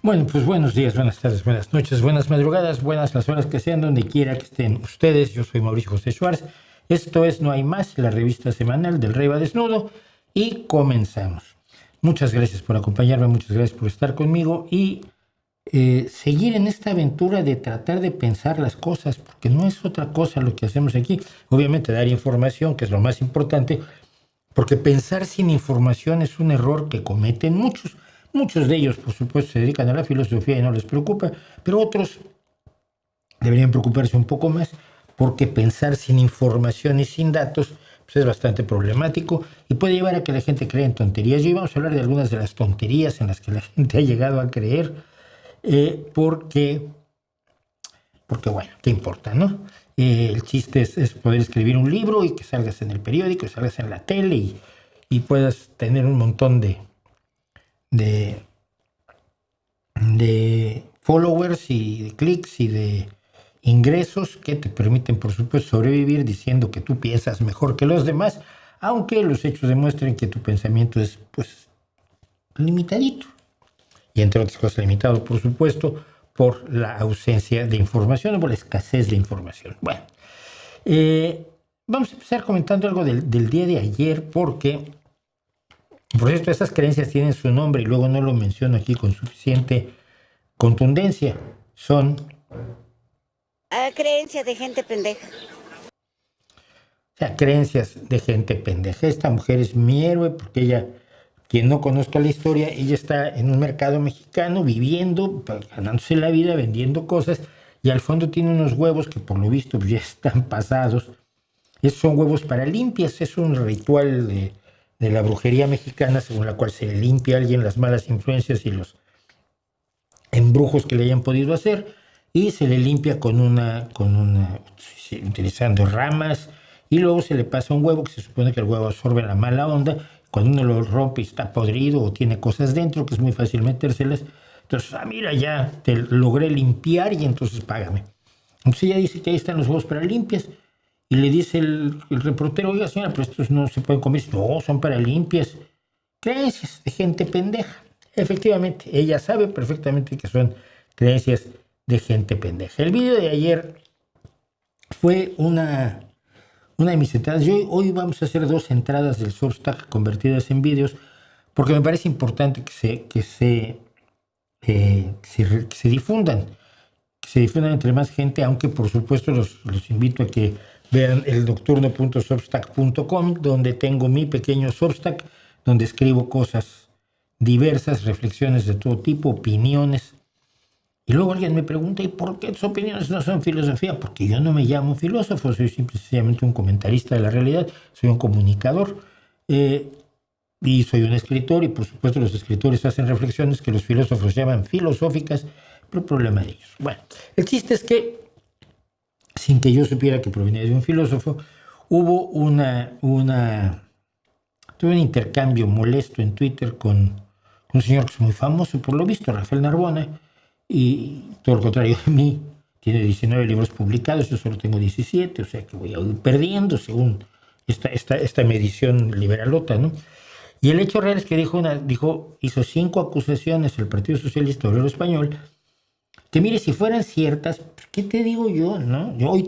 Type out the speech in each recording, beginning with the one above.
Bueno, pues buenos días, buenas tardes, buenas noches, buenas madrugadas, buenas las horas que sean, donde quiera que estén ustedes. Yo soy Mauricio José Schwartz. Esto es No Hay Más, la revista semanal del Rey va Desnudo. Y comenzamos. Muchas gracias por acompañarme, muchas gracias por estar conmigo y seguir en esta aventura de tratar de pensar las cosas, porque no es otra cosa lo que hacemos aquí. Obviamente dar información, que es lo más importante, porque pensar sin información es un error que cometen muchos. Muchos de ellos, por supuesto, se dedican a la filosofía y no les preocupa, pero otros deberían preocuparse un poco más, porque pensar sin información y sin datos pues es bastante problemático y puede llevar a que la gente crea en tonterías. Y hoy vamos a hablar de algunas de las tonterías en las que la gente ha llegado a creer, porque bueno, ¿qué importa, no? El chiste es poder escribir un libro y que salgas en el periódico, salgas en la tele y puedas tener un montón de, de followers y de clics y de ingresos que te permiten, por supuesto, sobrevivir diciendo que tú piensas mejor que los demás, aunque los hechos demuestren que tu pensamiento es, pues, limitadito. Y entre otras cosas limitado, por supuesto, por la ausencia de información o por la escasez de información. Bueno, vamos a empezar comentando algo del día de ayer, porque, por cierto, esas creencias tienen su nombre y luego no lo menciono aquí con suficiente contundencia. Son creencias de gente pendeja. Creencias de gente pendeja. Esta mujer es mi héroe porque ella, quien no conozca la historia, ella está en un mercado mexicano viviendo, ganándose la vida, vendiendo cosas, y al fondo tiene unos huevos que por lo visto ya están pasados. Esos son huevos para limpias, es un ritual de la brujería mexicana según la cual se le limpia a alguien las malas influencias y los embrujos que le hayan podido hacer, y se le limpia utilizando ramas, y luego se le pasa un huevo que se supone que el huevo absorbe la mala onda. Cuando uno lo rompe y está podrido o tiene cosas dentro, que es muy fácil metérselas, entonces, mira, ya te logré limpiar y entonces págame. Entonces ella dice que ahí están los huevos para limpias, y le dice el reportero: oiga, señora, pero estos no se pueden comer. No, son para limpias. Creencias de gente pendeja. Efectivamente, ella sabe perfectamente que son creencias de gente pendeja. El video de ayer fue una de mis entradas. Hoy vamos a hacer 2 entradas del Substack convertidas en videos, porque me parece importante que se difundan, entre más gente, aunque por supuesto los invito a que vean el nocturno.substack.com, donde tengo mi pequeño Substack, donde escribo cosas diversas, reflexiones de todo tipo, opiniones. Y luego alguien me pregunta: ¿y por qué tus opiniones no son filosofía? Porque yo no me llamo filósofo, soy simplemente un comentarista de la realidad, soy un comunicador, y soy un escritor, y por supuesto los escritores hacen reflexiones que los filósofos llaman filosóficas, pero problema de ellos. Bueno, el chiste es que, sin que yo supiera que provenía de un filósofo, hubo tuve un intercambio molesto en Twitter con un señor que es muy famoso, por lo visto, Rafael Narbona, y todo lo contrario de mí. Tiene 19 libros publicados, yo solo tengo 17, o sea que voy a ir perdiendo según esta medición liberalota, ¿no? Y el hecho real es que hizo 5 acusaciones al Partido Socialista Obrero Español, que mire, si fueran ciertas, pues, ¿qué te digo yo, no? Yo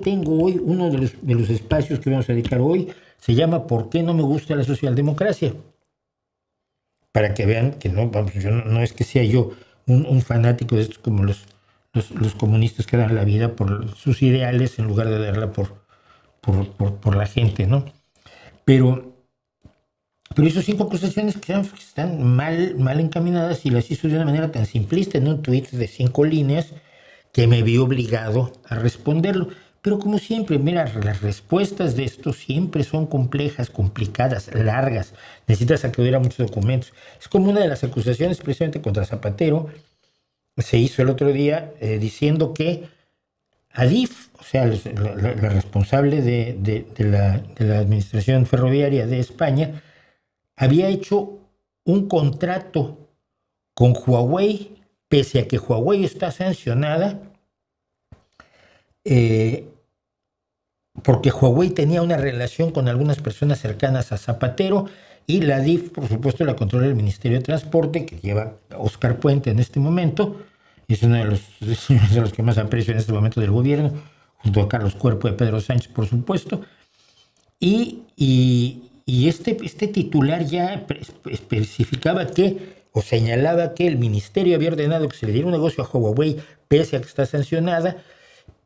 tengo hoy uno de los espacios que vamos a dedicar hoy, se llama ¿Por qué no me gusta la socialdemocracia? Para que vean que no, vamos, yo no es que sea yo un fanático de estos como los comunistas que dan la vida por sus ideales en lugar de darla por la gente, ¿no? Pero hizo 5 acusaciones que están mal encaminadas, y las hizo de una manera tan simplista en un tuit de 5 líneas que me vi obligado a responderlo. Pero como siempre, mira, las respuestas de esto siempre son complejas, complicadas, largas. Necesitas acudir a muchos documentos. Es como una de las acusaciones precisamente contra Zapatero. Se hizo el otro día diciendo que Adif, o sea, la responsable de la administración ferroviaria de España, había hecho un contrato con Huawei, pese a que Huawei está sancionada, porque Huawei tenía una relación con algunas personas cercanas a Zapatero y la DIF, por supuesto, la controla el Ministerio de Transporte, que lleva a Óscar Puente en este momento. Es uno de los que más aprecio en este momento del gobierno, junto a Carlos Cuerpo y Pedro Sánchez, por supuesto. Y este titular ya especificaba o señalaba que el ministerio había ordenado que se le diera un negocio a Huawei, pese a que está sancionada,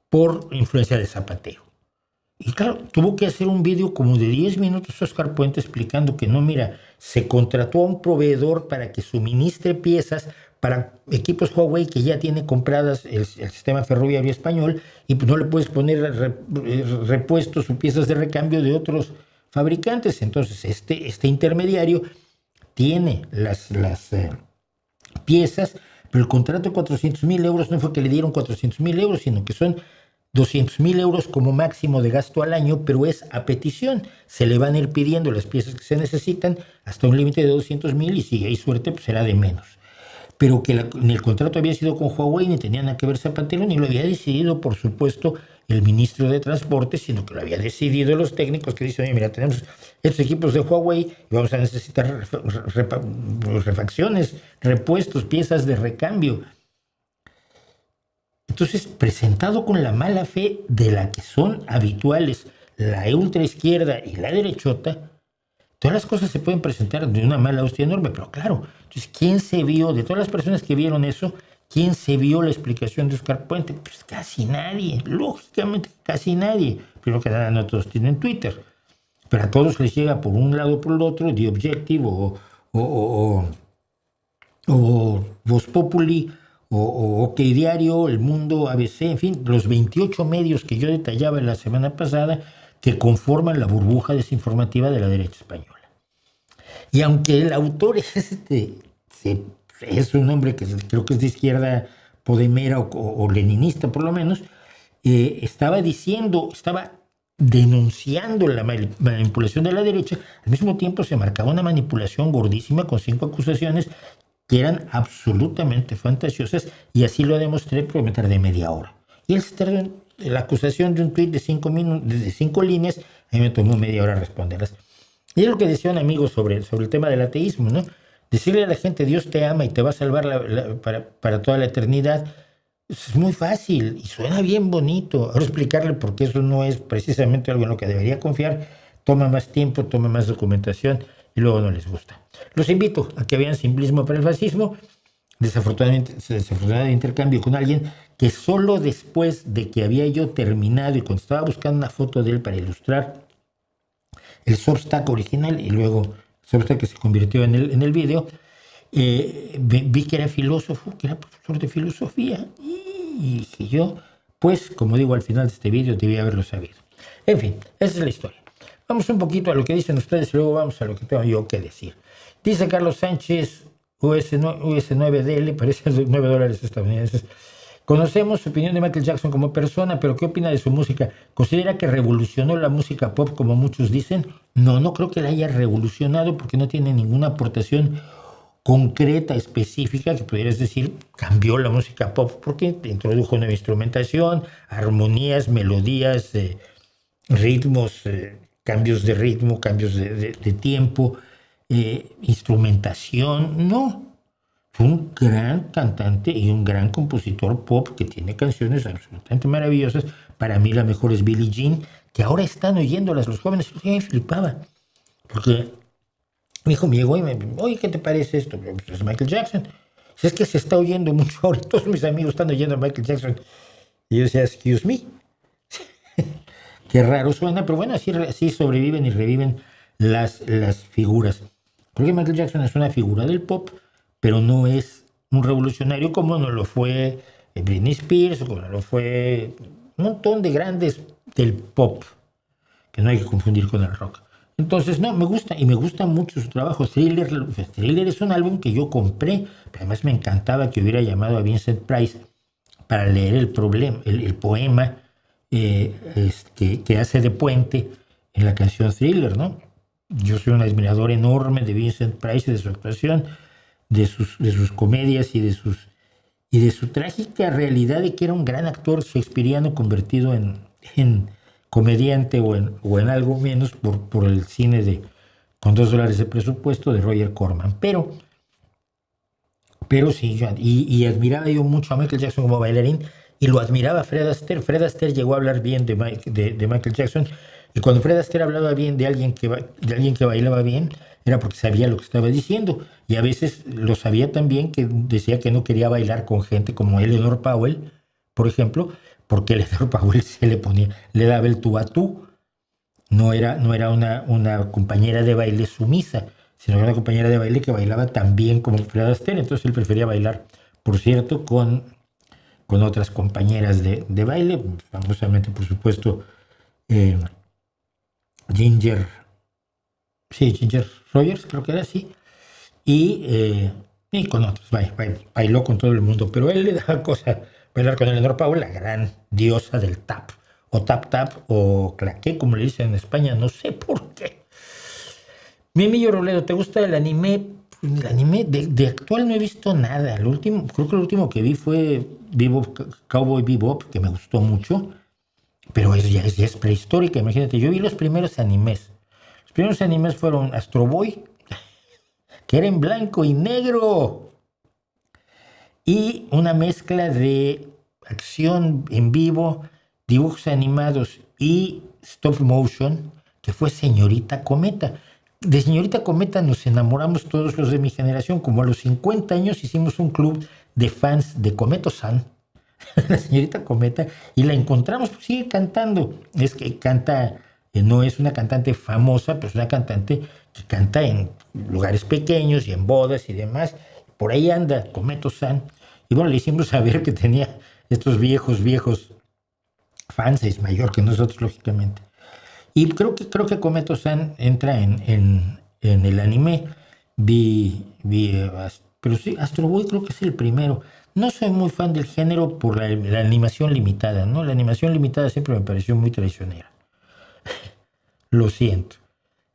por influencia de Zapatero. Y claro, tuvo que hacer un vídeo como de 10 minutos Óscar Puente explicando que no, mira, se contrató a un proveedor para que suministre piezas para equipos Huawei que ya tiene compradas el sistema ferroviario español, y pues no le puedes poner repuestos o piezas de recambio de otros fabricantes. Entonces este intermediario tiene las piezas, pero el contrato de 400,000 euros no fue que le dieron 400,000 euros, sino que son 200,000 euros como máximo de gasto al año, pero es a petición. Se le van a ir pidiendo las piezas que se necesitan hasta un límite de 200,000, y si hay suerte, pues será de menos. Pero que ni el contrato había sido con Huawei, ni tenía nada que ver Zapatero, ni lo había decidido, por supuesto, el ministro de Transporte, sino que lo había decidido los técnicos que dicen, oye, mira, tenemos estos equipos de Huawei y vamos a necesitar refacciones, repuestos, piezas de recambio. Entonces, presentado con la mala fe de la que son habituales la ultraizquierda y la derechota, todas las cosas se pueden presentar de una mala hostia enorme, pero claro, entonces, ¿quién se vio, de todas las personas que vieron eso, quién se vio la explicación de Óscar Puente? Pues casi nadie, lógicamente casi nadie. Primero que nada, no todos tienen Twitter, pero a todos les llega por un lado o por el otro, The Objective o Voz Populi, o OK Diario, El Mundo, ABC, en fin, los 28 medios que yo detallaba la semana pasada que conforman la burbuja desinformativa de la derecha española. Y aunque el autor es un hombre que creo que es de izquierda podemera o leninista por lo menos, estaba denunciando la manipulación de la derecha, al mismo tiempo se marcaba una manipulación gordísima con 5 acusaciones que eran absolutamente fantasiosas, y así lo demostré por meter de media hora. Y la acusación de un tuit de 5 líneas, a mí me tomó media hora responderlas. Y es lo que decía un amigo sobre el tema del ateísmo, ¿no? Decirle a la gente, Dios te ama y te va a salvar para toda la eternidad, es muy fácil y suena bien bonito. Ahora explicarle por qué eso no es precisamente algo en lo que debería confiar, toma más tiempo, toma más documentación, y luego no les gusta. Los invito a que vean Simplismo para el Fascismo, desafortunado intercambio con alguien que solo después de que había yo terminado y cuando estaba buscando una foto de él para ilustrar el Substack original y luego el Substack que se convirtió en el video, vi que era filósofo, que era profesor de filosofía, y dije yo, pues como digo al final de este video, debía haberlo sabido. En fin, esa es la historia. Vamos un poquito a lo que dicen ustedes y luego vamos a lo que tengo yo que decir. Dice Carlos Sánchez, US9DL, parece $9 estadounidenses. Conocemos su opinión de Michael Jackson como persona, pero ¿qué opina de su música? ¿Considera que revolucionó la música pop como muchos dicen? No creo que la haya revolucionado, porque no tiene ninguna aportación concreta, específica, que pudieras decir cambió la música pop, porque introdujo nueva instrumentación, armonías, melodías, ritmos, cambios de ritmo, cambios de tiempo, instrumentación. No, fue un gran cantante y un gran compositor pop que tiene canciones absolutamente maravillosas. Para mí la mejor es Billie Jean, que ahora están oyéndolas los jóvenes. Yo me flipaba, porque mi hijo me llegó y me dijo, oye, ¿qué te parece esto? Pues es Michael Jackson. Si es que se está oyendo mucho ahora, todos mis amigos están oyendo a Michael Jackson. Y yo decía, excuse me. Qué raro suena, pero bueno, así sobreviven y reviven las figuras. Porque Michael Jackson es una figura del pop, pero no es un revolucionario como no lo fue Britney Spears, o como no lo fue un montón de grandes del pop, que no hay que confundir con el rock. Entonces, no, me gusta, y me gusta mucho su trabajo. Thriller es un álbum que yo compré, pero además me encantaba que hubiera llamado a Vincent Price para leer el poema que hace de puente en la canción Thriller, ¿no? Yo soy un admirador enorme de Vincent Price y de su actuación, de sus comedias y de su trágica realidad de que era un gran actor shakespeariano convertido en comediante o en algo menos por el cine con $2 de presupuesto de Roger Corman. Pero sí, y admiraba yo mucho a Michael Jackson como bailarín y lo admiraba Fred Astaire. Fred Astaire llegó a hablar bien de Michael Jackson, y cuando Fred Astaire hablaba bien de alguien que bailaba bien, era porque sabía lo que estaba diciendo, y a veces lo sabía también, que decía que no quería bailar con gente como Eleanor Powell, por ejemplo, porque Eleanor Powell le daba el tú a tú. No era una compañera de baile sumisa, sino una compañera de baile que bailaba tan bien como Fred Astaire. Entonces él prefería bailar, por cierto, con otras compañeras de baile, famosamente, por supuesto, eh, Ginger Rogers, creo que era así, y con otros. Bailó con todo el mundo, pero él le daba cosa bailar con Eleanor Powell, la gran diosa del tap, o tap, o claqué, como le dicen en España, no sé por qué. Mimillo Robledo, ¿te gusta el anime? El anime de actual no he visto nada. Creo que lo último que vi fue Cowboy Bebop, que me gustó mucho, pero ya es prehistórica. Imagínate, yo vi los primeros animes. Los primeros animes fueron Astro Boy, que era en blanco y negro, y una mezcla de acción en vivo, dibujos animados y stop motion, que fue Señorita Cometa. De Señorita Cometa nos enamoramos todos los de mi generación. Como a los 50 años hicimos un club de fans de Cometo-san, la Señorita Cometa, y la encontramos, pues sigue cantando. Es que canta, no es una cantante famosa, pero es una cantante que canta en lugares pequeños y en bodas y demás. Por ahí anda Cometo-san. Y bueno, le hicimos saber que tenía estos viejos fans, es mayor que nosotros, lógicamente. Y creo que Cometo-san entra en el anime. Pero sí, Astro Boy creo que es el primero. No soy muy fan del género por la animación limitada, ¿no? La animación limitada siempre me pareció muy traicionera. Lo siento.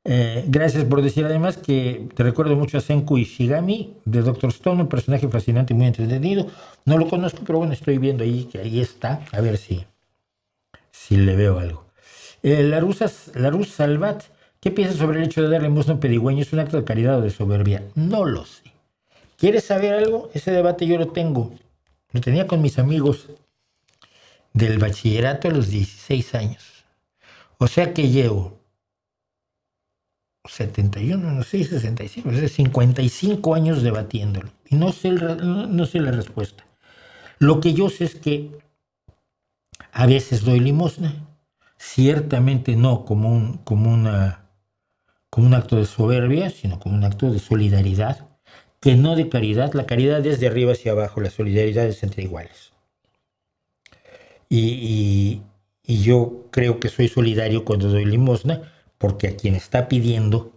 Gracias por decir además que te recuerdo mucho a Senku Ishigami de Doctor Stone, un personaje fascinante y muy entretenido. No lo conozco, pero bueno, estoy viendo ahí que ahí está. A ver si le veo algo. Larus Salvat, ¿qué piensas sobre el hecho de darle limosna a un pedigüeño? ¿Es un acto de caridad o de soberbia? No lo sé. ¿Quieres saber algo? Ese debate yo lo tengo. Lo tenía con mis amigos del bachillerato a los 16 años. O sea que llevo 71, no sé, 65, 55 años debatiéndolo. Y no sé la respuesta. Lo que yo sé es que a veces doy limosna. Ciertamente no como un acto de soberbia, sino como un acto de solidaridad, que no de caridad. La caridad es de arriba hacia abajo, la solidaridad es entre iguales. Y yo creo que soy solidario cuando doy limosna, porque a quien está pidiendo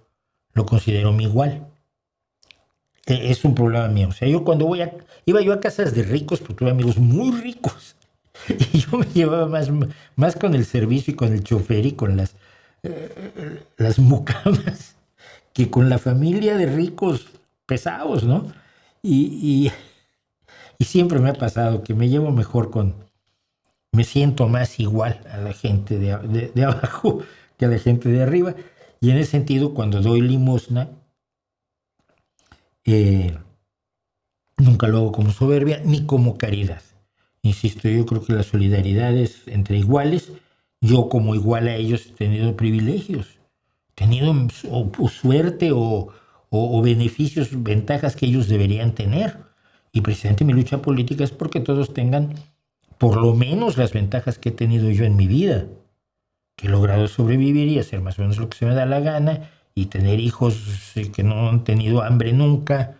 lo considero mi igual. Es un problema mío. O sea, yo cuando iba yo a casas de ricos, porque tuve amigos muy ricos, y yo me llevaba más con el servicio y con el chofer y con las mucamas que con la familia de ricos pesados, ¿no? Y siempre me ha pasado que me llevo mejor me siento más igual a la gente de abajo que a la gente de arriba. Y en ese sentido, cuando doy limosna, nunca lo hago como soberbia ni como caridad. Insisto, yo creo que la solidaridad es entre iguales. Yo como igual a ellos he tenido privilegios, he tenido suerte o beneficios, ventajas que ellos deberían tener. Y precisamente mi lucha política es porque todos tengan por lo menos las ventajas que he tenido yo en mi vida, que he logrado sobrevivir y hacer más o menos lo que se me da la gana, y tener hijos que no han tenido hambre nunca.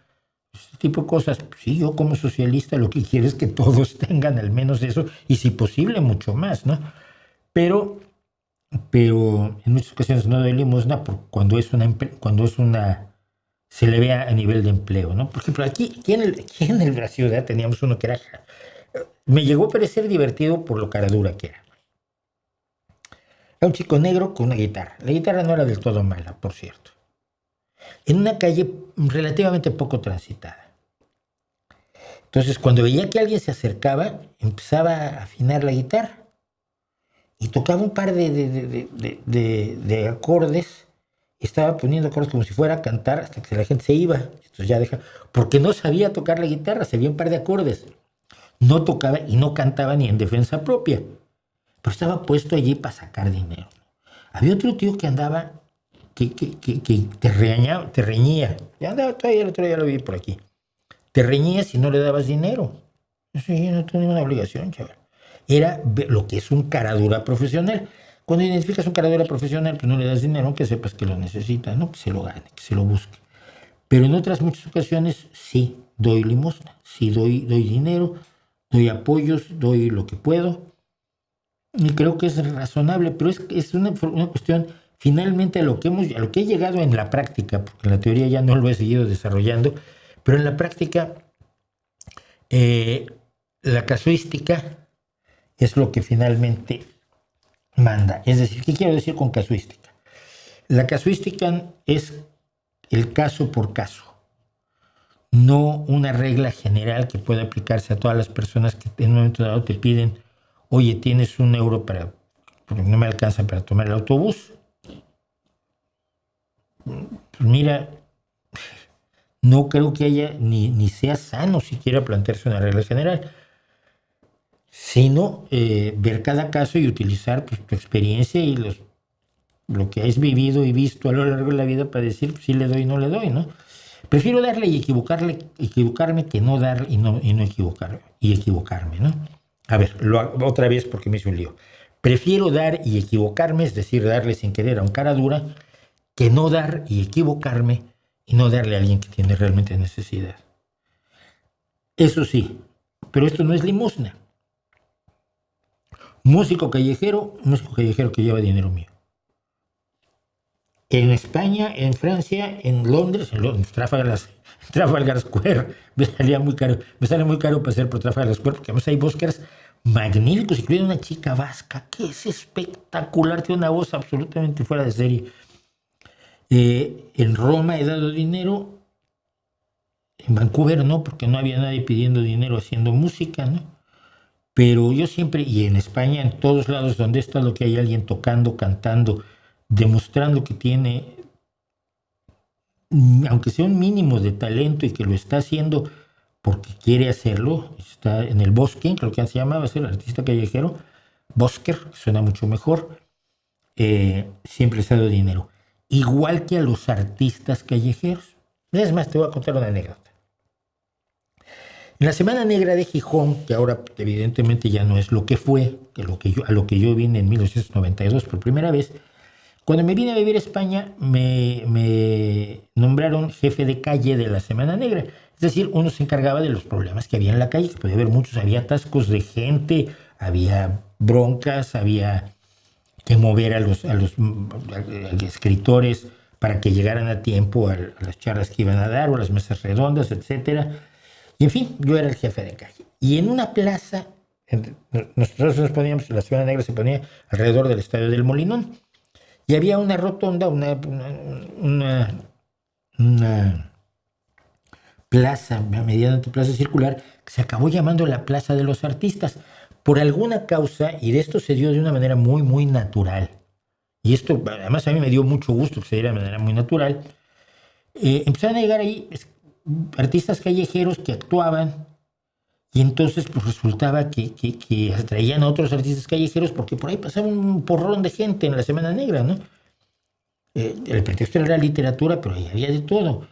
Este tipo de cosas. Sí, yo como socialista lo que quiero es que todos tengan al menos eso, y si posible mucho más, ¿no? Pero en muchas ocasiones no doy limosna cuando se le vea a nivel de empleo, ¿no? Por ejemplo, aquí en la ciudad teníamos uno que era, me llegó a parecer divertido por lo cara dura que era. Era un chico negro con una guitarra. La guitarra no era del todo mala, por cierto. En una calle relativamente poco transitada. Entonces, cuando veía que alguien se acercaba, empezaba a afinar la guitarra. y tocaba un par de acordes, estaba poniendo acordes como si fuera a cantar hasta que la gente se iba. Entonces ya deja, porque no sabía tocar la guitarra, sabía un par de acordes. No tocaba y no cantaba ni en defensa propia, pero estaba puesto allí para sacar dinero. Había otro tío que andaba, que te reñía. Ya andaba todavía, el otro día lo vi por aquí. Te reñía si no le dabas dinero. Eso yo no tengo ninguna obligación, chaval. Era lo que es un caradura profesional. Cuando identificas un caradura profesional, pues no le das dinero, aunque sepas que lo necesita, ¿no? Que se lo gane, que se lo busque. Pero en otras muchas ocasiones sí doy limosna, sí doy dinero, doy apoyos, doy lo que puedo. Y creo que es razonable, pero es una cuestión finalmente a lo que he llegado en la práctica, porque en la teoría ya no lo he seguido desarrollando, pero en la práctica la casuística es lo que finalmente manda. Es decir, ¿qué quiero decir con casuística? La casuística es el caso por caso, no una regla general que pueda aplicarse a todas las personas que en un momento dado te piden, oye, tienes €1 porque no me alcanza para tomar el autobús. Pues mira, no creo que haya ni sea sano siquiera plantearse una regla general, sino ver cada caso y utilizar pues, tu experiencia y lo que has vivido y visto a lo largo de la vida para decir si le doy o no le doy, ¿no? Prefiero darle y equivocarme que no darle y no equivocarme, ¿no? A ver, otra vez porque me hice un lío. Prefiero dar y equivocarme, es decir, darle sin querer a un cara dura, que no dar y equivocarme y no darle a alguien que tiene realmente necesidad. Eso sí, pero esto no es limosna. Músico callejero que lleva dinero mío. En España, en Francia, en Londres, en Trafalgar Square, me sale muy caro pasar por Trafalgar Square, porque además hay búsquedas magníficos, incluida una chica vasca que es espectacular, tiene una voz absolutamente fuera de serie. En Roma he dado dinero, en Vancouver no, porque no había nadie pidiendo dinero haciendo música, ¿no? Pero yo siempre, y en España, en todos lados donde he estado, que hay alguien tocando, cantando, demostrando que tiene, aunque sea un mínimo de talento y que lo está haciendo porque quiere hacerlo, está en el busking, lo que se llamaba ser artista callejero, busker, suena mucho mejor, siempre se ha dado dinero. Igual que a los artistas callejeros. Es más, te voy a contar una anécdota. En la Semana Negra de Gijón, que ahora evidentemente ya no es lo que fue, a lo que yo vine en 1992 por primera vez, cuando me vine a vivir a España me nombraron jefe de calle de la Semana Negra. Es decir, uno se encargaba de los problemas que había en la calle, que podía haber muchos, había atascos de gente, había broncas, había que mover a los escritores para que llegaran a tiempo a las charlas que iban a dar o a las mesas redondas, etcétera. Y en fin, yo era el jefe de calle. Y en una plaza, nosotros nos poníamos, la Semana Negra se ponía alrededor del Estadio del Molinón. Y había una rotonda, una plaza, medianamente plaza circular, que se acabó llamando la Plaza de los Artistas. Por alguna causa, y de esto se dio de una manera muy, muy natural. Y esto, además, a mí me dio mucho gusto que se diera de manera muy natural. Empezaron a llegar ahí artistas callejeros que actuaban, y entonces pues resultaba que atraían a otros artistas callejeros porque por ahí pasaba un porrón de gente en la Semana Negra, ¿no? El pretexto era la literatura, pero ahí había de todo.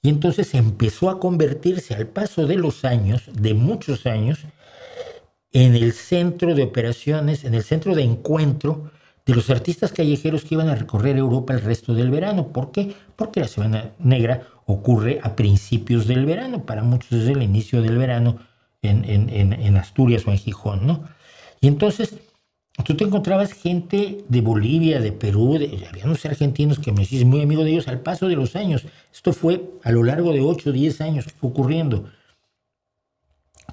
Y entonces empezó a convertirse al paso de los años, de muchos años, en el centro de operaciones, en el centro de encuentro de los artistas callejeros que iban a recorrer Europa el resto del verano. ¿Por qué? Porque la Semana Negra ocurre a principios del verano, para muchos es el inicio del verano en Asturias o en Gijón, ¿no? Y entonces tú te encontrabas gente de Bolivia, de Perú, había unos argentinos que me decís muy amigo de ellos al paso de los años. Esto fue a lo largo de 8 o 10 años que fue ocurriendo,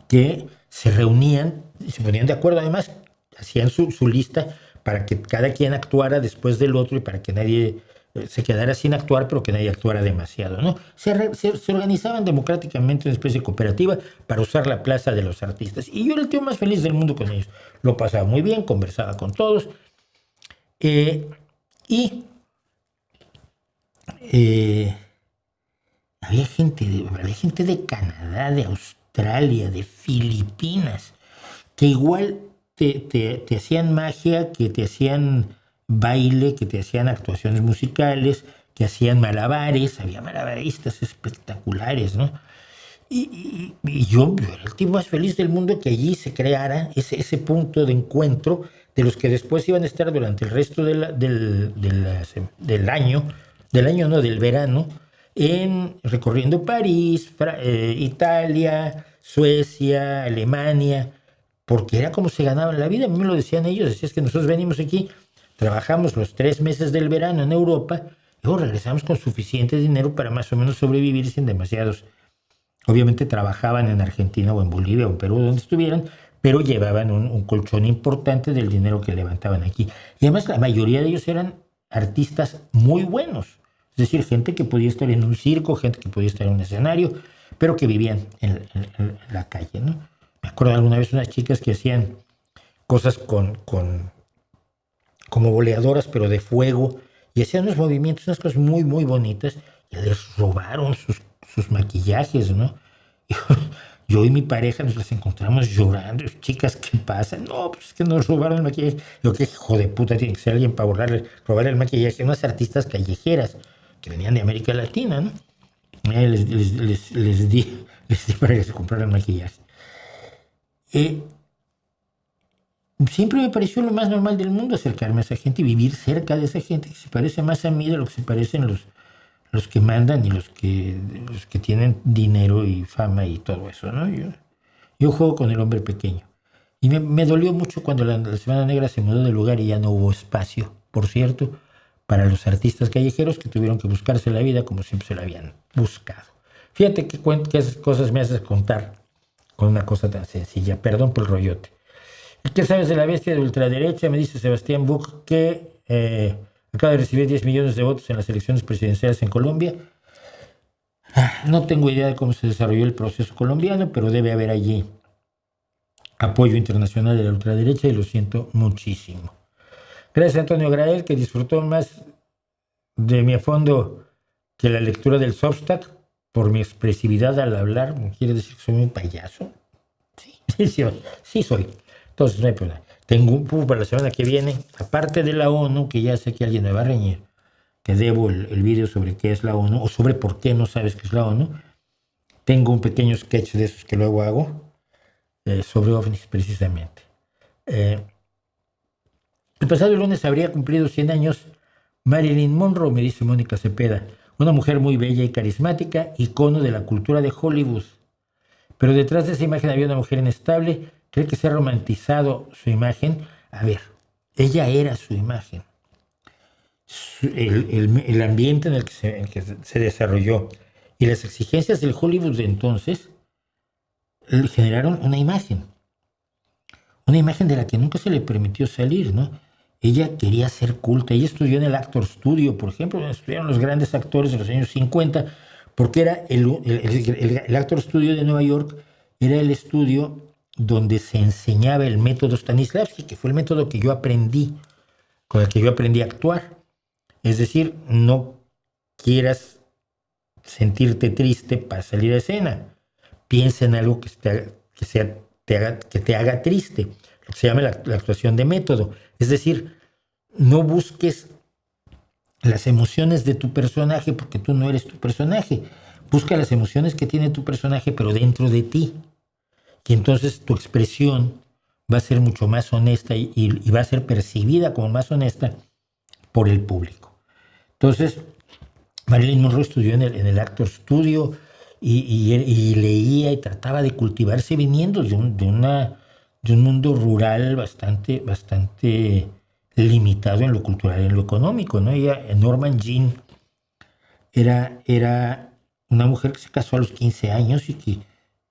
que se reunían, se ponían de acuerdo, además hacían su lista para que cada quien actuara después del otro y para que nadie se quedara sin actuar, pero que nadie actuara demasiado, ¿no? Se organizaban democráticamente en una especie de cooperativa para usar la Plaza de los Artistas. Y yo era el tío más feliz del mundo con ellos. Lo pasaba muy bien, conversaba con todos. Y había gente de Canadá, de Australia, de Filipinas, que igual te hacían magia, que te hacían baile, que te hacían actuaciones musicales, que hacían malabares. Había malabaristas espectaculares, ¿no? Y yo era el tipo más feliz del mundo que allí se creara ese punto de encuentro de los que después iban a estar durante el resto del año, del verano, recorriendo París, Italia, Suecia, Alemania, porque era como se ganaban la vida. A mí me lo decían ellos, decían que nosotros venimos aquí, trabajamos los 3 meses del verano en Europa, y luego regresamos con suficiente dinero para más o menos sobrevivir sin demasiados. Obviamente trabajaban en Argentina o en Bolivia o en Perú, donde estuvieran, pero llevaban un colchón importante del dinero que levantaban aquí. Y además la mayoría de ellos eran artistas muy buenos. Es decir, gente que podía estar en un circo, gente que podía estar en un escenario, pero que vivían en la calle, ¿no? Me acuerdo alguna vez unas chicas que hacían cosas como boleadoras, pero de fuego, y hacían unos movimientos, unas cosas muy, muy bonitas, y les robaron sus maquillajes, ¿no? Yo y mi pareja nos las encontramos llorando. Chicas, ¿qué pasa? No, pues es que nos robaron el maquillaje. Yo, qué hijo de puta tiene que ser alguien para robar el maquillaje. Unas artistas callejeras que venían de América Latina, ¿no? Les di para que se compraran maquillaje. Siempre me pareció lo más normal del mundo acercarme a esa gente y vivir cerca de esa gente que se parece más a mí de lo que se parecen los que mandan y los que tienen dinero y fama y todo eso, ¿no? Yo juego con el hombre pequeño. Y me dolió mucho cuando la Semana Negra se mudó de lugar y ya no hubo espacio, por cierto, para los artistas callejeros que tuvieron que buscarse la vida como siempre se la habían buscado. Fíjate qué cosas me haces contar con una cosa tan sencilla. Perdón por el rollote. ¿Qué sabes de la bestia de ultraderecha? Me dice Sebastián Buch, que acaba de recibir 10 millones de votos en las elecciones presidenciales en Colombia. No tengo idea de cómo se desarrolló el proceso colombiano, pero debe haber allí apoyo internacional de la ultraderecha y lo siento muchísimo. Gracias a Antonio Grael, que disfrutó más de mi fondo que la lectura del Substack por mi expresividad al hablar. ¿Quiere decir que soy un payaso? Sí soy. Entonces no hay problema. Tengo para la semana que viene, aparte de la ONU, que ya sé que alguien me va a reñir, que debo el video sobre qué es la ONU o sobre por qué no sabes qué es la ONU. Tengo un pequeño sketch de esos que luego hago sobre ovnis precisamente. El pasado lunes habría cumplido 100 años Marilyn Monroe, me dice Mónica Cepeda, una mujer muy bella y carismática, icono de la cultura de Hollywood. Pero detrás de esa imagen había una mujer inestable. ¿Cree que se ha romantizado su imagen? A ver, ella era su imagen. El ambiente en el que se desarrolló y las exigencias del Hollywood de entonces generaron una imagen de la que nunca se le permitió salir, ¿no? Ella quería ser culta. Ella estudió en el Actor Studio, por ejemplo, donde estudiaron los grandes actores de los años 50, porque era el Actor Studio de Nueva York, era el estudio donde se enseñaba el método Stanislavski, que fue el método que yo aprendí, con el que yo aprendí a actuar. Es decir, no quieras sentirte triste para salir a escena. Piensa en algo que te haga triste, lo que se llama la actuación de método. Es decir, no busques las emociones de tu personaje porque tú no eres tu personaje. Busca las emociones que tiene tu personaje, pero dentro de ti. Y entonces tu expresión va a ser mucho más honesta y va a ser percibida como más honesta por el público. Entonces, Marilyn Monroe estudió en el Actor Studio y leía y trataba de cultivarse viniendo de un mundo rural bastante limitado en lo cultural y en lo económico, ¿no? Norman Jean era una mujer que se casó a los 15 años y que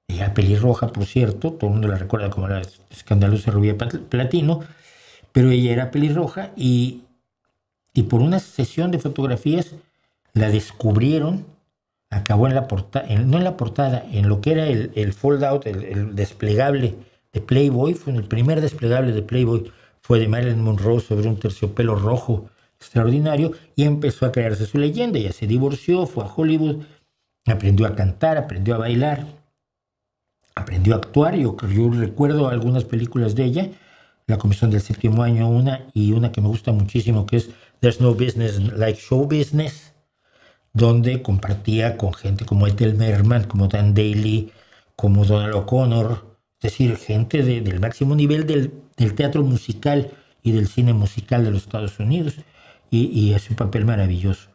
ella pelirroja, por cierto, todo el mundo la recuerda como la escandalosa rubia platino, pero ella era pelirroja y por una sesión de fotografías la descubrieron, acabó en la portada, no en la portada, en lo que era el fold out, el desplegable de Playboy, fue el primer desplegable de Playboy, fue de Marilyn Monroe sobre un terciopelo rojo extraordinario y empezó a crearse su leyenda. Ella se divorció, fue a Hollywood, aprendió a cantar, aprendió a bailar, aprendió a actuar. Yo recuerdo algunas películas de ella, La Comisión del Séptimo Año, una que me gusta muchísimo, que es There's No Business Like Show Business, donde compartía con gente como Ethel Merman, como Dan Daly, como Donald O'Connor, es decir, gente del máximo nivel del teatro musical y del cine musical de los Estados Unidos, y hace un papel maravilloso.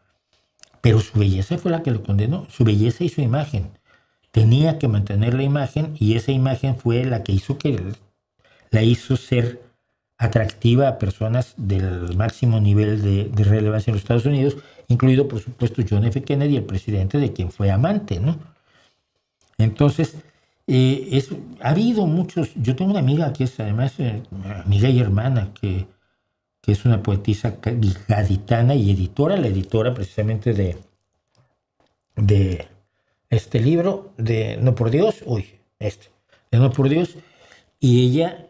Pero su belleza fue la que lo condenó, su belleza y su imagen. Tenía que mantener la imagen, y esa imagen fue la que la hizo ser atractiva a personas del máximo nivel de relevancia en los Estados Unidos, incluido por supuesto John F. Kennedy, el presidente de quien fue amante, ¿no? Entonces, ha habido muchos. Yo tengo una amiga que es además amiga y hermana, que es una poetisa gaditana y editora, la editora precisamente de este libro, de No por Dios, de No por Dios, y ella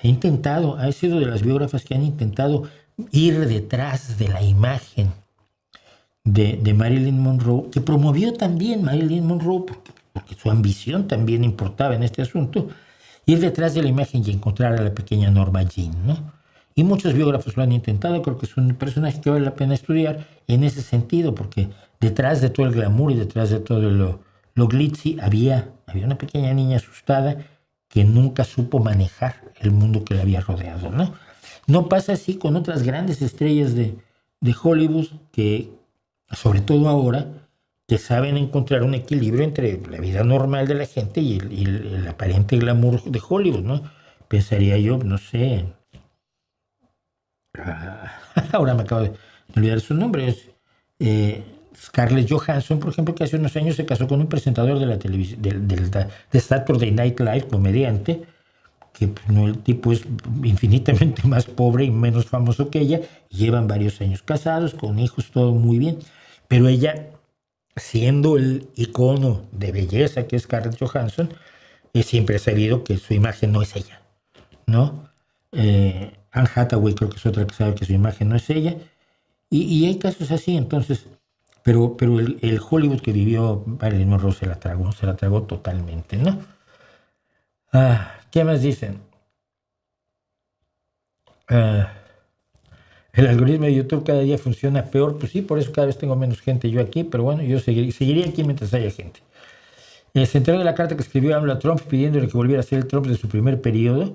ha sido de las biógrafas que han intentado ir detrás de la imagen de Marilyn Monroe, que promovió también Marilyn Monroe, porque su ambición también importaba en este asunto, ir detrás de la imagen y encontrar a la pequeña Norma Jean, ¿no? Y muchos biógrafos lo han intentado. Creo que es un personaje que vale la pena estudiar en ese sentido, porque detrás de todo el glamour y detrás de todo lo glitzy había una pequeña niña asustada que nunca supo manejar el mundo que la había rodeado, ¿no? No pasa así con otras grandes estrellas de Hollywood que, sobre todo ahora, que saben encontrar un equilibrio entre la vida normal de la gente y el aparente glamour de Hollywood, ¿no? Pensaría yo, no sé, ahora me acabo de olvidar su nombre, Scarlett Johansson, por ejemplo, que hace unos años se casó con un presentador de la televisión, de Saturday Night Live, comediante, que no, el tipo es infinitamente más pobre y menos famoso que ella, llevan varios años casados, con hijos, todo muy bien, pero ella, siendo el icono de belleza que es Scarlett Johansson, siempre ha sabido que su imagen no es ella, ¿no? Anne Hathaway creo que es otra que sabe que su imagen no es ella, y hay casos así. Entonces, pero el Hollywood que vivió Marilyn Monroe se la tragó totalmente, ¿no? ¿Qué más dicen? El algoritmo de YouTube cada día funciona peor. Pues sí, por eso cada vez tengo menos gente yo aquí, pero bueno, yo seguiría aquí mientras haya gente. Se enteró de la carta que escribió AMLO a Trump pidiéndole que volviera a ser el Trump de su primer periodo.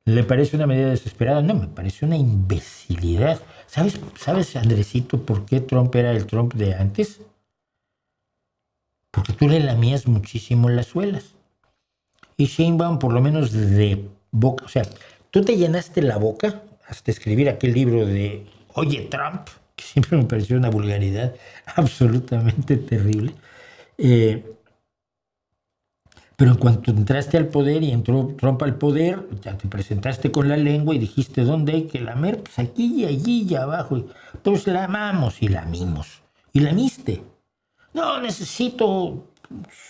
¿Le parece una medida desesperada? No, me parece una imbecilidad. ¿Sabes, Andresito, por qué Trump era el Trump de antes? Porque tú le lamías muchísimo las suelas. Y Sheinbaum, por lo menos de boca, o sea, tú te llenaste la boca hasta escribir aquel libro de Oye Trump, que siempre me pareció una vulgaridad absolutamente terrible. Pero en cuanto entraste al poder y entró Trump al poder, ya te presentaste con la lengua y dijiste dónde hay que lamer, pues aquí y allí y abajo. Entonces la amamos y lamimos. Y lamiste. No, necesito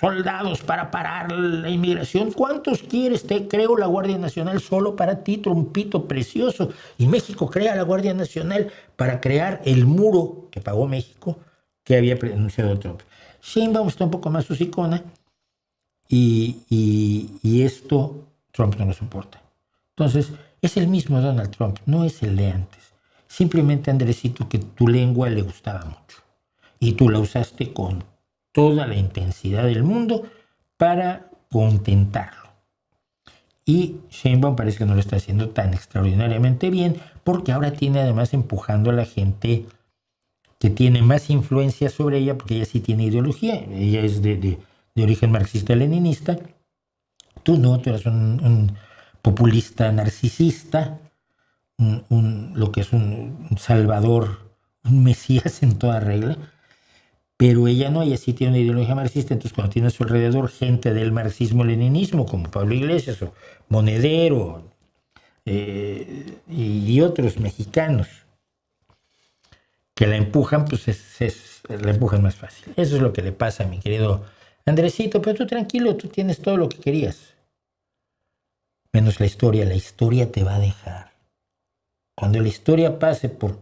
soldados para parar la inmigración. ¿Cuántos quieres? Te creo la Guardia Nacional solo para ti, Trumpito precioso. Y México crea la Guardia Nacional para crear el muro que pagó México, que había anunciado Trump. Sheinbaum está un poco más hocicona. Y esto Trump no lo soporta. Entonces, es el mismo Donald Trump, no es el de antes. Simplemente, Andresito, que tu lengua le gustaba mucho. Y tú la usaste con toda la intensidad del mundo para contentarlo. Y Sheinbaum parece que no lo está haciendo tan extraordinariamente bien, porque ahora tiene además empujando a la gente que tiene más influencia sobre ella, porque ella sí tiene ideología. Ella es de origen marxista-leninista. Tú no, tú eres un populista narcisista, lo que es un salvador, un mesías en toda regla, pero ella no, ella sí tiene una ideología marxista. Entonces cuando tiene a su alrededor gente del marxismo-leninismo, como Pablo Iglesias o Monedero y otros mexicanos que la empujan, pues la empujan más fácil. Eso es lo que le pasa a mi querido Andresito, pero tú tranquilo, tú tienes todo lo que querías. Menos la historia te va a dejar. cuando la historia pase por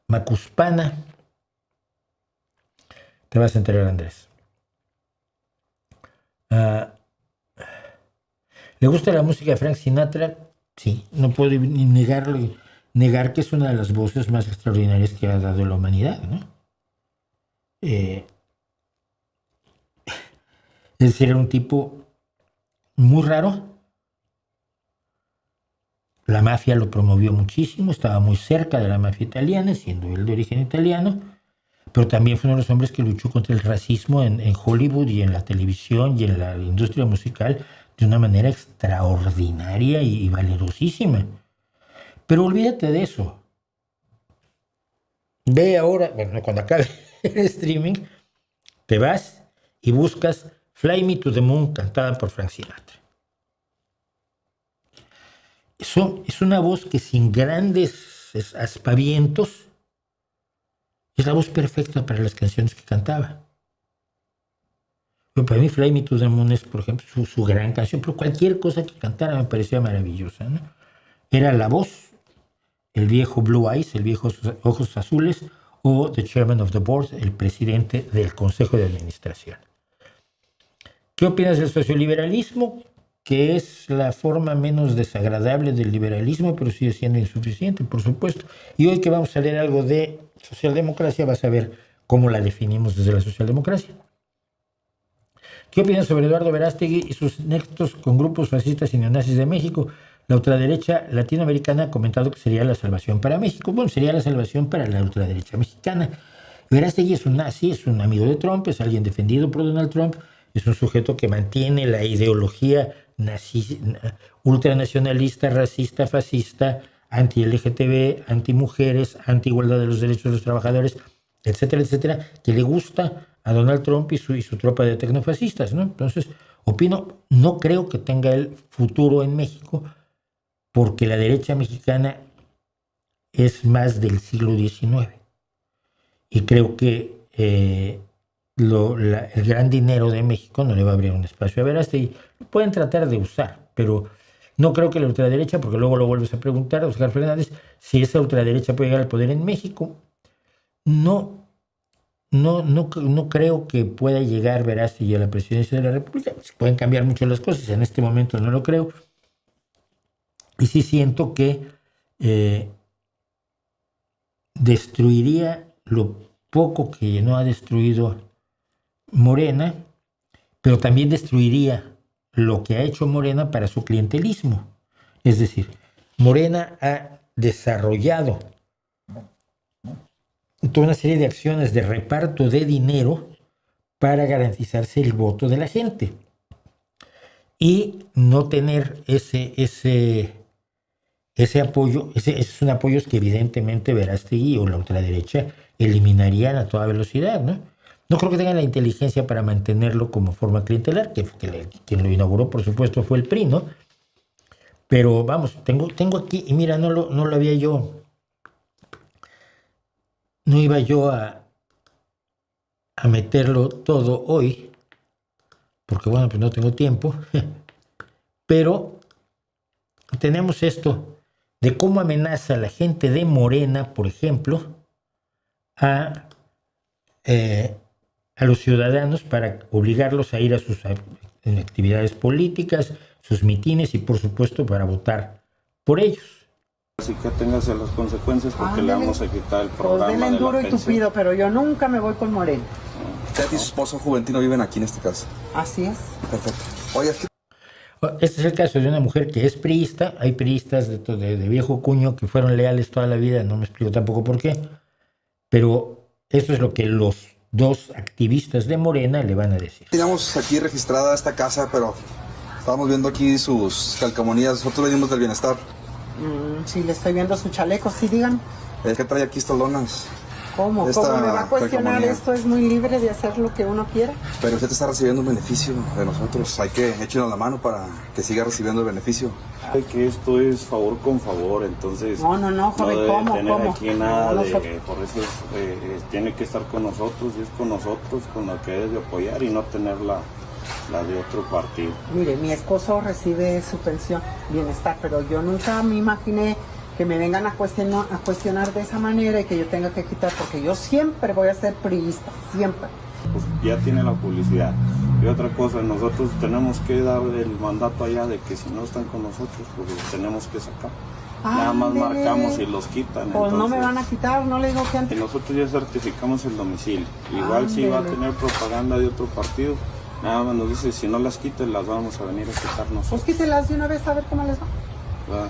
Macuspana, te vas a enterar, Andrés. ¿Le gusta la música de Frank Sinatra? Sí, no puedo ni negar que es una de las voces más extraordinarias que ha dado la humanidad, ¿no? Es decir, era un tipo muy raro. La mafia lo promovió muchísimo, estaba muy cerca de la mafia italiana, siendo él de origen italiano, pero también fue uno de los hombres que luchó contra el racismo en Hollywood y en la televisión y en la industria musical de una manera extraordinaria y valerosísima. Pero olvídate de eso. Ve ahora, bueno, cuando acabe el streaming, te vas y buscas Fly Me to the Moon, cantada por Frank Sinatra. Eso es una voz que sin grandes aspavientos es la voz perfecta para las canciones que cantaba. Pero para mí Fly Me to the Moon es, por ejemplo, su gran canción, pero cualquier cosa que cantara me parecía maravillosa, ¿no? Era la voz, el viejo Blue Eyes, el viejo Ojos Azules, o The Chairman of the Board, el presidente del Consejo de Administración. ¿Qué opinas del socioliberalismo? Que es la forma menos desagradable del liberalismo, pero sigue siendo insuficiente, por supuesto. Y hoy que vamos a leer algo de socialdemocracia, vas a ver cómo la definimos desde la socialdemocracia. ¿Qué opinas sobre Eduardo Verástegui y sus nexos con grupos fascistas y neonazis de México? La ultraderecha latinoamericana ha comentado que sería la salvación para México. Bueno, sería la salvación para la ultraderecha mexicana. Verástegui es un nazi, es un amigo de Trump, es alguien defendido por Donald Trump, es un sujeto que mantiene la ideología ultranacionalista, racista, fascista, anti-LGTB, anti-mujeres, anti-igualdad de los derechos de los trabajadores, etcétera, etcétera, que le gusta a Donald Trump y su tropa de tecnofascistas, ¿no? Entonces, no creo que tenga el futuro en México, porque la derecha mexicana es más del siglo XIX. Y creo que el gran dinero de México no le va a abrir un espacio a Verástegui. Pueden tratar de usar, pero no creo que la ultraderecha, porque luego lo vuelves a preguntar a Oscar Fernández, si esa ultraderecha puede llegar al poder en México. No creo que pueda llegar Verástegui a la presidencia de la República. Pueden cambiar mucho las cosas, en este momento no lo creo. Y sí siento que destruiría lo poco que no ha destruido Morena, pero también destruiría lo que ha hecho Morena para su clientelismo. Es decir, Morena ha desarrollado toda una serie de acciones de reparto de dinero para garantizarse el voto de la gente y no tener ese apoyo. Son apoyos que evidentemente Verástegui o la ultraderecha eliminarían a toda velocidad, ¿no? No creo que tengan la inteligencia para mantenerlo como forma clientelar, que quien lo inauguró, por supuesto, fue el PRI, ¿no? Pero vamos, tengo aquí, y mira, no lo había yo, no iba yo a meterlo todo hoy, porque bueno, pues no tengo tiempo, pero tenemos esto de cómo amenaza la gente de Morena, por ejemplo, a los ciudadanos para obligarlos a ir a sus actividades políticas, sus mitines y por supuesto para votar por ellos. Así que tengas las consecuencias porque le vamos a quitar el programa pues de duro la y tupido, pero yo nunca me voy con Morena. Usted y su esposo Juventino viven aquí en esta casa. Así es. Perfecto. Oye, Este es el caso de una mujer que es priista. Hay priistas de viejo cuño que fueron leales toda la vida, no me explico tampoco por qué, pero esto es lo que los dos activistas de Morena le van a decir. teníamos aquí registrada esta casa, pero estábamos viendo aquí sus calcamonías. Nosotros le dimos del bienestar. Sí, le estoy viendo su chaleco, sí, digan. ¿Qué trae aquí estas lonas? ¿Cómo? Esta ¿Cómo me va a cuestionar calcamonía. esto? Es muy libre de hacer lo que uno quiera. Pero usted está recibiendo un beneficio de nosotros. Hay que echarnos la mano para que siga recibiendo el beneficio. Ay, que esto es favor con favor, entonces No, joven, debe ¿cómo? tener ¿Cómo? aquí nada No, de, nosotros- por eso tiene que estar con nosotros, y es con nosotros con la que debe de apoyar y no tener la de otro partido. Mire, mi esposo recibe su pensión, bienestar, pero yo nunca me imaginé que me vengan a cuestionar de esa manera y que yo tenga que quitar, porque yo siempre voy a ser priista, siempre. Pues ya tiene la publicidad. Y otra cosa, nosotros tenemos que dar el mandato allá de que si no están con nosotros, pues los tenemos que sacar. Nada más marcamos y los quitan. Pues no me entonces, van a quitar, no le digo que y antes. nosotros ya certificamos el domicilio. Igual si va a tener propaganda de otro partido, nada más nos dice, si no las quites, las vamos a venir a quitar Pues nosotros. quítelas de una vez a ver cómo les va. ¿Verdad?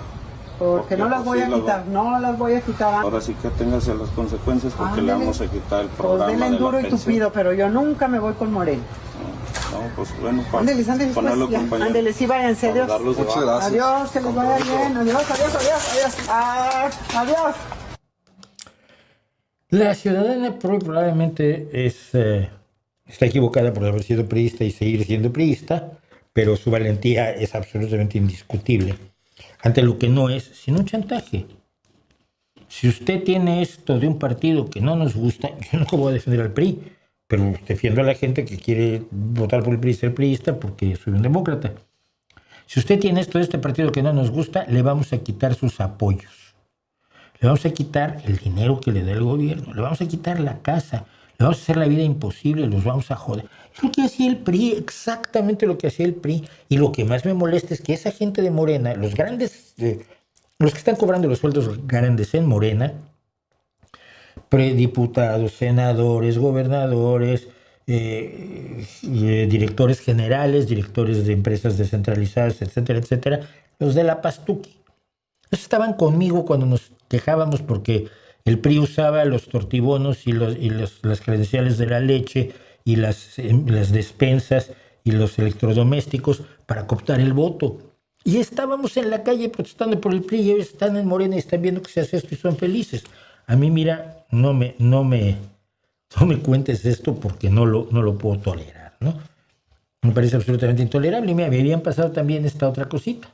Porque no las voy a quitar, no las voy a quitar. Ahora sí que tengas las consecuencias porque le vamos a quitar el Pues programa denle de la duro y pensión. tupido, pero yo nunca me voy con Moreno. No, pues bueno, para Ándeles, ponerlo pues, ya. compañero. Ándeles, sí, váyanse, Para adiós. darlos de Muchas baja. gracias. Adiós, que les vaya bien. Adiós, adiós, adiós, adiós. Ah, adiós. La ciudadana probablemente está equivocada por haber sido priista y seguir siendo priista, pero su valentía es absolutamente indiscutible ante lo que no es sino un chantaje. Si usted tiene esto de un partido que no nos gusta, yo no voy a defender al PRI, pero defiendo a la gente que quiere votar por el PRI y ser priista porque soy un demócrata. Si usted tiene esto de este partido que no nos gusta, le vamos a quitar sus apoyos. Le vamos a quitar el dinero que le da el gobierno, le vamos a quitar la casa, le vamos a hacer la vida imposible, los vamos a joder. Es lo que hacía el PRI, exactamente lo que hacía el PRI. Y lo que más me molesta es que esa gente de Morena, los grandes, los que están cobrando los sueldos grandes en Morena, prediputados, senadores, gobernadores, directores generales, directores de empresas descentralizadas, etcétera, etcétera, los de la Pastuqui. Esos estaban conmigo cuando nos quejábamos porque el PRI usaba los tortibonos y las credenciales de la leche y las despensas y los electrodomésticos para cooptar el voto. Y estábamos en la calle protestando por el PRI y ellos están en Morena y están viendo que se hace esto y son felices. A mí, mira, no me cuentes esto porque no lo puedo tolerar, ¿no? Me parece absolutamente intolerable. Y mira, me habían pasado también esta otra cosita.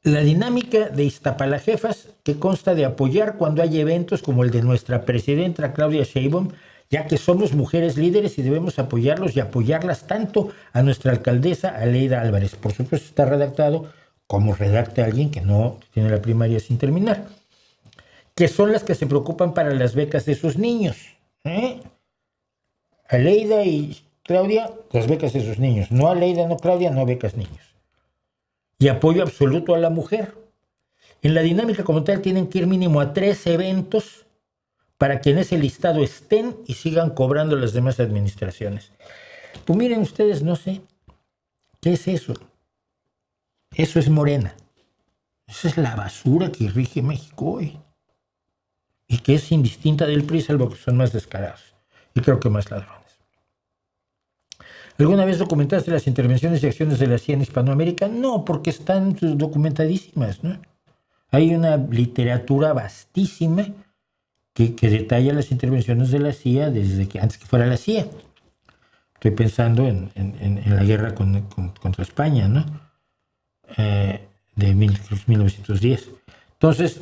La dinámica de Iztapalajefas, que consta de apoyar cuando hay eventos como el de nuestra presidenta Claudia Sheinbaum, ya que somos mujeres líderes y debemos apoyarlos y apoyarlas tanto a nuestra alcaldesa Aleida Álvarez. Por supuesto está redactado como redacta alguien que no tiene la primaria sin terminar, que son las que se preocupan para las becas de sus niños. Aleida y Claudia, las becas de sus niños. No Aleida, no Claudia, no becas niños. Y apoyo absoluto a la mujer. En la dinámica como tal tienen que ir mínimo a 3 eventos para que en ese listado estén y sigan cobrando las demás administraciones. Pues miren ustedes, no sé, ¿qué es eso? Eso es Morena. Esa es la basura que rige México hoy. Y que es indistinta del PRI, salvo que son más descarados. Y creo que más ladrones. ¿Alguna vez documentaste las intervenciones y acciones de la CIA en Hispanoamérica? No, porque están documentadísimas, ¿no? Hay una literatura vastísima que detalla las intervenciones de la CIA desde que antes que fuera la CIA. Estoy pensando en la guerra contra España, ¿no? De 1910. Entonces,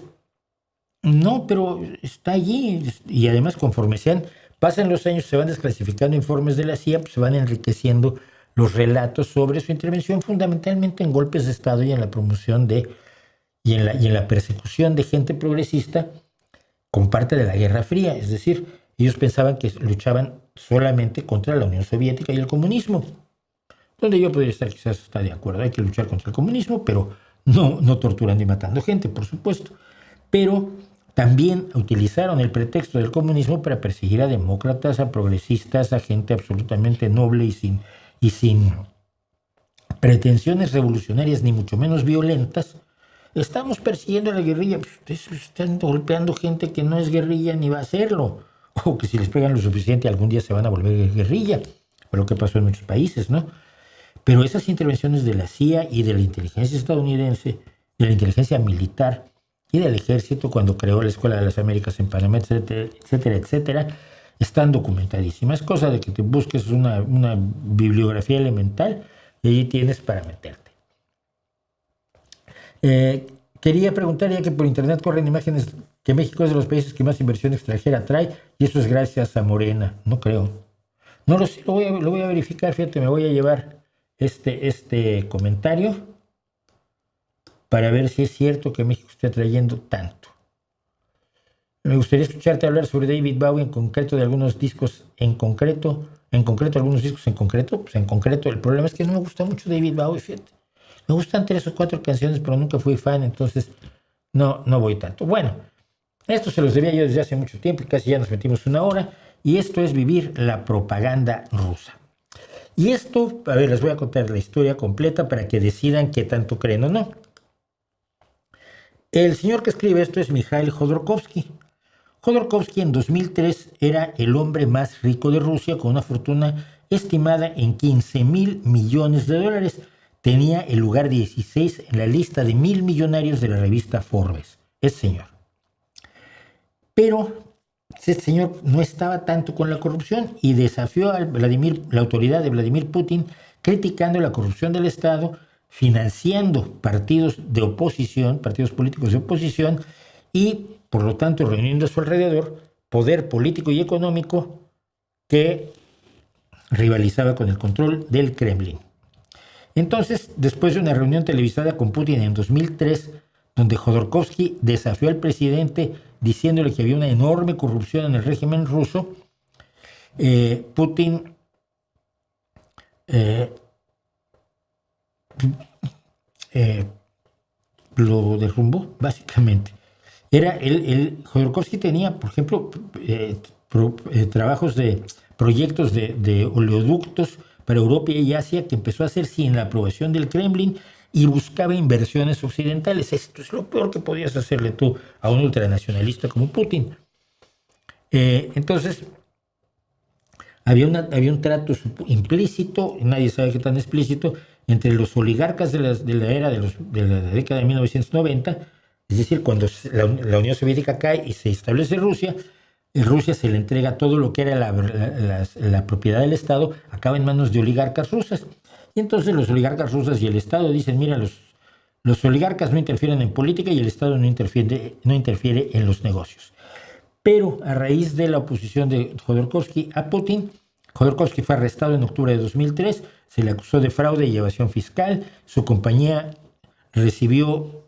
no, pero está allí. Y además, conforme pasan los años, se van desclasificando informes de la CIA, pues se van enriqueciendo los relatos sobre su intervención, fundamentalmente en golpes de Estado y en la promoción y en la persecución de gente progresista como parte de la Guerra Fría. Es decir, ellos pensaban que luchaban solamente contra la Unión Soviética y el comunismo, donde yo podría estar quizás está de acuerdo, hay que luchar contra el comunismo, pero no torturando y matando gente, por supuesto. Pero también utilizaron el pretexto del comunismo para perseguir a demócratas, a progresistas, a gente absolutamente noble y sin pretensiones revolucionarias, ni mucho menos violentas. Estamos persiguiendo a la guerrilla. Pues ustedes están golpeando gente que no es guerrilla ni va a serlo. O que si les pegan lo suficiente algún día se van a volver guerrilla. Fue lo que pasó en muchos países, ¿no? Pero esas intervenciones de la CIA y de la inteligencia estadounidense, de la inteligencia militar y del ejército cuando creó la Escuela de las Américas en Panamá, etcétera, etcétera, etcétera, están documentadísimas. Es cosa de que te busques una bibliografía elemental y allí tienes para meterte. Quería preguntar, ya que por internet corren imágenes que México es de los países que más inversión extranjera trae, y eso es gracias a Morena. No creo. No lo sé, lo voy a verificar, fíjate, me voy a llevar este comentario para ver si es cierto que México está trayendo tanto. Me gustaría escucharte hablar sobre David Bowie, en concreto de algunos discos en concreto, algunos discos en concreto. Pues en concreto, el problema es que no me gusta mucho David Bowie, fíjate. Me gustan 3 o 4 canciones, pero nunca fui fan, entonces no voy tanto. Bueno, esto se los debía yo desde hace mucho tiempo, casi ya nos metimos 1 hora, y esto es vivir la propaganda rusa. Y esto, a ver, les voy a contar la historia completa para que decidan qué tanto creen o no. El señor que escribe esto es Mikhail Jodorkovsky. Jodorkovsky en 2003 era el hombre más rico de Rusia, con una fortuna estimada en $15,000 millones. Tenía el lugar 16 en la lista de 1,000 millonarios de la revista Forbes. Ese señor. Pero este señor no estaba tanto con la corrupción y desafió a la autoridad de Vladimir Putin, criticando la corrupción del Estado, financiando partidos de oposición, partidos políticos de oposición, y por lo tanto reuniendo a su alrededor poder político y económico que rivalizaba con el control del Kremlin. Entonces, después de una reunión televisada con Putin en 2003, donde Jodorkovsky desafió al presidente diciéndole que había una enorme corrupción en el régimen ruso, Putin lo derrumbó, básicamente. Jodorkovsky tenía, por ejemplo, proyectos de oleoductos para Europa y Asia que empezó a hacer sin la aprobación del Kremlin y buscaba inversiones occidentales. Esto es lo peor que podías hacerle tú a un ultranacionalista como Putin. Entonces, había un trato implícito, nadie sabe qué tan explícito, entre los oligarcas de la década de 1990, es decir, cuando la Unión Soviética cae y se establece Rusia, en Rusia se le entrega todo lo que era la propiedad del Estado, acaba en manos de oligarcas rusas. Y entonces los oligarcas rusas y el Estado dicen, mira, los oligarcas no interfieren en política y el Estado no interfiere en los negocios. Pero a raíz de la oposición de Jodorkovsky a Putin, Jodorkovsky fue arrestado en octubre de 2003, se le acusó de fraude y evasión fiscal, su compañía recibió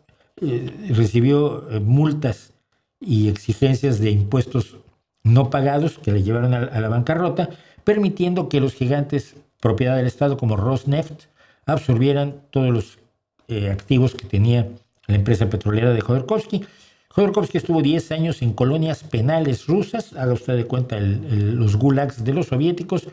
multas y exigencias de impuestos no pagados que le llevaron a la bancarrota, permitiendo que los gigantes propiedad del Estado como Rosneft absorbieran todos los activos que tenía la empresa petrolera de Jodorkovsky. Jodorkovsky estuvo 10 años en colonias penales rusas, haga usted de cuenta los gulags de los soviéticos,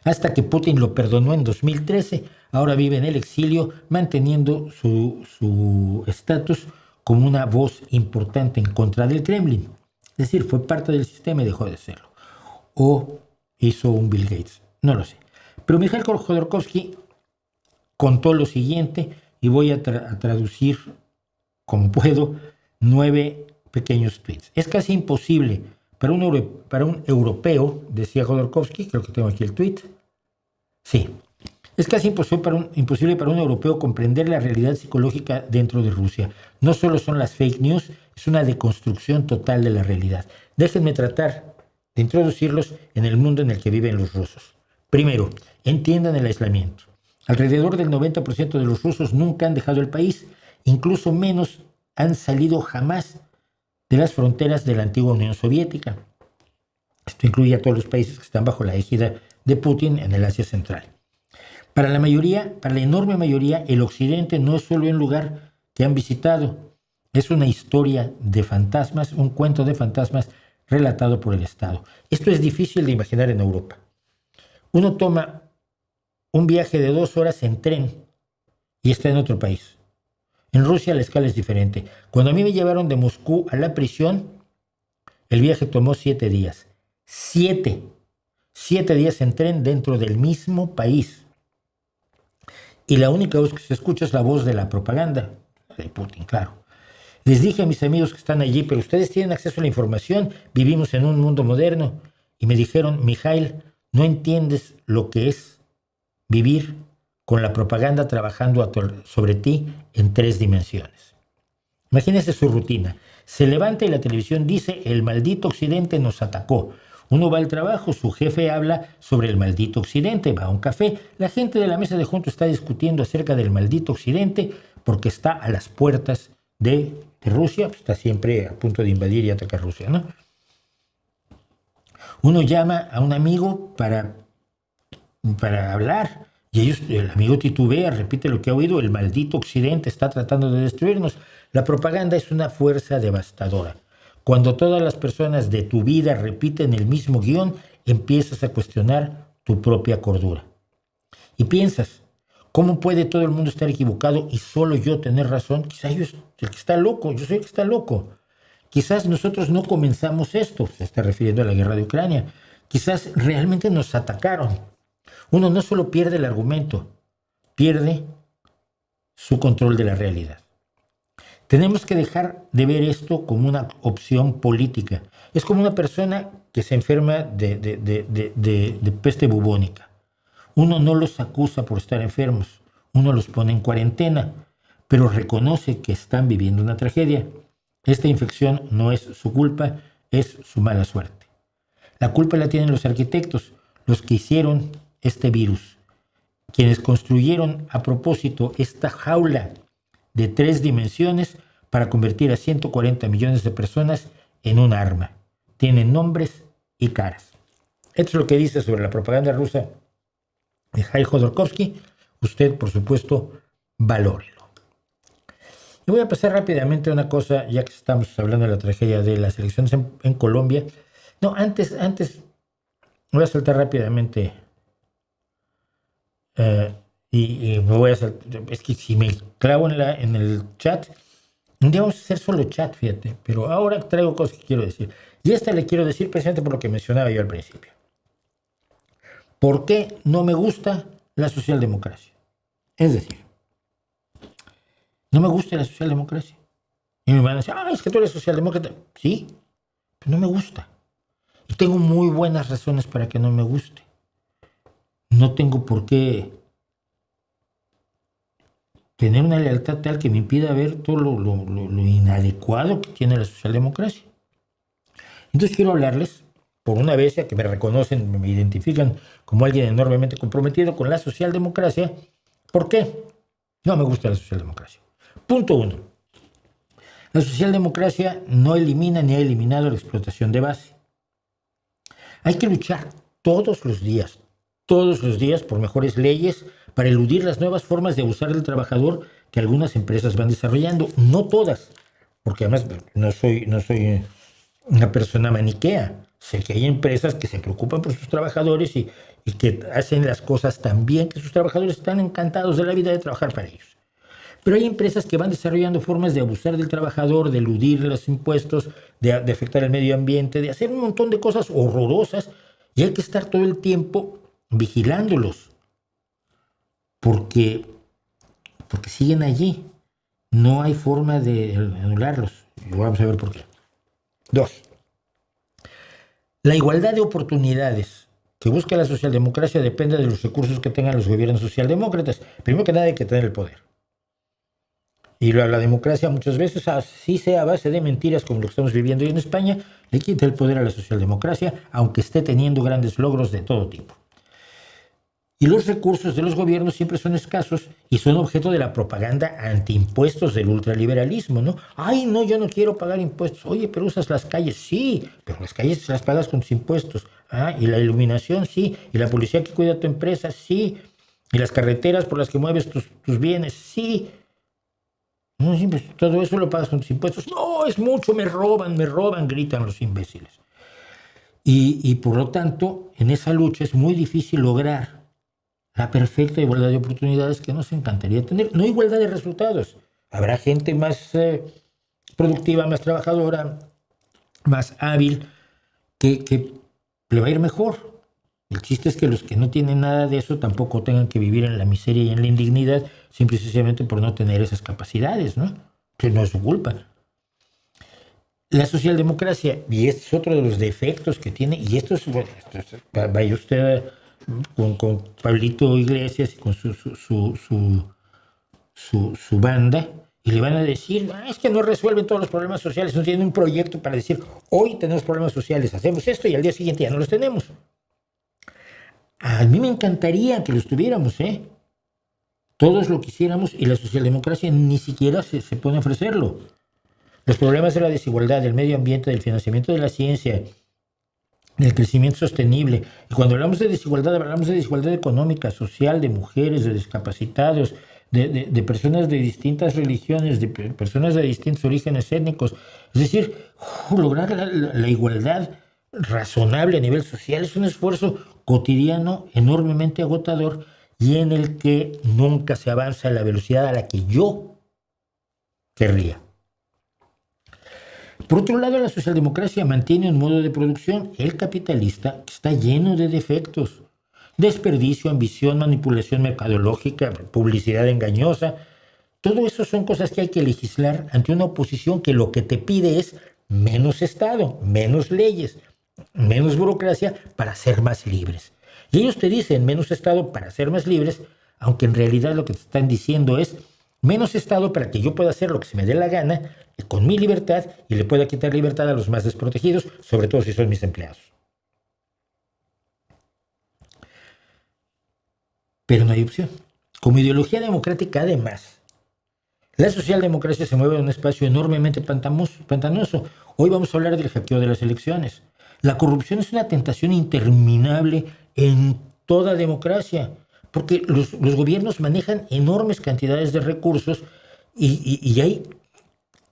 hasta que Putin lo perdonó en 2013. Ahora vive en el exilio, manteniendo su estatus como una voz importante en contra del Kremlin. Es decir, fue parte del sistema y dejó de serlo. O hizo un Bill Gates, no lo sé. Pero Mikhail Jodorkovsky contó lo siguiente, y voy a traducir como puedo 9 pequeños tweets. Es casi imposible para un europeo, decía Jodorkovsky, creo que tengo aquí el tweet. Sí. Es casi imposible para un europeo comprender la realidad psicológica dentro de Rusia. No solo son las fake news, es una deconstrucción total de la realidad. Déjenme tratar de introducirlos en el mundo en el que viven los rusos. Primero, entiendan el aislamiento. Alrededor del 90% de los rusos nunca han dejado el país, incluso menos han salido jamás de las fronteras de la antigua Unión Soviética. Esto incluye a todos los países que están bajo la égida de Putin en el Asia Central. Para la enorme mayoría, el Occidente no es solo un lugar que han visitado, es una historia de fantasmas, un cuento de fantasmas relatado por el Estado. Esto es difícil de imaginar en Europa. Uno toma un viaje de 2 horas en tren y está en otro país. En Rusia la escala es diferente. Cuando a mí me llevaron de Moscú a la prisión, el viaje tomó 7 días. 7 días en tren dentro del mismo país. Y la única voz que se escucha es la voz de la propaganda, de Putin, claro. Les dije a mis amigos que están allí, pero ustedes tienen acceso a la información, vivimos en un mundo moderno. Y me dijeron, Mikhail, no entiendes lo que es vivir con la propaganda trabajando sobre ti en 3 dimensiones. Imagínense su rutina. Se levanta y la televisión dice, el maldito Occidente nos atacó. Uno va al trabajo, su jefe habla sobre el maldito Occidente, va a un café, la gente de la mesa de junto está discutiendo acerca del maldito Occidente, porque está a las puertas de Rusia, pues está siempre a punto de invadir y atacar Rusia, ¿no? Uno llama a un amigo para hablar y el amigo titubea, repite lo que ha oído: el maldito Occidente está tratando de destruirnos. La propaganda es una fuerza devastadora. Cuando todas las personas de tu vida repiten el mismo guión, empiezas a cuestionar tu propia cordura. Y piensas: ¿cómo puede todo el mundo estar equivocado y solo yo tener razón? Quizás yo soy el que está loco, yo soy el que está loco. Quizás nosotros no comenzamos esto, se está refiriendo a la guerra de Ucrania. Quizás realmente nos atacaron. Uno no solo pierde el argumento, pierde su control de la realidad. Tenemos que dejar de ver esto como una opción política. Es como una persona que se enferma de peste bubónica. Uno no los acusa por estar enfermos, uno los pone en cuarentena, pero reconoce que están viviendo una tragedia. Esta infección no es su culpa, es su mala suerte. La culpa la tienen los arquitectos, los que hicieron este virus, quienes construyeron a propósito esta jaula de 3 dimensiones para convertir a 140 millones de personas en un arma. Tienen nombres y caras. Esto es lo que dice sobre la propaganda rusa Mikhail Jodorkovsky. Usted, por supuesto, valórelo. Y voy a pasar rápidamente a una cosa, ya que estamos hablando de la tragedia de las elecciones en Colombia. No, antes voy a saltar rápidamente y me voy a saltar. Es que si me clavo en el chat, un día vamos a hacer solo chat, fíjate, pero ahora traigo cosas que quiero decir. Y esta le quiero decir precisamente por lo que mencionaba yo al principio. ¿Por qué no me gusta la socialdemocracia? Es decir, no me gusta la socialdemocracia. Y me van a decir: es que tú eres socialdemócrata. Sí, pero no me gusta. Y tengo muy buenas razones para que no me guste. No tengo por qué tener una lealtad tal que me impida ver todo lo inadecuado que tiene la socialdemocracia. Entonces quiero hablarles, por una vez, ya que me reconocen, me identifican como alguien enormemente comprometido con la socialdemocracia, ¿por qué no me gusta la socialdemocracia? Punto 1. La socialdemocracia no elimina ni ha eliminado la explotación de base. Hay que luchar todos los días por mejores leyes para eludir las nuevas formas de abusar del trabajador que algunas empresas van desarrollando. No todas, porque además no soy una persona maniquea. Sé que hay empresas que se preocupan por sus trabajadores y que hacen las cosas tan bien que sus trabajadores están encantados de la vida de trabajar para ellos. Pero hay empresas que van desarrollando formas de abusar del trabajador, de eludir los impuestos, de afectar el medio ambiente, de hacer un montón de cosas horrorosas, y hay que estar todo el tiempo vigilándolos, porque siguen allí. No hay forma de anularlos. Y vamos a ver por qué. 2. La igualdad de oportunidades que busca la socialdemocracia depende de los recursos que tengan los gobiernos socialdemócratas. Primero que nada hay que tener el poder. Y la democracia muchas veces, así sea a base de mentiras como lo que estamos viviendo hoy en España, le quita el poder a la socialdemocracia, aunque esté teniendo grandes logros de todo tipo. Y los recursos de los gobiernos siempre son escasos y son objeto de la propaganda antiimpuestos del ultraliberalismo, ¿no? Ay, no, yo no quiero pagar impuestos. Oye, pero usas las calles. Sí, pero las calles las pagas con tus impuestos. Y la iluminación, sí. Y la policía que cuida tu empresa, sí. Y las carreteras por las que mueves tus bienes, sí. No, sí, pues todo eso lo pagas con tus impuestos. No, es mucho, me roban, gritan los imbéciles. Y por lo tanto, en esa lucha es muy difícil lograr la perfecta igualdad de oportunidades que nos encantaría tener. No igualdad de resultados. Habrá gente más productiva, más trabajadora, más hábil, que le va a ir mejor. El chiste es que los que no tienen nada de eso tampoco tengan que vivir en la miseria y en la indignidad, simple y sencillamente por no tener esas capacidades, ¿no? Que no es su culpa. La socialdemocracia, y este es otro de los defectos que tiene, y esto es, bueno, vaya usted con Pablito Iglesias y con su banda, y le van a decir: es que no resuelven todos los problemas sociales, no tienen un proyecto para decir: hoy tenemos problemas sociales, hacemos esto y al día siguiente ya no los tenemos. A mí me encantaría que los tuviéramos, Todos lo quisiéramos y la socialdemocracia ni siquiera se pone a ofrecerlo. Los problemas de la desigualdad, del medio ambiente, del financiamiento de la ciencia, del crecimiento sostenible. Y cuando hablamos de desigualdad económica, social, de mujeres, de discapacitados, de personas de distintas religiones, de personas de distintos orígenes étnicos. Es decir, lograr la igualdad razonable a nivel social es un esfuerzo cotidiano enormemente agotador y en el que nunca se avanza a la velocidad a la que yo querría. Por otro lado, la socialdemocracia mantiene un modo de producción, el capitalista, que está lleno de defectos. Desperdicio, ambición, manipulación mercadológica, publicidad engañosa. Todo eso son cosas que hay que legislar ante una oposición que lo que te pide es menos Estado, menos leyes, menos burocracia para ser más libres. Y ellos te dicen menos Estado para ser más libres, aunque en realidad lo que te están diciendo es menos Estado para que yo pueda hacer lo que se me dé la gana con mi libertad y le pueda quitar libertad a los más desprotegidos, sobre todo si son mis empleados. Pero no hay opción. Como ideología democrática, además, la socialdemocracia se mueve en un espacio enormemente pantanoso. Hoy vamos a hablar del hackeo de las elecciones. La corrupción es una tentación interminable en toda democracia, porque los gobiernos manejan enormes cantidades de recursos y hay,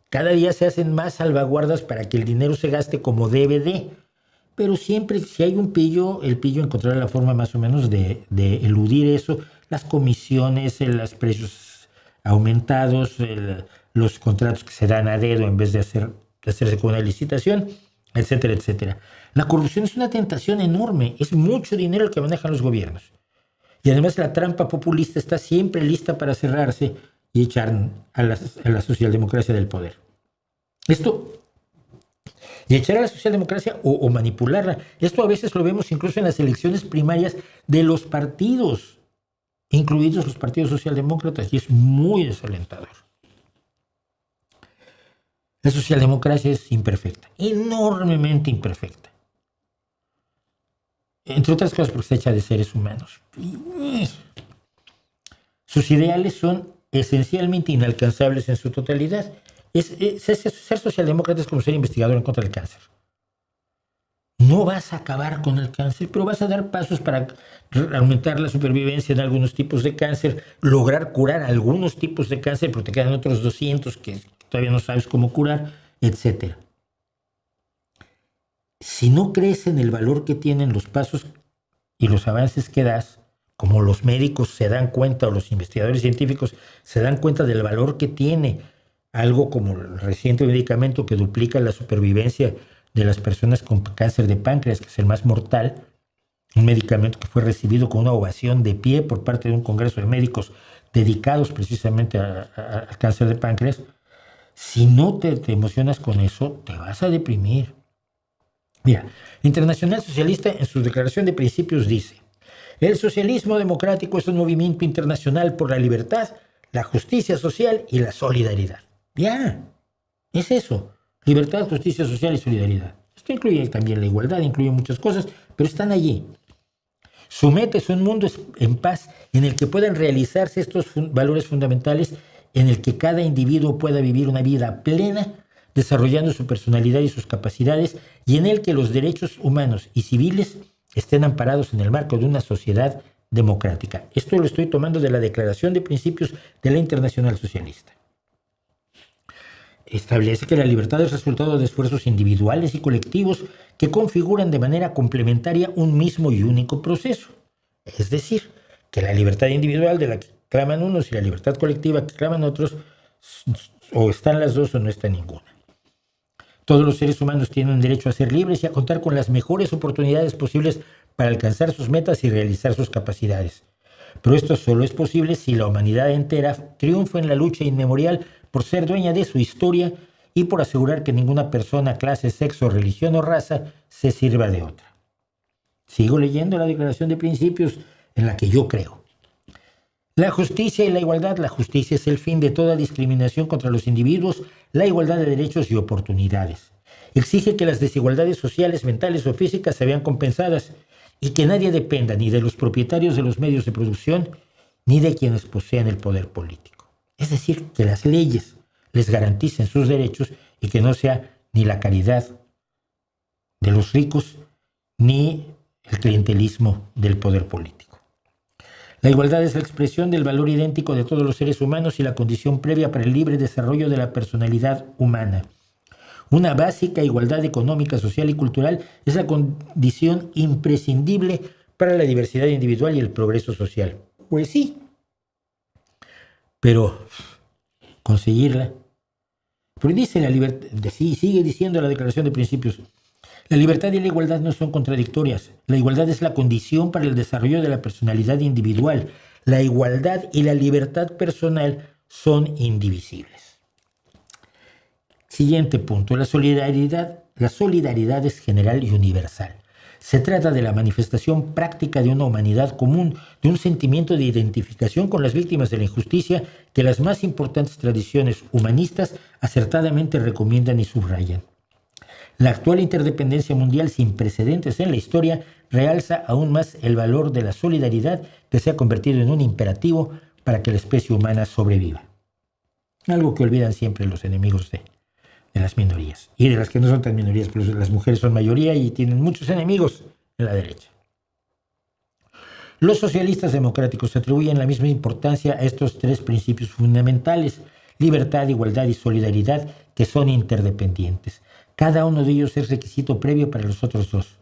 cada día se hacen más salvaguardas para que el dinero se gaste como debe de. Pero siempre, si hay un pillo, el pillo encontrará la forma más o menos de eludir eso. Las comisiones, los precios aumentados, los contratos que se dan a dedo en vez de hacerse con una licitación, etcétera, etcétera. La corrupción es una tentación enorme. Es mucho dinero el que manejan los gobiernos. Y además la trampa populista está siempre lista para cerrarse y echar a la socialdemocracia del poder. Y echar a la socialdemocracia o manipularla. Esto a veces lo vemos incluso en las elecciones primarias de los partidos, incluidos los partidos socialdemócratas, y es muy desalentador. La socialdemocracia es imperfecta, enormemente imperfecta. Entre otras cosas porque está hecha de seres humanos. Sus ideales son esencialmente inalcanzables en su totalidad. Ser socialdemócrata es como ser investigador en contra del cáncer. No vas a acabar con el cáncer, pero vas a dar pasos para aumentar la supervivencia en algunos tipos de cáncer, lograr curar algunos tipos de cáncer, pero te quedan otros 200 que todavía no sabes cómo curar, etc. Si no crees en el valor que tienen los pasos y los avances que das, como los médicos se dan cuenta o los investigadores científicos se dan cuenta del valor que tiene algo como el reciente medicamento que duplica la supervivencia de las personas con cáncer de páncreas, que es el más mortal, un medicamento que fue recibido con una ovación de pie por parte de un congreso de médicos dedicados precisamente al cáncer de páncreas. Si no te emocionas con eso, te vas a deprimir. Mira, la Internacional Socialista en su declaración de principios dice: el socialismo democrático es un movimiento internacional por la libertad, la justicia social y la solidaridad. Ya, es eso. Libertad, justicia social y solidaridad. Esto incluye también la igualdad, incluye muchas cosas, pero están allí. Su meta es un mundo en paz en el que puedan realizarse estos valores fundamentales, en el que cada individuo pueda vivir una vida plena, desarrollando su personalidad y sus capacidades, y en el que los derechos humanos y civiles estén amparados en el marco de una sociedad democrática. Esto lo estoy tomando de la Declaración de Principios de la Internacional Socialista. Establece que la libertad es resultado de esfuerzos individuales y colectivos que configuran de manera complementaria un mismo y único proceso. Es decir, que la libertad individual de la que claman unos y la libertad colectiva que claman otros, o están las dos o no está ninguna. Todos los seres humanos tienen derecho a ser libres y a contar con las mejores oportunidades posibles para alcanzar sus metas y realizar sus capacidades. Pero esto solo es posible si la humanidad entera triunfa en la lucha inmemorial por ser dueña de su historia y por asegurar que ninguna persona, clase, sexo, religión o raza se sirva de otra. Sigo leyendo la Declaración de Principios en la que yo creo. La justicia y la igualdad. La justicia es el fin de toda discriminación contra los individuos, la igualdad de derechos y oportunidades. Exige que las desigualdades sociales, mentales o físicas se vean compensadas y que nadie dependa ni de los propietarios de los medios de producción ni de quienes poseen el poder político. Es decir, que las leyes les garanticen sus derechos y que no sea ni la caridad de los ricos ni el clientelismo del poder político. La igualdad es la expresión del valor idéntico de todos los seres humanos y la condición previa para el libre desarrollo de la personalidad humana. Una básica igualdad económica, social y cultural es la condición imprescindible para la diversidad individual y el progreso social. Pues sí, pero conseguirla. Pero dice la libertad, sigue diciendo la Declaración de Principios, la libertad y la igualdad no son contradictorias. La igualdad es la condición para el desarrollo de la personalidad individual. La igualdad y la libertad personal son indivisibles. Siguiente punto, la solidaridad es general y universal. Se trata de la manifestación práctica de una humanidad común, de un sentimiento de identificación con las víctimas de la injusticia que las más importantes tradiciones humanistas acertadamente recomiendan y subrayan. La actual interdependencia mundial sin precedentes en la historia realza aún más el valor de la solidaridad que se ha convertido en un imperativo para que la especie humana sobreviva. Algo que olvidan siempre los enemigos de las minorías. Y de las que no son tan minorías, pero las mujeres son mayoría y tienen muchos enemigos en la derecha. Los socialistas democráticos atribuyen la misma importancia a estos tres principios fundamentales: libertad, igualdad y solidaridad, que son interdependientes. Cada uno de ellos es requisito previo para los otros dos.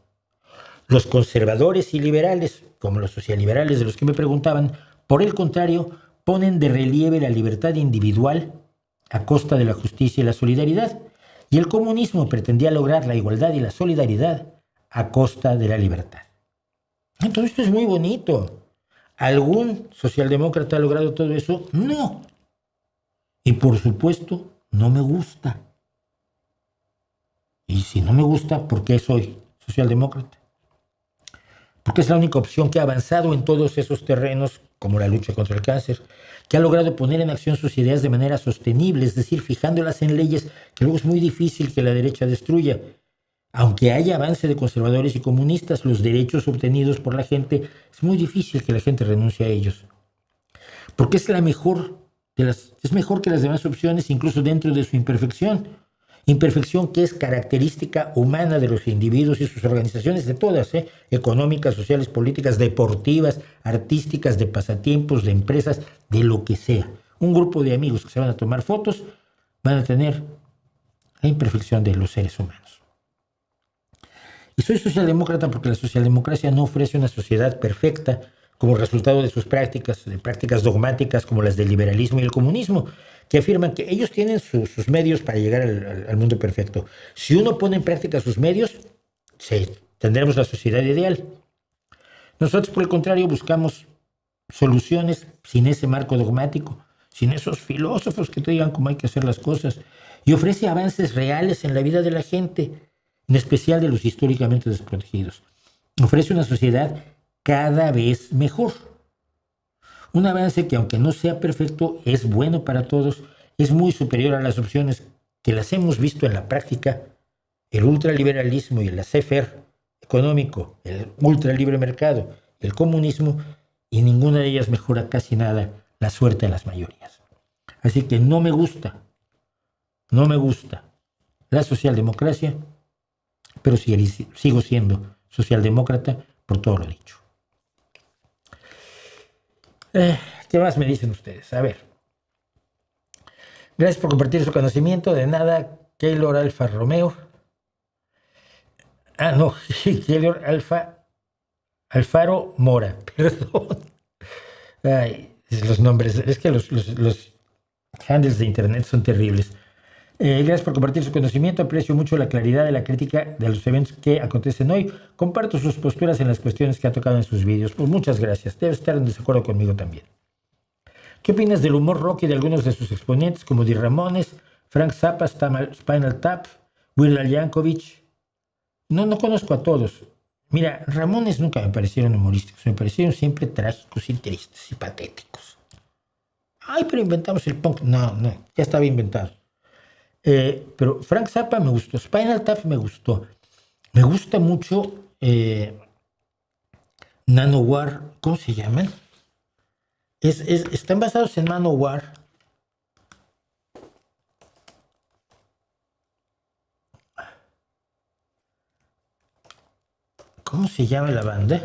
Los conservadores y liberales, como los socialliberales de los que me preguntaban, por el contrario, ponen de relieve la libertad individual a costa de la justicia y la solidaridad, y el comunismo pretendía lograr la igualdad y la solidaridad a costa de la libertad. Entonces esto es muy bonito. ¿Algún socialdemócrata ha logrado todo eso? No. Y por supuesto, no me gusta. Y si no me gusta, ¿por qué soy socialdemócrata? Porque es la única opción que ha avanzado en todos esos terrenos, como la lucha contra el cáncer, que ha logrado poner en acción sus ideas de manera sostenible, es decir, fijándolas en leyes que luego es muy difícil que la derecha destruya. Aunque haya avance de conservadores y comunistas, los derechos obtenidos por la gente, es muy difícil que la gente renuncie a ellos. Porque es mejor que las demás opciones, incluso dentro de su imperfección. Imperfección que es característica humana de los individuos y sus organizaciones, de todas, económicas, sociales, políticas, deportivas, artísticas, de pasatiempos, de empresas, de lo que sea. Un grupo de amigos que se van a tomar fotos van a tener la imperfección de los seres humanos. Y soy socialdemócrata porque la socialdemocracia no ofrece una sociedad perfecta como resultado de sus prácticas dogmáticas como las del liberalismo y el comunismo, que afirman que ellos tienen sus medios para llegar al mundo perfecto. Si uno pone en práctica sus medios, sí, tendremos la sociedad ideal. Nosotros, por el contrario, buscamos soluciones sin ese marco dogmático, sin esos filósofos que te digan cómo hay que hacer las cosas, y ofrece avances reales en la vida de la gente, en especial de los históricamente desprotegidos. Ofrece una sociedad cada vez mejor. Un avance que, aunque no sea perfecto, es bueno para todos, es muy superior a las opciones que las hemos visto en la práctica: el ultraliberalismo y el laissez-faire económico, el ultralibre mercado, el comunismo, y ninguna de ellas mejora casi nada la suerte de las mayorías. Así que no me gusta la socialdemocracia, pero sigo siendo socialdemócrata por todo lo dicho. ¿Qué más me dicen ustedes? A ver. Gracias por compartir su conocimiento. De nada, Keylor Alfa Romeo. Keylor Alfaro Mora. Perdón. Ay, los nombres. Es que los handles de internet son terribles. Gracias por compartir su conocimiento. Aprecio mucho la claridad de la crítica de los eventos que acontecen hoy. Comparto sus posturas en las cuestiones que ha tocado en sus vídeos. Pues muchas gracias. Debe estar en desacuerdo conmigo también. ¿Qué opinas del humor rock y de algunos de sus exponentes como Di Ramones, Frank Zappa, Spinal Tap, Weird Al Yankovic? No conozco a todos. Mira, Ramones nunca me parecieron humorísticos. Me parecieron siempre trágicos y tristes y patéticos. Ay, pero inventamos el punk. No, ya estaba inventado. Pero Frank Zappa me gustó, Spinal Tap me gustó. Me gusta mucho Nanowar, ¿cómo se llaman? Están basados en Manowar. ¿Cómo se llama la banda?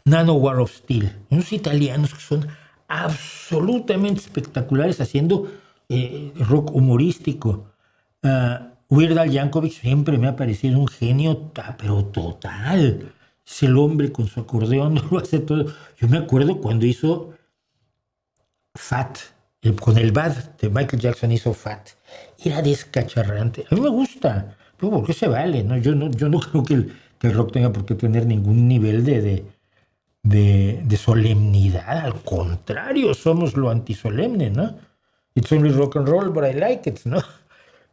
Manowar of Steel. Unos italianos que son absolutamente espectaculares haciendo rock humorístico. Weird Al Yankovic siempre me ha parecido un genio, pero total. Es el hombre con su acordeón, lo hace todo. Yo me acuerdo cuando hizo Fat, con el Bad de Michael Jackson hizo Fat. Era descacharrante. A mí me gusta, pero porque se vale, ¿no? Yo no creo que el rock tenga por qué tener ningún nivel de solemnidad. Al contrario, somos lo antisolemne, ¿no? It's only rock and roll, but I like it, ¿no?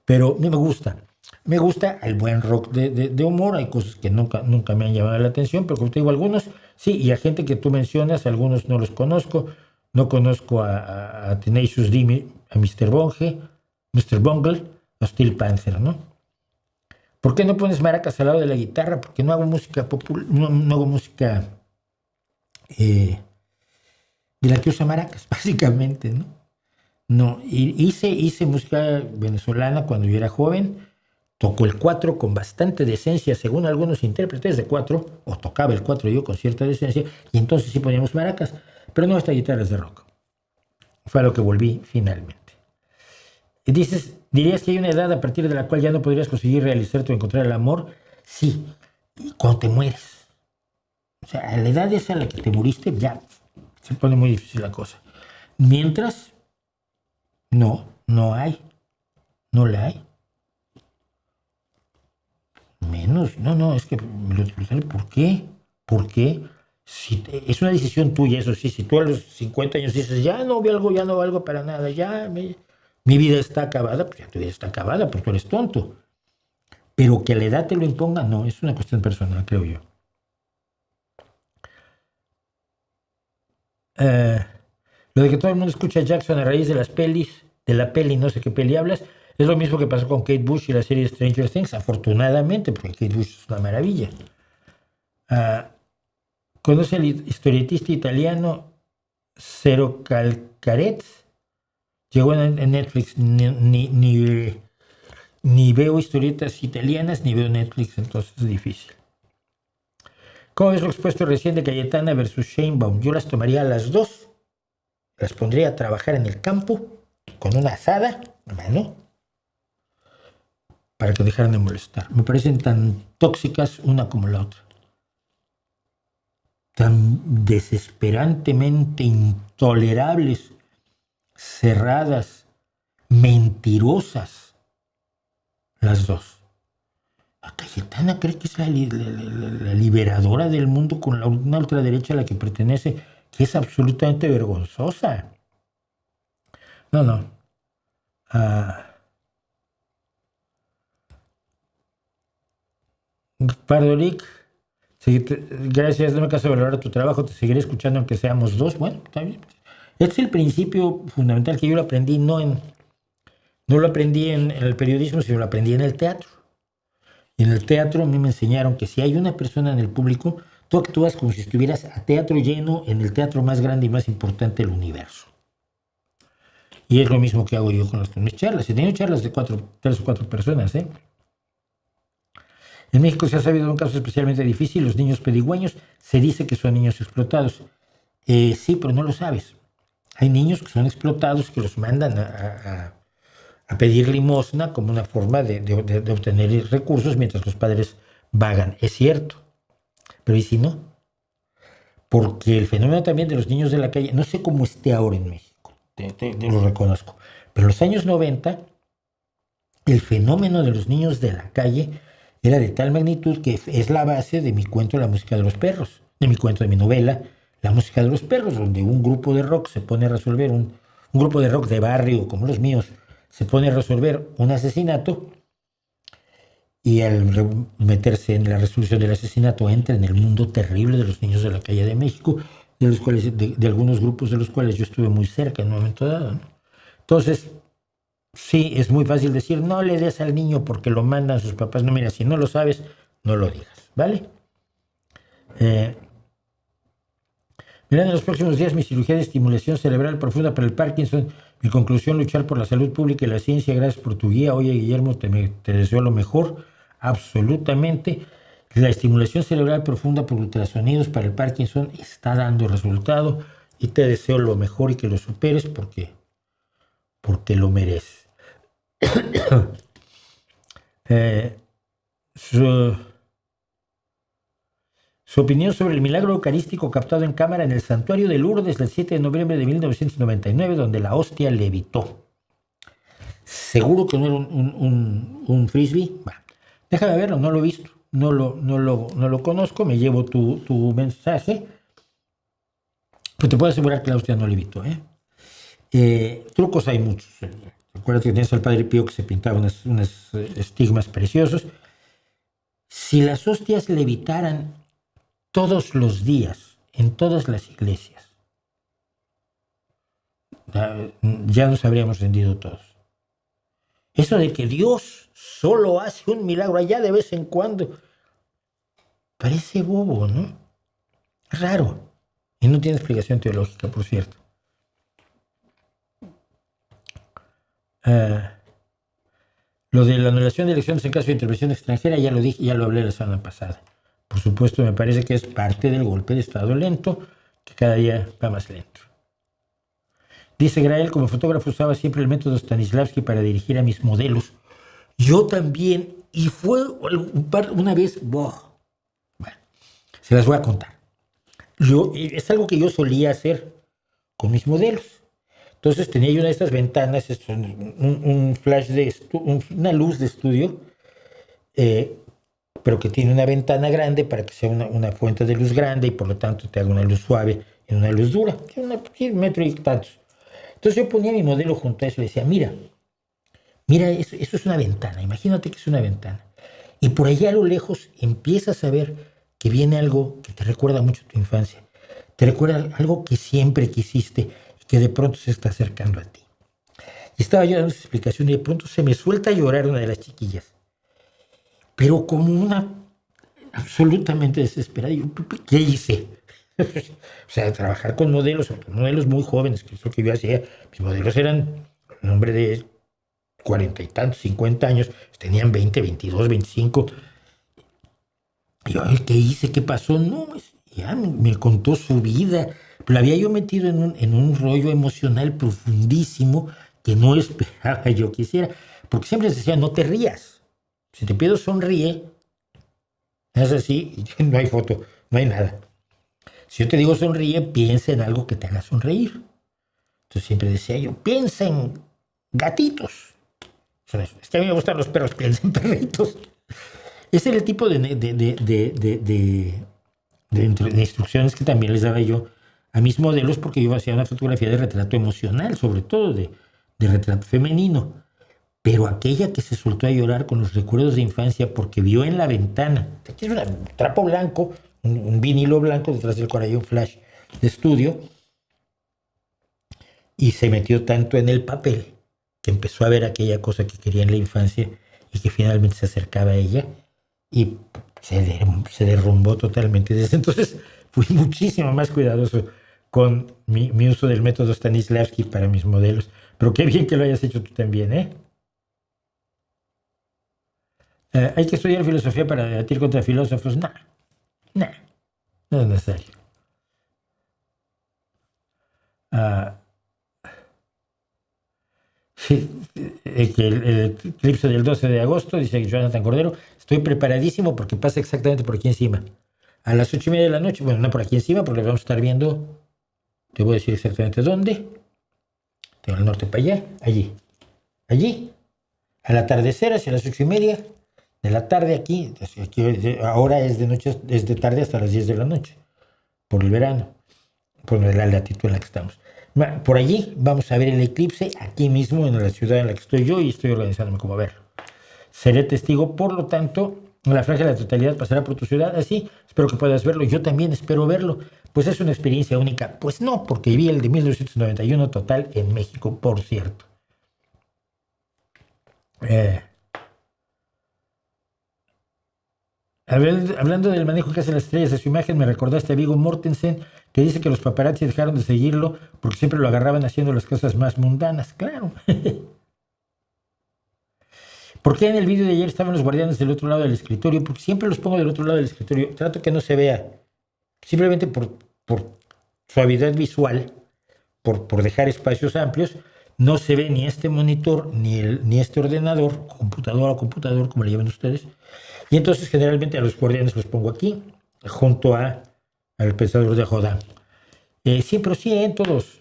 Pero a mí me gusta. Me gusta el buen rock de humor. Hay cosas que nunca me han llamado la atención, pero como te digo, algunos sí, y a gente que tú mencionas, algunos no los conozco. No conozco a Tenacious D, a Mr. Bungle, a Steel Panther, ¿no? ¿Por qué no pones maracas al lado de la guitarra? Porque no hago música popular, no hago música de la que usa maracas, básicamente, ¿no? No, hice música venezolana cuando yo era joven. Tocó el 4 con bastante decencia, según algunos intérpretes de 4, o tocaba el 4 yo con cierta decencia, y entonces sí poníamos maracas, pero no, esta guitarra es de rock. Fue a lo que volví finalmente. Y ¿dirías que hay una edad a partir de la cual ya no podrías conseguir realizarte o encontrar el amor? Sí, y cuando te mueres. O sea, a la edad esa a la que te moriste, ya se pone muy difícil la cosa. Mientras, no hay. No la hay. Menos, no, es que me lo explicaré. ¿Por qué? ¿Por qué? Es una decisión tuya, eso sí. Si tú a los 50 años dices, ya no valgo para nada, mi vida está acabada, pues ya tu vida está acabada, porque tú eres tonto. Pero que la edad te lo imponga, no, es una cuestión personal, creo yo. Lo de que todo el mundo escucha a Jackson a raíz de las pelis, de la peli, no sé qué peli hablas, es lo mismo que pasó con Kate Bush y la serie Stranger Things, afortunadamente, porque Kate Bush es una maravilla. ¿Conoce al historietista italiano Cero Calcaret? Llegó en Netflix. Ni veo historietas italianas, ni veo Netflix, entonces es difícil. ¿Cómo ves lo expuesto recién de Cayetana versus Sheinbaum? Yo las tomaría a las dos. Las pondría a trabajar en el campo con una azada, hermano, para que dejaran de molestar. Me parecen tan tóxicas una como la otra. Tan desesperantemente intolerables, cerradas, mentirosas, las dos. La Cayetana cree que es la liberadora del mundo con una ultraderecha a la que pertenece, que es absolutamente vergonzosa. No. Pardoric, gracias, no me canso de valorar tu trabajo, te seguiré escuchando aunque seamos dos. Bueno, está bien. Este es el principio fundamental que yo lo aprendí, no lo aprendí en el periodismo, sino lo aprendí en el teatro. Y en el teatro a mí me enseñaron que si hay una persona en el público, tú actúas como si estuvieras a teatro lleno en el teatro más grande y más importante del universo. Y es lo mismo que hago yo con mis charlas. He tenido charlas de 3 o 4 personas, ¿eh? En México se ha sabido de un caso especialmente difícil, los niños pedigüeños. Se dice que son niños explotados. Sí, pero no lo sabes. Hay niños que son explotados, que los mandan a pedir limosna como una forma de obtener recursos mientras los padres vagan. Es cierto. Pero ¿y si no? Porque el fenómeno también de los niños de la calle, no sé cómo esté ahora en México, te lo reconozco, pero en los años 90, el fenómeno de los niños de la calle era de tal magnitud que es la base de mi cuento La música de los perros, de mi novela La música de los perros, donde un grupo de rock se pone a resolver, un grupo de rock de barrio como los míos, se pone a resolver un asesinato y al meterse en la resolución del asesinato entra en el mundo terrible de los niños de la calle de México, de los cuales, de algunos grupos de los cuales yo estuve muy cerca en un momento dado, ¿no? Entonces, sí, es muy fácil decir, no le des al niño porque lo mandan sus papás. No, mira, si no lo sabes, no lo digas, ¿vale? Verán en los próximos días mi cirugía de estimulación cerebral profunda para el Parkinson. Mi conclusión, luchar por la salud pública y la ciencia. Gracias por tu guía. Oye, Guillermo, te deseo lo mejor. Absolutamente. La estimulación cerebral profunda por ultrasonidos para el Parkinson está dando resultado y te deseo lo mejor y que lo superes porque lo mereces. Su opinión sobre el milagro eucarístico captado en cámara en el santuario de Lourdes del 7 de noviembre de 1999, donde la hostia levitó. ¿Seguro que no era un frisbee? Bueno, déjame verlo, no lo he visto, no lo conozco, me llevo tu mensaje, pero te puedo asegurar que la hostia no levitó. Trucos hay muchos. Acuérdate que tienes al Padre Pío que se pintaba unos estigmas preciosos. Si las hostias levitaran todos los días, en todas las iglesias, ya nos habríamos rendido todos. Eso de que Dios solo hace un milagro allá de vez en cuando, parece bobo, ¿no? Raro. Y no tiene explicación teológica, por cierto. Lo de la anulación de elecciones en caso de intervención extranjera, ya lo dije, ya lo hablé la semana pasada. Por supuesto, me parece que es parte del golpe de Estado lento, que cada día va más lento. Dice Grael, como fotógrafo usaba siempre el método Stanislavski para dirigir a mis modelos. Yo también, y fue una vez, bueno, se las voy a contar. Es algo que yo solía hacer con mis modelos. Entonces tenía yo una de estas ventanas, un flash una luz de estudio, pero que tiene una ventana grande para que sea una fuente de luz grande y por lo tanto te haga una luz suave y una luz dura, un metro y tantos. Entonces yo ponía mi modelo junto a eso y le decía, mira, eso es una ventana, imagínate que es una ventana. Y por allá a lo lejos empiezas a ver que viene algo que te recuerda mucho a tu infancia, te recuerda algo que siempre quisiste y que de pronto se está acercando a ti. Y estaba yo dando esa explicación y de pronto se me suelta a llorar una de las chiquillas, pero como una absolutamente desesperada. Y yo, ¿qué hice? O sea, trabajar con modelos muy jóvenes, que es lo que yo hacía. Mis modelos eran un hombre de 40 y tantos, 50 años, tenían 20, 22, 25. Y yo, ¿qué hice? ¿Qué pasó? No, ya me contó su vida. Pero la había yo metido en un rollo emocional profundísimo que no esperaba yo que hiciera. Porque siempre se decía, no te rías. Si te pido sonríe, es así, no hay foto, no hay nada. Si yo te digo sonríe, piensa en algo que te haga sonreír. Entonces siempre decía yo, piensa en gatitos. Es que a mí me gustan los perros, piensa en perritos. Ese era el tipo de instrucciones que también les daba yo a mis modelos, porque yo hacía una fotografía de retrato emocional, sobre todo de retrato femenino. Pero aquella que se soltó a llorar con los recuerdos de infancia porque vio en la ventana, aquí es un trapo blanco, un vinilo blanco, detrás del cual hay un flash de estudio, y se metió tanto en el papel que empezó a ver aquella cosa que quería en la infancia y que finalmente se acercaba a ella y se derrumbó totalmente. Desde entonces fui muchísimo más cuidadoso con mi uso del método Stanislavski para mis modelos. Pero qué bien que lo hayas hecho tú también, ¿eh? ¿Hay que estudiar filosofía para debatir contra filósofos? No es necesario. Sí, el eclipse del 12 de agosto, dice Jonathan Cordero, estoy preparadísimo porque pasa exactamente por aquí encima. A las 8:30 de la noche, bueno, no por aquí encima, porque vamos a estar viendo, te voy a decir exactamente dónde. Tengo el norte para allá, allí, al atardecer, hacia las 8:30 de la tarde aquí ahora es de noche, es de tarde hasta las 10 de la noche, por el verano, por la latitud en la que estamos. Por allí vamos a ver el eclipse, aquí mismo en la ciudad en la que estoy yo, y estoy organizándome como verlo. Seré testigo, por lo tanto, la franja de la totalidad pasará por tu ciudad, así, espero que puedas verlo, yo también espero verlo, pues es una experiencia única. Pues no, porque vi el de 1991 total en México, por cierto. Hablando del manejo que hacen las estrellas de su imagen, me recordaste a Viggo Mortensen, que dice que los paparazzi dejaron de seguirlo porque siempre lo agarraban haciendo las cosas más mundanas. Claro. ¿Por qué en el vídeo de ayer estaban los guardianes del otro lado del escritorio? Porque siempre los pongo del otro lado del escritorio. Trato que no se vea. Simplemente por suavidad visual, por dejar espacios amplios, no se ve ni este monitor ni este ordenador, computador a computador, como le llaman ustedes. Y entonces generalmente a los guardianes los pongo aquí, junto al pensador de Jodá. Sí, pero sí, en todos.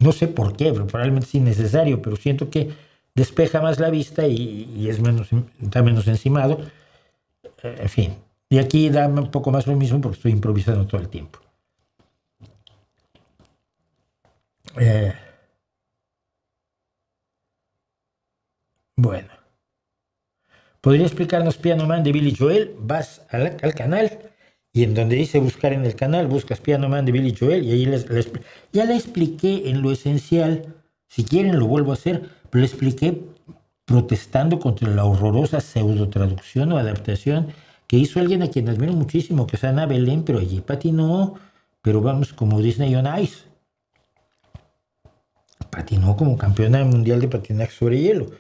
No sé por qué, pero probablemente es innecesario, pero siento que despeja más la vista y está menos encimado. En fin. Y aquí da un poco más lo mismo porque estoy improvisando todo el tiempo. Bueno. ¿Podría explicarnos Piano Man de Billy Joel? Vas al canal y en donde dice buscar en el canal, buscas Piano Man de Billy Joel y ahí ya le expliqué en lo esencial. Si quieren lo vuelvo a hacer, pero le expliqué protestando contra la horrorosa pseudo-traducción o adaptación que hizo alguien a quien admiro muchísimo, que es Ana Belén, pero allí patinó, pero vamos, como Disney on Ice. Patinó como campeona mundial de patinaje sobre hielo.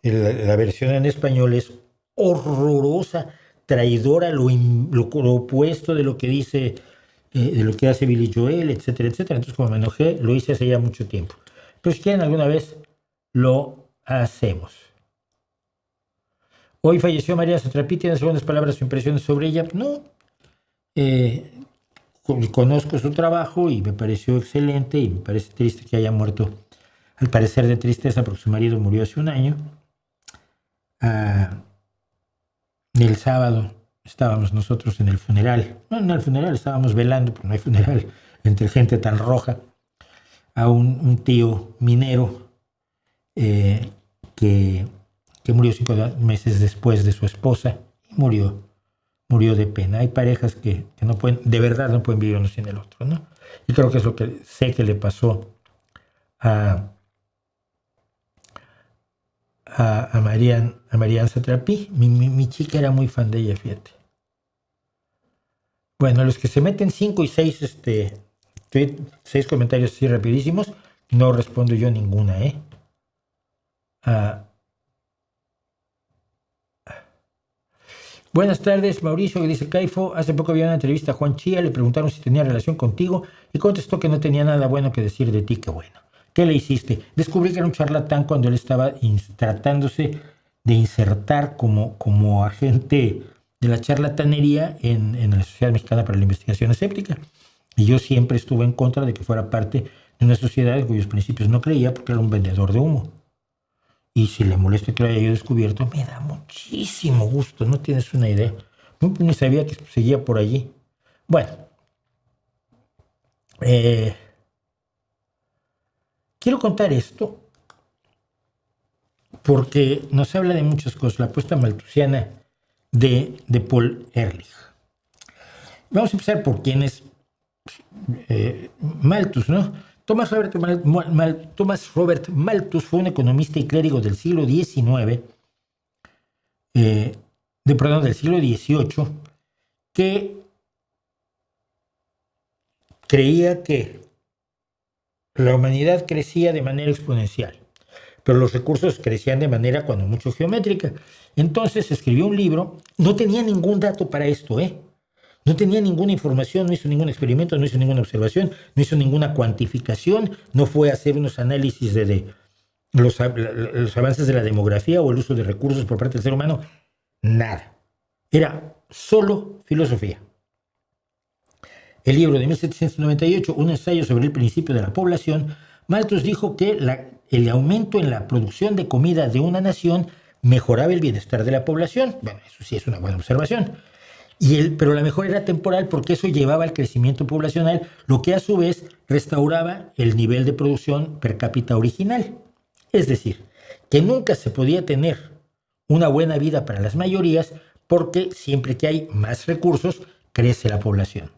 La versión en español es horrorosa, traidora, lo opuesto de lo que dice, de lo que hace Billy Joel, etcétera, etcétera. Entonces, como me enojé, lo hice hace ya mucho tiempo. Pero si quieren, alguna vez lo hacemos. Hoy falleció María Satrapi. ¿Tienes algunas palabras o impresiones sobre ella? No. Conozco su trabajo y me pareció excelente y me parece triste que haya muerto, al parecer de tristeza, porque su marido murió hace un año. El sábado estábamos nosotros en el funeral. No en el funeral, estábamos velando, porque no hay funeral entre gente tan roja, a un tío minero que murió 5 meses después de su esposa y murió de pena. Hay parejas que no pueden, de verdad no pueden vivir uno sin el otro, ¿no? Y creo que es lo que sé que le pasó a Marian Satrapi. Mi chica era muy fan de ella, fíjate. Bueno, los que se meten 5 y 6 6 comentarios así rapidísimos, no respondo yo ninguna, Buenas tardes, Mauricio, que dice Caifo. Hace poco había una entrevista a Juan Chía, le preguntaron si tenía relación contigo y contestó que no tenía nada bueno que decir de ti. Qué bueno. ¿Qué le hiciste? Descubrí que era un charlatán cuando él estaba tratándose de insertar como agente de la charlatanería en la Sociedad Mexicana para la Investigación Escéptica. Y yo siempre estuve en contra de que fuera parte de una sociedad en cuyos principios no creía, porque era un vendedor de humo. Y si le molesta que lo haya yo descubierto, me da muchísimo gusto, no tienes una idea. Ni sabía que seguía por allí. Bueno. Quiero contar esto porque nos habla de muchas cosas. La apuesta malthusiana de Paul Ehrlich. Vamos a empezar por quién es Malthus, ¿no? Thomas Robert Malthus fue un economista y clérigo del siglo XIX, del siglo XVIII, que creía que la humanidad crecía de manera exponencial, pero los recursos crecían de manera cuando mucho geométrica. Entonces escribió un libro, no tenía ningún dato para esto, no tenía ninguna información, no hizo ningún experimento, no hizo ninguna observación, no hizo ninguna cuantificación, no fue a hacer unos análisis de los avances de la demografía o el uso de recursos por parte del ser humano, nada. Era solo filosofía. El libro de 1798, un ensayo sobre el principio de la población, Malthus dijo que el aumento en la producción de comida de una nación mejoraba el bienestar de la población. Bueno, eso sí es una buena observación. Pero la mejora era temporal porque eso llevaba al crecimiento poblacional, lo que a su vez restauraba el nivel de producción per cápita original. Es decir, que nunca se podía tener una buena vida para las mayorías porque siempre que hay más recursos, crece la población.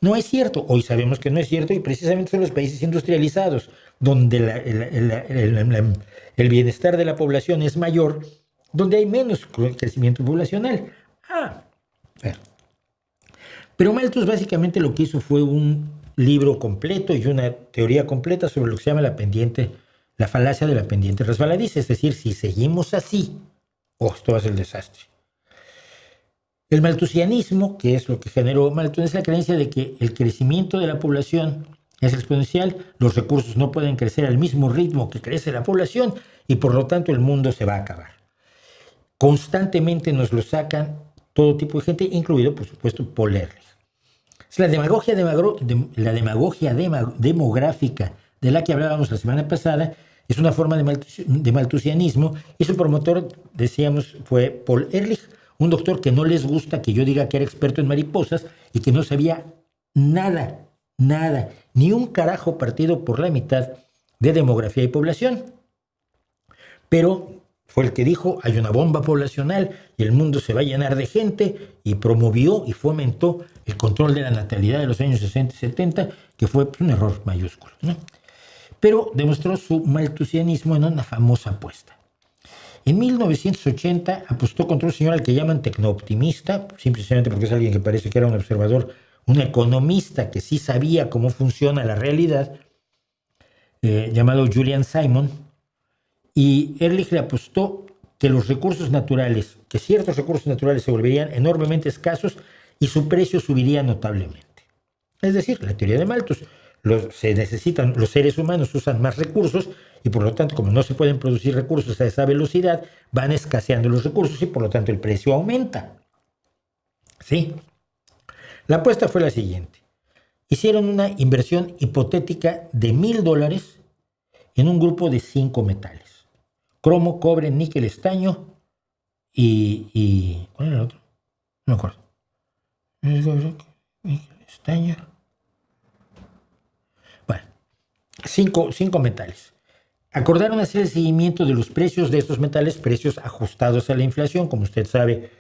No es cierto, hoy sabemos que no es cierto y precisamente son los países industrializados donde el bienestar de la población es mayor, donde hay menos crecimiento poblacional. Bueno. Pero Malthus básicamente lo que hizo fue un libro completo y una teoría completa sobre lo que se llama la falacia de la pendiente resbaladiza. Es decir, si seguimos así, esto va a ser el desastre. El malthusianismo, que es lo que generó Malthus, es la creencia de que el crecimiento de la población es exponencial, los recursos no pueden crecer al mismo ritmo que crece la población y por lo tanto el mundo se va a acabar. Constantemente nos lo sacan todo tipo de gente, incluido por supuesto Paul Ehrlich. La demagogia demográfica de la que hablábamos la semana pasada es una forma de malthusianismo y su promotor, decíamos, fue Paul Ehrlich, un doctor que no les gusta que yo diga que era experto en mariposas y que no sabía nada, ni un carajo partido por la mitad de demografía y población. Pero fue el que dijo, hay una bomba poblacional y el mundo se va a llenar de gente, y promovió y fomentó el control de la natalidad de los años 60 y 70, que fue un error mayúsculo, ¿no? Pero demostró su malthusianismo en una famosa apuesta. En 1980 apostó contra un señor al que llaman tecnooptimista, simplemente porque es alguien que parece que era un observador, un economista que sí sabía cómo funciona la realidad, llamado Julian Simon, y Ehrlich le apostó que ciertos recursos naturales se volverían enormemente escasos y su precio subiría notablemente. Es decir, la teoría de Malthus, los seres humanos usan más recursos y por lo tanto, como no se pueden producir recursos a esa velocidad, van escaseando los recursos y por lo tanto el precio aumenta. ¿Sí? La apuesta fue la siguiente. Hicieron una inversión hipotética de $1,000 en un grupo de 5 metales: cromo, cobre, níquel, estaño y ¿cuál era el otro? No me acuerdo. Níquel, estaño. Bueno, cinco metales. Acordaron hacer el seguimiento de los precios de estos metales, precios ajustados a la inflación, como usted sabe,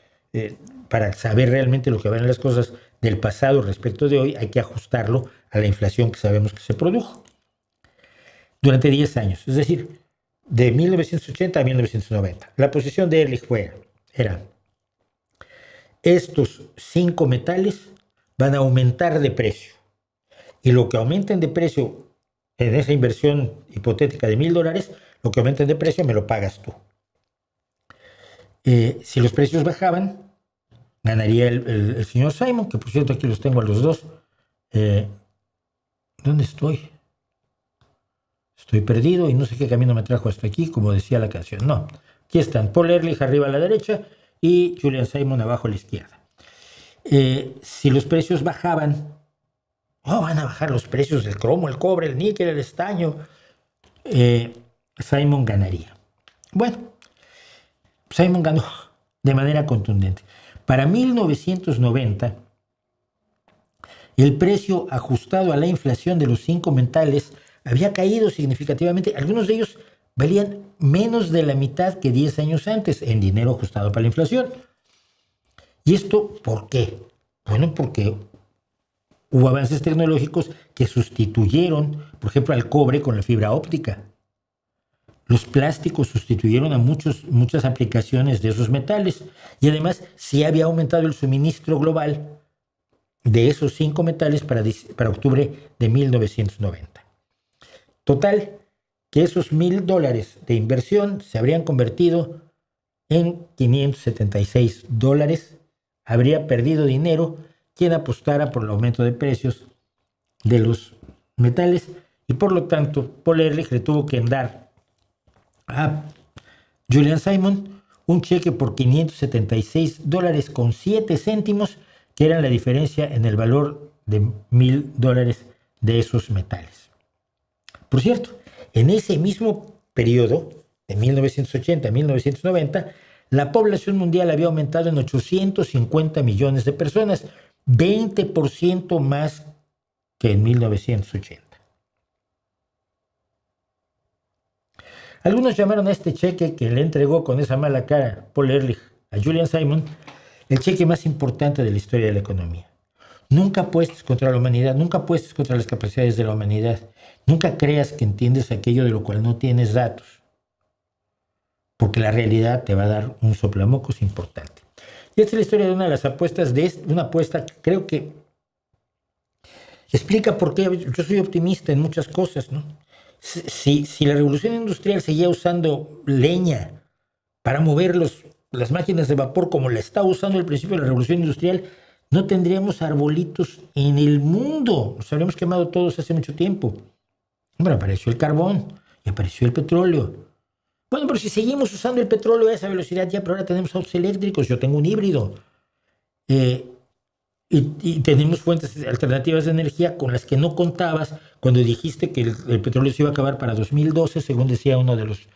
para saber realmente lo que van las cosas del pasado respecto de hoy, hay que ajustarlo a la inflación que sabemos que se produjo durante 10 años, es decir, de 1980 a 1990. La posición de Ehrlich era: estos 5 metales van a aumentar de precio, y lo que aumenten de precio en esa inversión hipotética de $1,000, lo que aumenten de precio me lo pagas tú. Si los precios bajaban, ganaría el señor Simon, que por cierto aquí los tengo a los dos. ¿Dónde estoy? Estoy perdido y no sé qué camino me trajo hasta aquí, como decía la canción. No, aquí están Paul Ehrlich arriba a la derecha y Julian Simon abajo a la izquierda. Si los precios bajaban, van a bajar los precios del cromo, el cobre, el níquel, el estaño, Simon ganaría. Bueno, Simon ganó de manera contundente. Para 1990, el precio ajustado a la inflación de los 5 metales había caído significativamente. Algunos de ellos valían menos de la mitad que 10 años antes en dinero ajustado para la inflación. ¿Y esto por qué? Bueno, porque hubo avances tecnológicos que sustituyeron, por ejemplo, al cobre con la fibra óptica. Los plásticos sustituyeron a muchas aplicaciones de esos metales, y además sí había aumentado el suministro global de esos 5 metales para octubre de 1990. Total, que esos $1,000 de inversión se habrían convertido en $576. Habría perdido dinero quien apostara por el aumento de precios de los metales, y por lo tanto Paul Ehrlich le tuvo que dar a Julian Simon un cheque por $576.07, que eran la diferencia en el valor de $1,000 de esos metales. Por cierto, en ese mismo periodo, de 1980 a 1990, la población mundial había aumentado en 850 millones de personas, 20% más que en 1980. Algunos llamaron a este cheque que le entregó con esa mala cara Paul Ehrlich a Julian Simon el cheque más importante de la historia de la economía. Nunca apuestes contra la humanidad, nunca apuestes contra las capacidades de la humanidad, nunca creas que entiendes aquello de lo cual no tienes datos, porque la realidad te va a dar un soplamocos importante. Y esta es la historia de una de las apuestas, una apuesta que creo que explica por qué yo soy optimista en muchas cosas, ¿no? Si la revolución industrial seguía usando leña para mover las máquinas de vapor como la estaba usando al principio de la revolución industrial, no tendríamos arbolitos en el mundo. Nos habríamos quemado todos hace mucho tiempo. Bueno, apareció el carbón y apareció el petróleo. Bueno, pero si seguimos usando el petróleo a esa velocidad ya, pero ahora tenemos autos eléctricos, yo tengo un híbrido. Y tenemos fuentes alternativas de energía con las que no contabas cuando dijiste que el petróleo se iba a acabar para 2012, según decía uno de los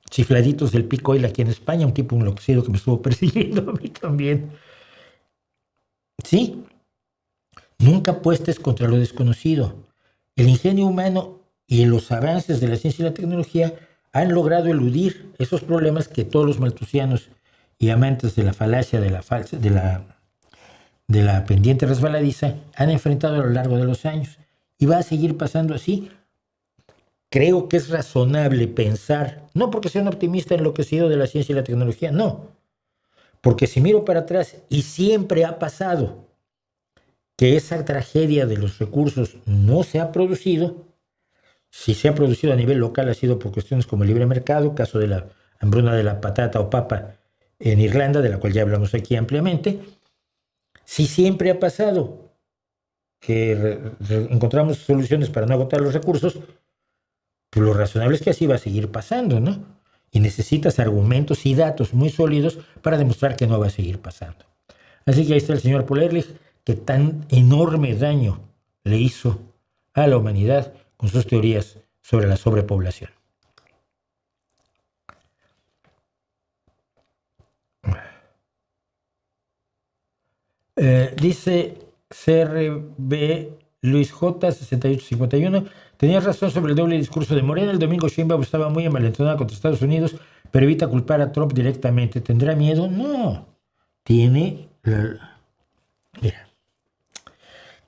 chifladitos del Peak Oil aquí en España, un tipo enloquecido que me estuvo persiguiendo a mí también. Sí, nunca apuestes contra lo desconocido. El ingenio humano y los avances de la ciencia y la tecnología han logrado eludir esos problemas que todos los maltusianos y amantes de la falacia de la pendiente resbaladiza han enfrentado a lo largo de los años. Y va a seguir pasando así. Creo que es razonable pensar, no porque sea un optimista enloquecido de la ciencia y la tecnología, no. Porque si miro para atrás, y siempre ha pasado que esa tragedia de los recursos no se ha producido, si se ha producido a nivel local ha sido por cuestiones como el libre mercado, caso de la hambruna de la patata o papa en Irlanda, de la cual ya hablamos aquí ampliamente. Si siempre ha pasado que encontramos soluciones para no agotar los recursos, pues lo razonable es que así va a seguir pasando, ¿no? Y necesitas argumentos y datos muy sólidos para demostrar que no va a seguir pasando. Así que ahí está el señor Paul Ehrlich, que tan enorme daño le hizo a la humanidad con sus teorías sobre la sobrepoblación. Dice CRB Luis J. 6851, tenía razón sobre el doble discurso de Morena. El domingo Sheinbaum estaba muy envalentonada contra Estados Unidos, pero evita culpar a Trump directamente. ¿Tendrá miedo? No. Tiene... Mira.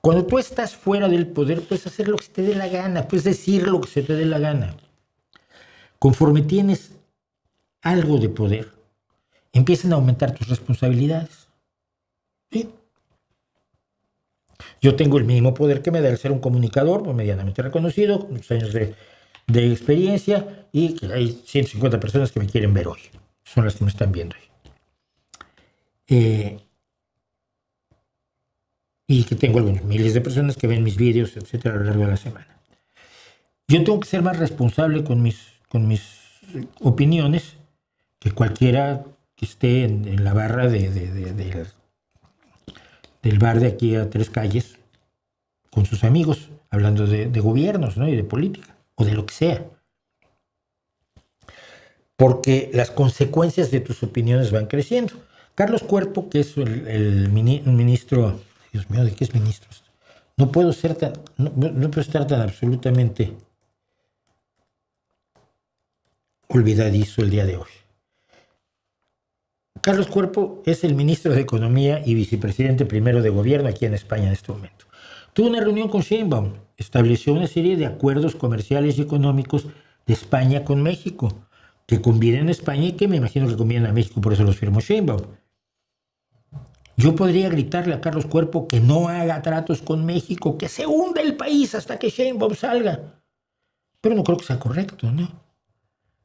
Cuando tú estás fuera del poder, puedes hacer lo que se te dé la gana, puedes decir lo que se te dé la gana. Conforme tienes algo de poder, empiezan a aumentar tus responsabilidades. ¿Sí? Yo tengo el mismo poder que me da el ser un comunicador, pues medianamente reconocido, con muchos años de experiencia, y que hay 150 personas que me quieren ver hoy. Son las que me están viendo hoy. Y que tengo algunos miles de personas que ven mis vídeos, etcétera, a lo largo de la semana. Yo tengo que ser más responsable con mis opiniones que cualquiera que esté en la barra del bar de aquí a 3 calles con sus amigos, hablando de gobiernos, ¿no? Y de política, o de lo que sea. Porque las consecuencias de tus opiniones van creciendo. Carlos Cuerpo, que es el ministro... Dios mío, ¿de qué es ministro? No puedo estar tan absolutamente olvidadizo el día de hoy. Carlos Cuerpo es el ministro de Economía y vicepresidente primero de gobierno aquí en España en este momento. Tuvo una reunión con Sheinbaum, estableció una serie de acuerdos comerciales y económicos de España con México, que convienen a España y que me imagino que convienen a México, por eso los firmó Sheinbaum. Yo podría gritarle a Carlos Cuerpo que no haga tratos con México, que se hunda el país hasta que Sheinbaum salga. Pero no creo que sea correcto, ¿no?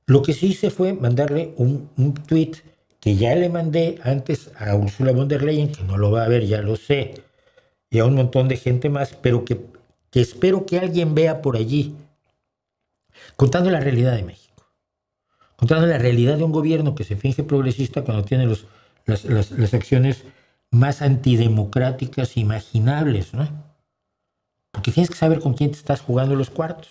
Lo que sí hice fue mandarle un tweet que ya le mandé antes a Ursula von der Leyen, que no lo va a ver, ya lo sé, y a un montón de gente más, pero que espero que alguien vea por allí, contando la realidad de México, contando la realidad de un gobierno que se finge progresista cuando tiene las acciones más antidemocráticas imaginables, ¿no? Porque tienes que saber con quién te estás jugando los cuartos.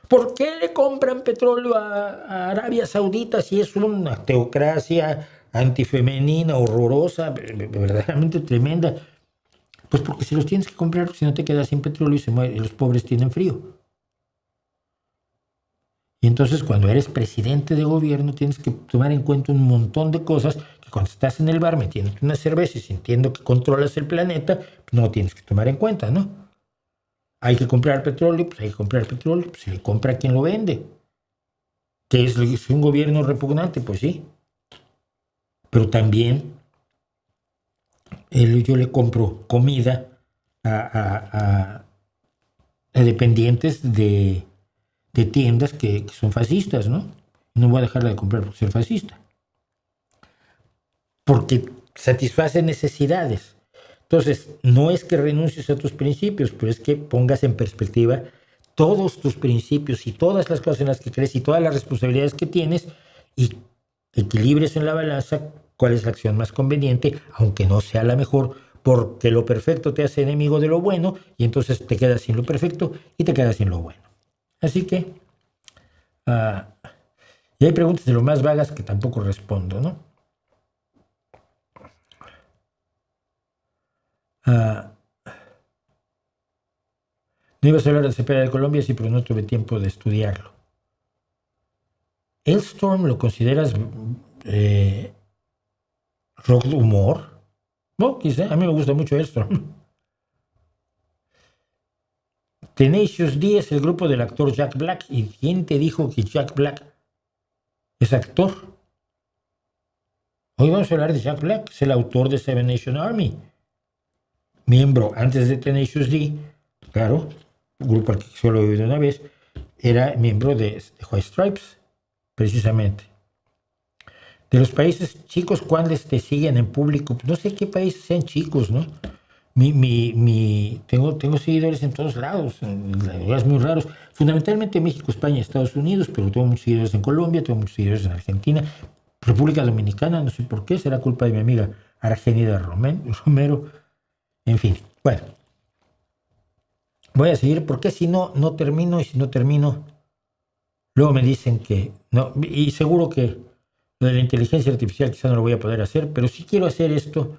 ¿Por qué le compran petróleo a Arabia Saudita si es una teocracia antifemenina, horrorosa, verdaderamente tremenda? Pues porque si los tienes que comprar, si no te quedas sin petróleo y los pobres tienen frío. Y entonces cuando eres presidente de gobierno tienes que tomar en cuenta un montón de cosas que cuando estás en el bar metiéndote una cerveza y sintiendo que controlas el planeta, no tienes que tomar en cuenta, ¿no? Hay que comprar petróleo, pues hay que comprar petróleo, pues se le compra a quien lo vende. ¿Que es un gobierno repugnante? Pues sí. Pero también yo le compro comida a dependientes de tiendas que son fascistas, ¿no? No voy a dejarla de comprar por ser fascista. Porque satisface necesidades. Entonces, no es que renuncies a tus principios, pero es que pongas en perspectiva todos tus principios y todas las cosas en las que crees y todas las responsabilidades que tienes y equilibres en la balanza cuál es la acción más conveniente, aunque no sea la mejor, porque lo perfecto te hace enemigo de lo bueno y entonces te quedas sin lo perfecto y te quedas sin lo bueno. Así que, y hay preguntas de lo más vagas que tampoco respondo, ¿no? No ibas a hablar de Cepeda de Colombia, sí, pero no tuve tiempo de estudiarlo. ¿Hellstorm lo consideras rock de humor? No, quizá. A mí me gusta mucho Hellstorm. Tenacious D es el grupo del actor Jack Black. ¿Y quién te dijo que Jack Black es actor? Hoy vamos a hablar de Jack Black. Es el autor de Seven Nation Army. Miembro antes de Tenacious D, claro, un grupo al que solo he oído una vez, era miembro de White Stripes, precisamente. De los países chicos, ¿cuáles te siguen en público? No sé qué países sean chicos, ¿no? Tengo seguidores en todos lados, en lugares muy raros, fundamentalmente México, España, Estados Unidos, pero tengo muchos seguidores en Colombia, tengo muchos seguidores en Argentina, República Dominicana, no sé por qué, será culpa de mi amiga Argenida Romero. En fin, bueno, voy a seguir porque si no termino, y si no termino, luego me dicen que no, y seguro que lo de la inteligencia artificial quizá no lo voy a poder hacer, pero sí quiero hacer esto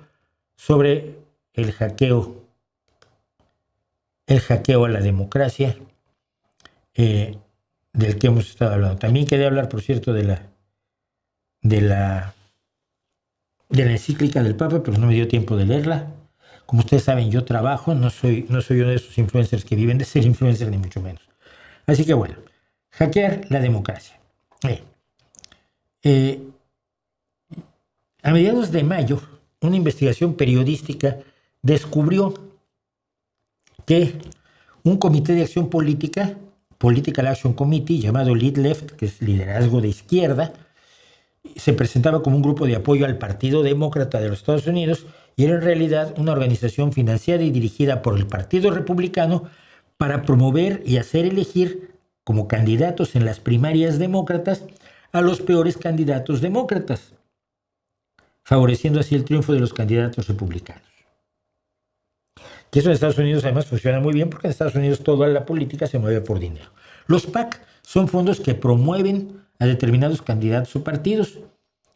sobre el hackeo a la democracia del que hemos estado hablando. También quería hablar, por cierto, de la encíclica del Papa, pero no me dio tiempo de leerla. Como ustedes saben, yo trabajo, no soy uno de esos influencers que viven de ser influencer, ni mucho menos. Así que bueno, hackear la democracia. A mediados de mayo, una investigación periodística descubrió que un comité de acción política, Political Action Committee, llamado Lead Left, que es liderazgo de izquierda, se presentaba como un grupo de apoyo al Partido Demócrata de los Estados Unidos y era en realidad una organización financiada y dirigida por el Partido Republicano para promover y hacer elegir como candidatos en las primarias demócratas a los peores candidatos demócratas, favoreciendo así el triunfo de los candidatos republicanos. Que eso en Estados Unidos además funciona muy bien porque en Estados Unidos toda la política se mueve por dinero. Los PAC son fondos que promueven a determinados candidatos o partidos,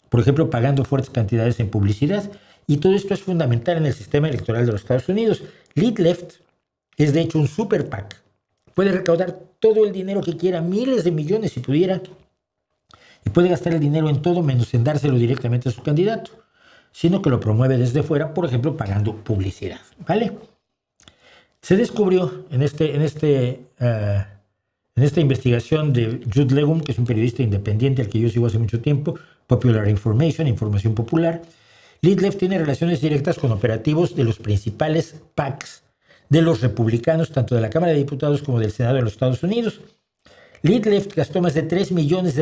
por ejemplo, pagando fuertes cantidades en publicidad, y todo esto es fundamental en el sistema electoral de los Estados Unidos. Lead Left es de hecho un super PAC. Puede recaudar todo el dinero que quiera, miles de millones si pudiera, y puede gastar el dinero en todo menos en dárselo directamente a su candidato, sino que lo promueve desde fuera, por ejemplo, pagando publicidad, ¿vale? Se descubrió en esta investigación de Jude Legum, que es un periodista independiente al que yo sigo hace mucho tiempo, Popular Information, Información Popular. Lead Left tiene relaciones directas con operativos de los principales PACs de los republicanos, tanto de la Cámara de Diputados como del Senado de los Estados Unidos. Lead Left gastó más de $3 millones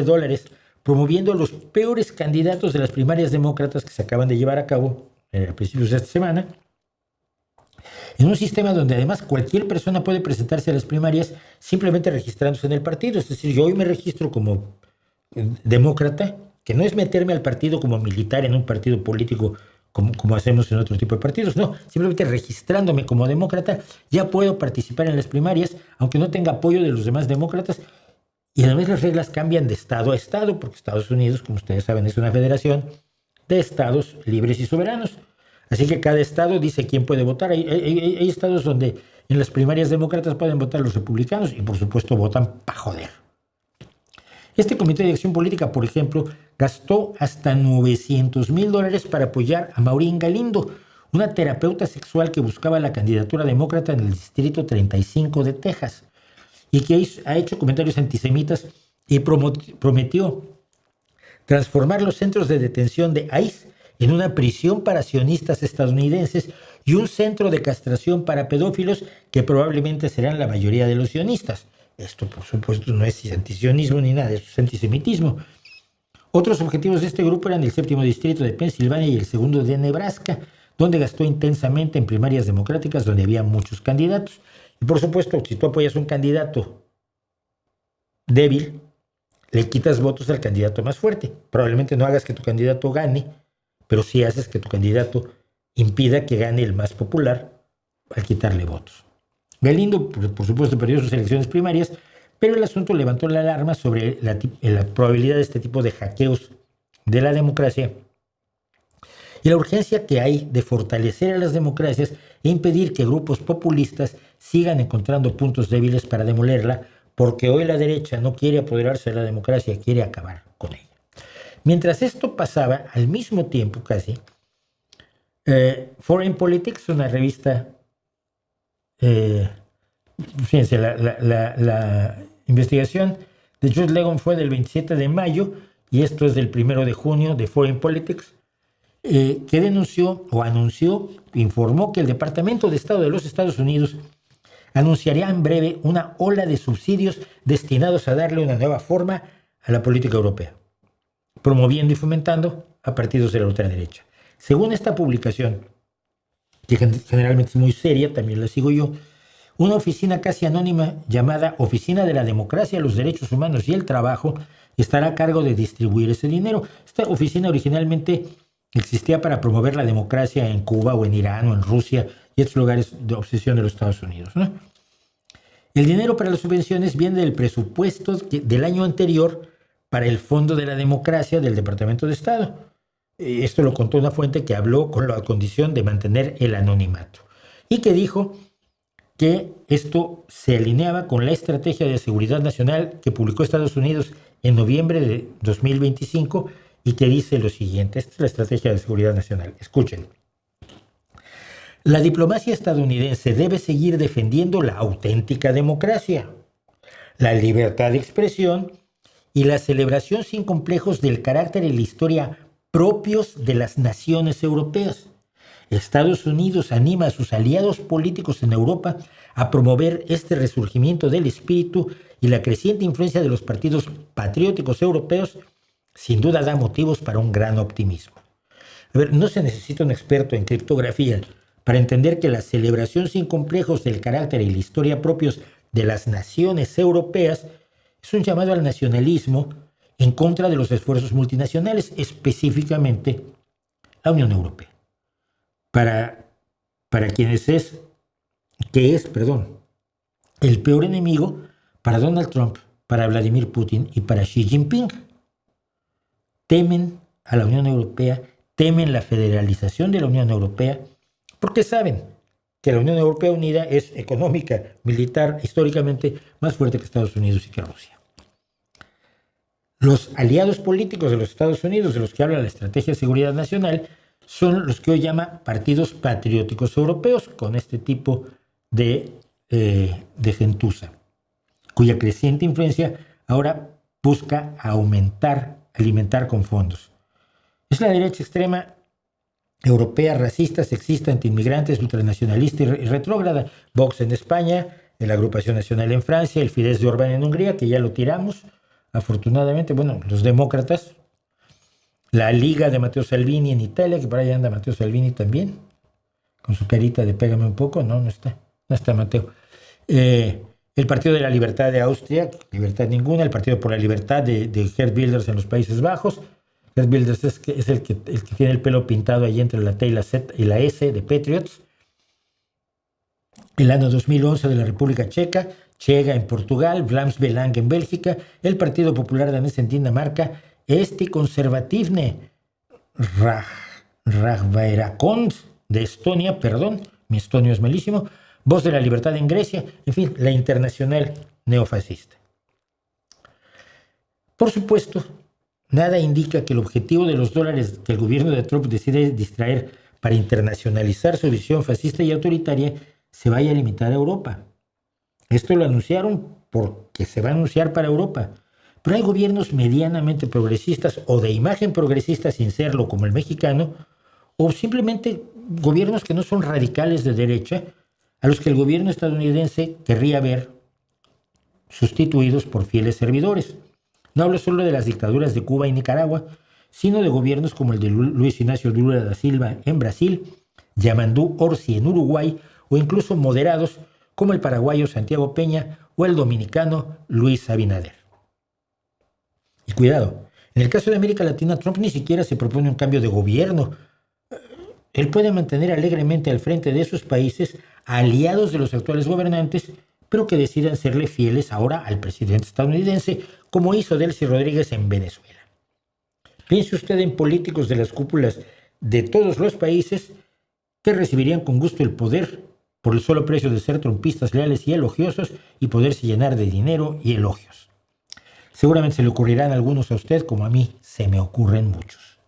promoviendo a los peores candidatos de las primarias demócratas que se acaban de llevar a cabo a principios de esta semana, en un sistema donde además cualquier persona puede presentarse a las primarias simplemente registrándose en el partido. Es decir, yo hoy me registro como demócrata, que no es meterme al partido como militar en un partido político como hacemos en otro tipo de partidos, no, simplemente registrándome como demócrata ya puedo participar en las primarias, aunque no tenga apoyo de los demás demócratas. Y además las reglas cambian de estado a estado, porque Estados Unidos, como ustedes saben, es una federación de estados libres y soberanos. Así que cada estado dice quién puede votar. Hay estados donde en las primarias demócratas pueden votar los republicanos y por supuesto votan para joder. Este comité de acción política, por ejemplo, gastó hasta $900,000 para apoyar a Maureen Galindo, una terapeuta sexual que buscaba la candidatura demócrata en el distrito 35 de Texas y que ha hecho comentarios antisemitas y prometió transformar los centros de detención de ICE en una prisión para sionistas estadounidenses y un centro de castración para pedófilos que probablemente serán la mayoría de los sionistas. Esto, por supuesto, no es antisionismo ni nada, es antisemitismo. Otros objetivos de este grupo eran el 7º distrito de Pensilvania y el 2º de Nebraska, donde gastó intensamente en primarias democráticas donde había muchos candidatos. Y por supuesto, si tú apoyas a un candidato débil, le quitas votos al candidato más fuerte. Probablemente no hagas que tu candidato gane, pero sí haces que tu candidato impida que gane el más popular al quitarle votos. Galindo, por supuesto, perdió sus elecciones primarias, pero el asunto levantó la alarma sobre la probabilidad de este tipo de hackeos de la democracia y la urgencia que hay de fortalecer a las democracias e impedir que grupos populistas sigan encontrando puntos débiles para demolerla, porque hoy la derecha no quiere apoderarse de la democracia, quiere acabar con ella. Mientras esto pasaba, al mismo tiempo casi, Foreign Politics, una revista, fíjense, la investigación de Jude Legon fue del 27 de mayo y esto es del 1 de junio de Foreign Politics, que denunció o anunció, informó que el Departamento de Estado de los Estados Unidos anunciaría en breve una ola de subsidios destinados a darle una nueva forma a la política europea, promoviendo y fomentando a partidos de la ultraderecha. Según esta publicación, que generalmente es muy seria, también la sigo yo, una oficina casi anónima llamada Oficina de la Democracia, los Derechos Humanos y el Trabajo estará a cargo de distribuir ese dinero. Esta oficina originalmente existía para promover la democracia en Cuba o en Irán o en Rusia y estos lugares de obsesión de los Estados Unidos, ¿no? El dinero para las subvenciones viene del presupuesto del año anterior para el Fondo de la Democracia del Departamento de Estado. Esto lo contó una fuente que habló con la condición de mantener el anonimato y que dijo que esto se alineaba con la estrategia de seguridad nacional que publicó Estados Unidos en noviembre de 2025 y que dice lo siguiente. Esta es la estrategia de seguridad nacional. Escuchen. La diplomacia estadounidense debe seguir defendiendo la auténtica democracia, la libertad de expresión y la celebración sin complejos del carácter y la historia propios de las naciones europeas. Estados Unidos anima a sus aliados políticos en Europa a promover este resurgimiento del espíritu y la creciente influencia de los partidos patrióticos europeos sin duda da motivos para un gran optimismo. A ver, no se necesita un experto en criptografía para entender que la celebración sin complejos del carácter y la historia propios de las naciones europeas es un llamado al nacionalismo en contra de los esfuerzos multinacionales, específicamente la Unión Europea. Para quienes es el peor enemigo para Donald Trump, para Vladimir Putin y para Xi Jinping. Temen a la Unión Europea, temen la federalización de la Unión Europea, porque saben que la Unión Europea unida es económica, militar, históricamente más fuerte que Estados Unidos y que Rusia. Los aliados políticos de los Estados Unidos, de los que habla la Estrategia de Seguridad Nacional, son los que hoy llama partidos patrióticos europeos, con este tipo de gentuza, cuya creciente influencia ahora busca alimentar con fondos. Es la derecha extrema europea, racista, sexista, antiinmigrantes, ultranacionalista y retrógrada. Vox en España, la Agrupación Nacional en Francia, el Fidesz de Orbán en Hungría, que ya lo tiramos, afortunadamente, los demócratas, la Liga de Matteo Salvini en Italia, que por ahí anda Matteo Salvini también, con su carita de pégame un poco, no está Matteo. El Partido de la Libertad de Austria, libertad ninguna, el Partido por la Libertad de Geert Wilders en los Países Bajos. Geert Wilders es el que tiene el pelo pintado ahí entre la T y la Z y la S de Patriots. El año 2011 de la República Checa, Chega en Portugal, Vlaams Belang en Bélgica, el Partido Popular Danés en Dinamarca, Esti Konservativne Rajvaerakond de Estonia, mi estonio es malísimo, Voz de la Libertad en Grecia, en fin, la Internacional Neofascista. Por supuesto, nada indica que el objetivo de los dólares que el gobierno de Trump decide distraer para internacionalizar su visión fascista y autoritaria se vaya a limitar a Europa. Esto lo anunciaron porque se va a anunciar para Europa. Pero hay gobiernos medianamente progresistas o de imagen progresista sin serlo, como el mexicano, o simplemente gobiernos que no son radicales de derecha, a los que el gobierno estadounidense querría ver sustituidos por fieles servidores. No hablo solo de las dictaduras de Cuba y Nicaragua, sino de gobiernos como el de Luis Ignacio Lula da Silva en Brasil, Yamandú Orsi en Uruguay, o incluso moderados como el paraguayo Santiago Peña o el dominicano Luis Abinader. Y cuidado, en el caso de América Latina, Trump ni siquiera se propone un cambio de gobierno. Él puede mantener alegremente al frente de esos países aliados de los actuales gobernantes, pero que decidan serle fieles ahora al presidente estadounidense, como hizo Delcy Rodríguez en Venezuela. Piense usted en políticos de las cúpulas de todos los países que recibirían con gusto el poder por el solo precio de ser trumpistas leales y elogiosos y poderse llenar de dinero y elogios. Seguramente se le ocurrirán algunos a usted, como a mí se me ocurren muchos.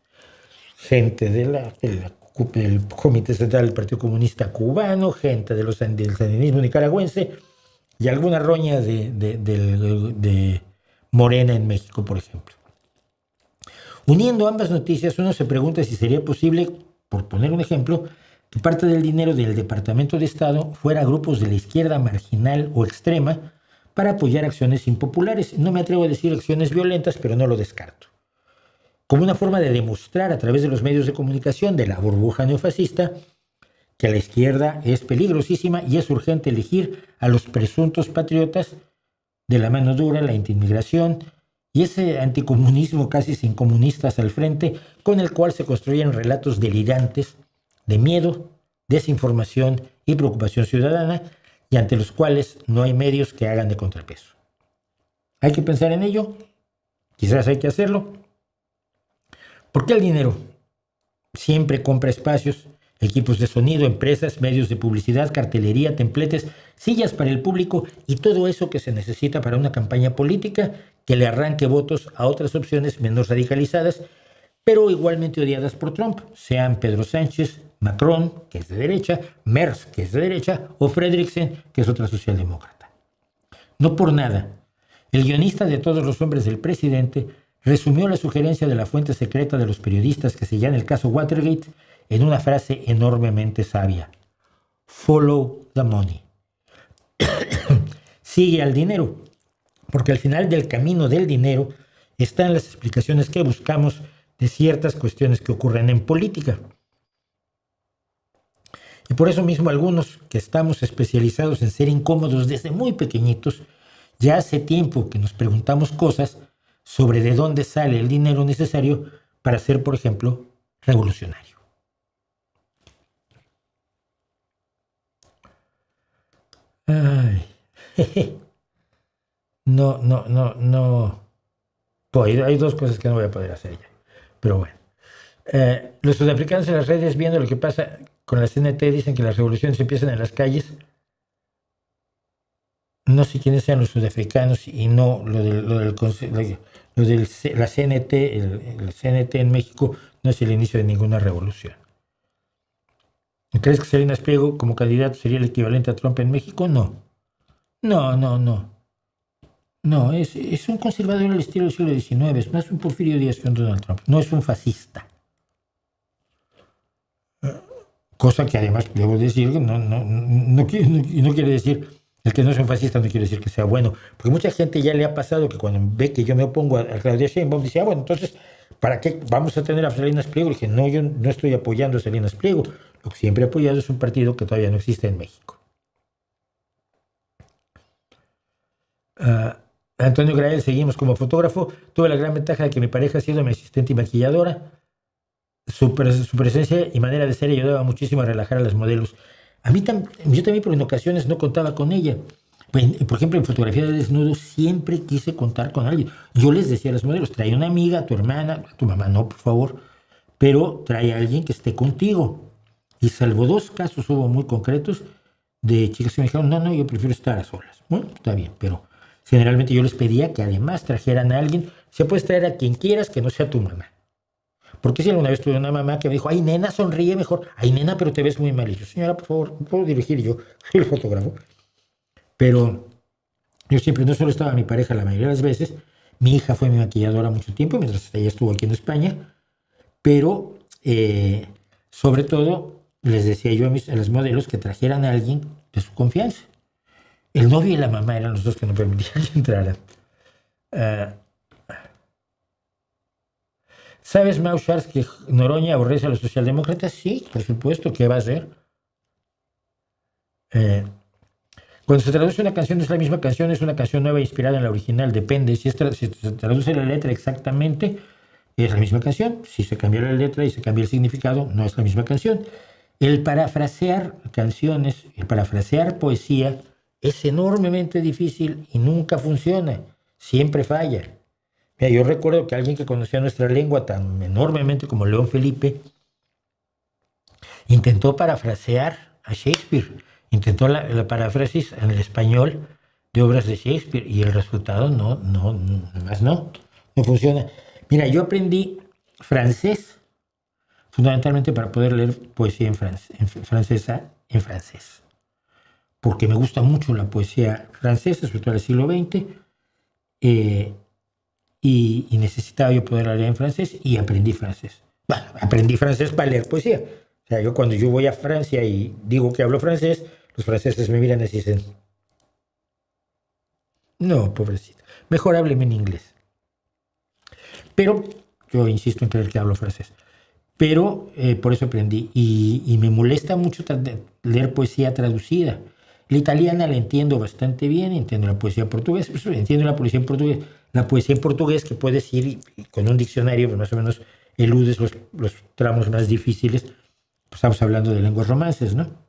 Gente del Comité Central del Partido Comunista Cubano, gente del sandinismo nicaragüense y alguna roña de Morena en México, por ejemplo. Uniendo ambas noticias, uno se pregunta si sería posible, por poner un ejemplo, que parte del dinero del Departamento de Estado fuera a grupos de la izquierda marginal o extrema para apoyar acciones impopulares. No me atrevo a decir acciones violentas, pero no lo descarto. Como una forma de demostrar a través de los medios de comunicación de la burbuja neofascista que la izquierda es peligrosísima y es urgente elegir a los presuntos patriotas de la mano dura, la antiinmigración y ese anticomunismo casi sin comunistas al frente, con el cual se construyen relatos delirantes de miedo, desinformación y preocupación ciudadana, y ante los cuales no hay medios que hagan de contrapeso. ¿Hay que pensar en ello? Quizás hay que hacerlo. ¿Por qué el dinero siempre compra espacios, equipos de sonido, empresas, medios de publicidad, cartelería, templetes, sillas para el público y todo eso que se necesita para una campaña política que le arranque votos a otras opciones menos radicalizadas, pero igualmente odiadas por Trump, sean Pedro Sánchez, Macron, que es de derecha, Merz, que es de derecha, o Fredriksen, que es otra socialdemócrata? No por nada, el guionista de Todos los hombres del presidente resumió la sugerencia de la fuente secreta de los periodistas que seguían el caso Watergate en una frase enormemente sabia: follow the money. Sigue al dinero, porque al final del camino del dinero están las explicaciones que buscamos de ciertas cuestiones que ocurren en política. Y por eso mismo algunos que estamos especializados en ser incómodos desde muy pequeñitos, ya hace tiempo que nos preguntamos cosas sobre de dónde sale el dinero necesario para ser, por ejemplo, revolucionario. Ay. No. Pues hay dos cosas que no voy a poder hacer ya. Pero bueno. Los sudafricanos en las redes, viendo lo que pasa con la CNT, dicen que las revoluciones empiezan en las calles. No sé quiénes sean los sudafricanos y no la CNT, el CNT en México no es el inicio de ninguna revolución. ¿Crees que Salinas Pliego como candidato sería el equivalente a Trump en México? No. No, es un conservador al estilo del siglo XIX, no es un Porfirio Díaz con Donald Trump, no es un fascista. Cosa que además debo decir que no quiere decir, el que no es un fascista no quiere decir que sea bueno, porque mucha gente ya le ha pasado que cuando ve que yo me opongo a Claudia Sheinbaum dice, bueno, entonces, ¿para qué vamos a tener a Salinas Pliego? Le dije, no, yo no estoy apoyando a Salinas Pliego, lo que siempre he apoyado es un partido que todavía no existe en México. Antonio Grael, seguimos como fotógrafo. Tuve la gran ventaja de que mi pareja ha sido mi asistente y maquilladora. Su presencia y manera de ser ayudaba muchísimo a relajar a las modelos. Yo también, pero en ocasiones no contaba con ella. Por ejemplo, en fotografía de desnudos siempre quise contar con alguien. Yo les decía a las modelos, trae una amiga, a tu hermana, a tu mamá no, por favor, pero trae a alguien que esté contigo. Y salvo 2 casos hubo muy concretos de chicas que me dijeron, no, yo prefiero estar a solas. Bueno, está bien, pero generalmente yo les pedía que además trajeran a alguien. Se puede traer a quien quieras que no sea tu mamá. Porque si alguna vez tuve una mamá que me dijo, ay, nena, sonríe mejor. Ay, nena, pero te ves muy mal. Y yo, señora, por favor, ¿puedo dirigir yo? Soy el fotógrafo. Pero yo siempre, no solo estaba mi pareja la mayoría de las veces, mi hija fue mi maquilladora mucho tiempo, mientras ella estuvo aquí en España, pero Sobre todo, les decía yo a los modelos que trajeran a alguien de su confianza. El novio y la mamá eran los dos que no permitían que entraran. ¿Sabes, Mau Schatz, que Noroña aborrece a los socialdemócratas? Sí, por supuesto. ¿Qué va a hacer? Cuando se traduce una canción, no es la misma canción, es una canción nueva inspirada en la original. Depende. Si se traduce la letra exactamente, es la misma canción. Si se cambia la letra y se cambia el significado, no es la misma canción. El parafrasear canciones, el parafrasear poesía, es enormemente difícil y nunca funciona. Siempre falla. Mira, yo recuerdo que alguien que conocía nuestra lengua tan enormemente como León Felipe intentó parafrasear a Shakespeare. Intentó la paráfrasis en el español de obras de Shakespeare y el resultado no funciona. Mira, yo aprendí francés fundamentalmente para poder leer poesía francesa en francés, porque me gusta mucho la poesía francesa, sobre todo del siglo XX, y necesitaba yo poder leer en francés y aprendí francés. Bueno, aprendí francés para leer poesía. O sea, cuando yo voy a Francia y digo que hablo francés, los franceses me miran y dicen, no, pobrecito, mejor hábleme en inglés. Pero yo insisto en creer que hablo francés. Pero por eso aprendí. Y me molesta mucho leer poesía traducida. La italiana la entiendo bastante bien, entiendo la poesía portuguesa, entiendo la poesía en portugués. La poesía en portugués que puedes ir y con un diccionario, pues más o menos eludes los tramos más difíciles. Pues estamos hablando de lenguas romances, ¿no?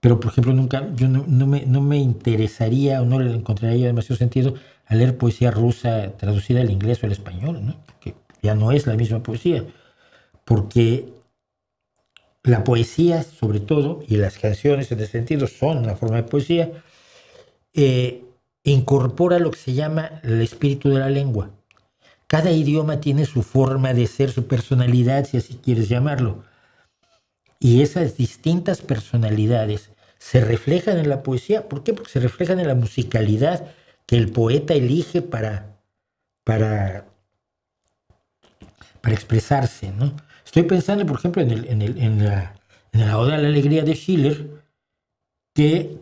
Pero, por ejemplo, yo no me interesaría o no le encontraría demasiado sentido a leer poesía rusa traducida al inglés o al español, ¿no? Porque ya no es la misma poesía. Porque la poesía, sobre todo, y las canciones en ese sentido son una forma de poesía, incorpora lo que se llama el espíritu de la lengua. Cada idioma tiene su forma de ser, su personalidad, si así quieres llamarlo. Y esas distintas personalidades se reflejan en la poesía. ¿Por qué? Porque se reflejan en la musicalidad que el poeta elige para expresarse, ¿no? Estoy pensando, por ejemplo, en la Oda a la Alegría de Schiller, que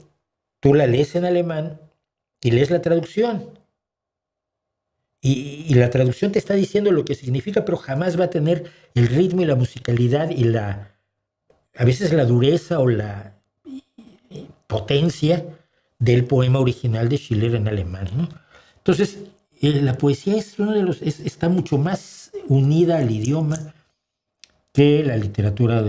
tú la lees en alemán y lees la traducción. Y la traducción te está diciendo lo que significa, pero jamás va a tener el ritmo y la musicalidad y a veces la dureza o la potencia del poema original de Schiller en alemán, ¿no? Entonces, la poesía está mucho más unida al idioma que la literatura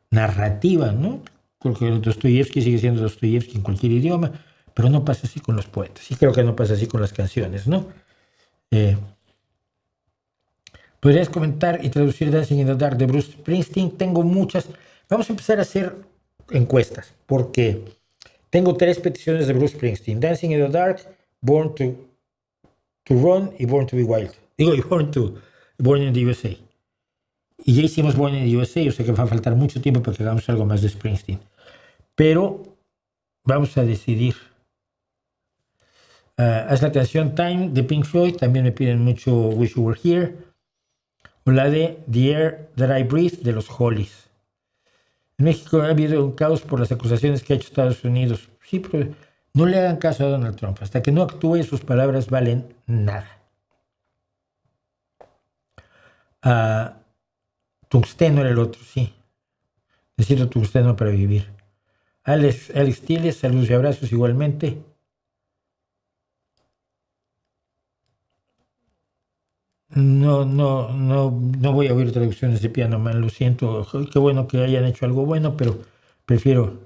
narrativa, ¿no? Porque Dostoyevsky sigue siendo Dostoyevsky en cualquier idioma, pero no pasa así con los poetas. Y creo que no pasa así con las canciones, ¿no? ¿Podrías comentar y traducir Dancing in the Dark de Bruce Springsteen? Tengo muchas. Vamos a empezar a hacer encuestas, porque tengo 3 peticiones de Bruce Springsteen: Dancing in the Dark, Born to Run y Born to be Wild. Born in the USA. Y ya hicimos Born in the USA, yo sé que va a faltar mucho tiempo para que hagamos algo más de Springsteen. Pero vamos a decidir. Haz la canción Time de Pink Floyd, también me piden mucho Wish You Were Here. O la de The Air That I Breathe de los Hollies. En México ha habido un caos por las acusaciones que ha hecho Estados Unidos. Sí, pero no le hagan caso a Donald Trump. Hasta que no actúe, sus palabras valen nada. Tungsteno era el otro, sí. Necesito tungsteno para vivir. Alex Tiles, saludos y abrazos igualmente. No voy a oír traducciones de Piano Man, lo siento. Qué bueno que hayan hecho algo bueno, pero prefiero.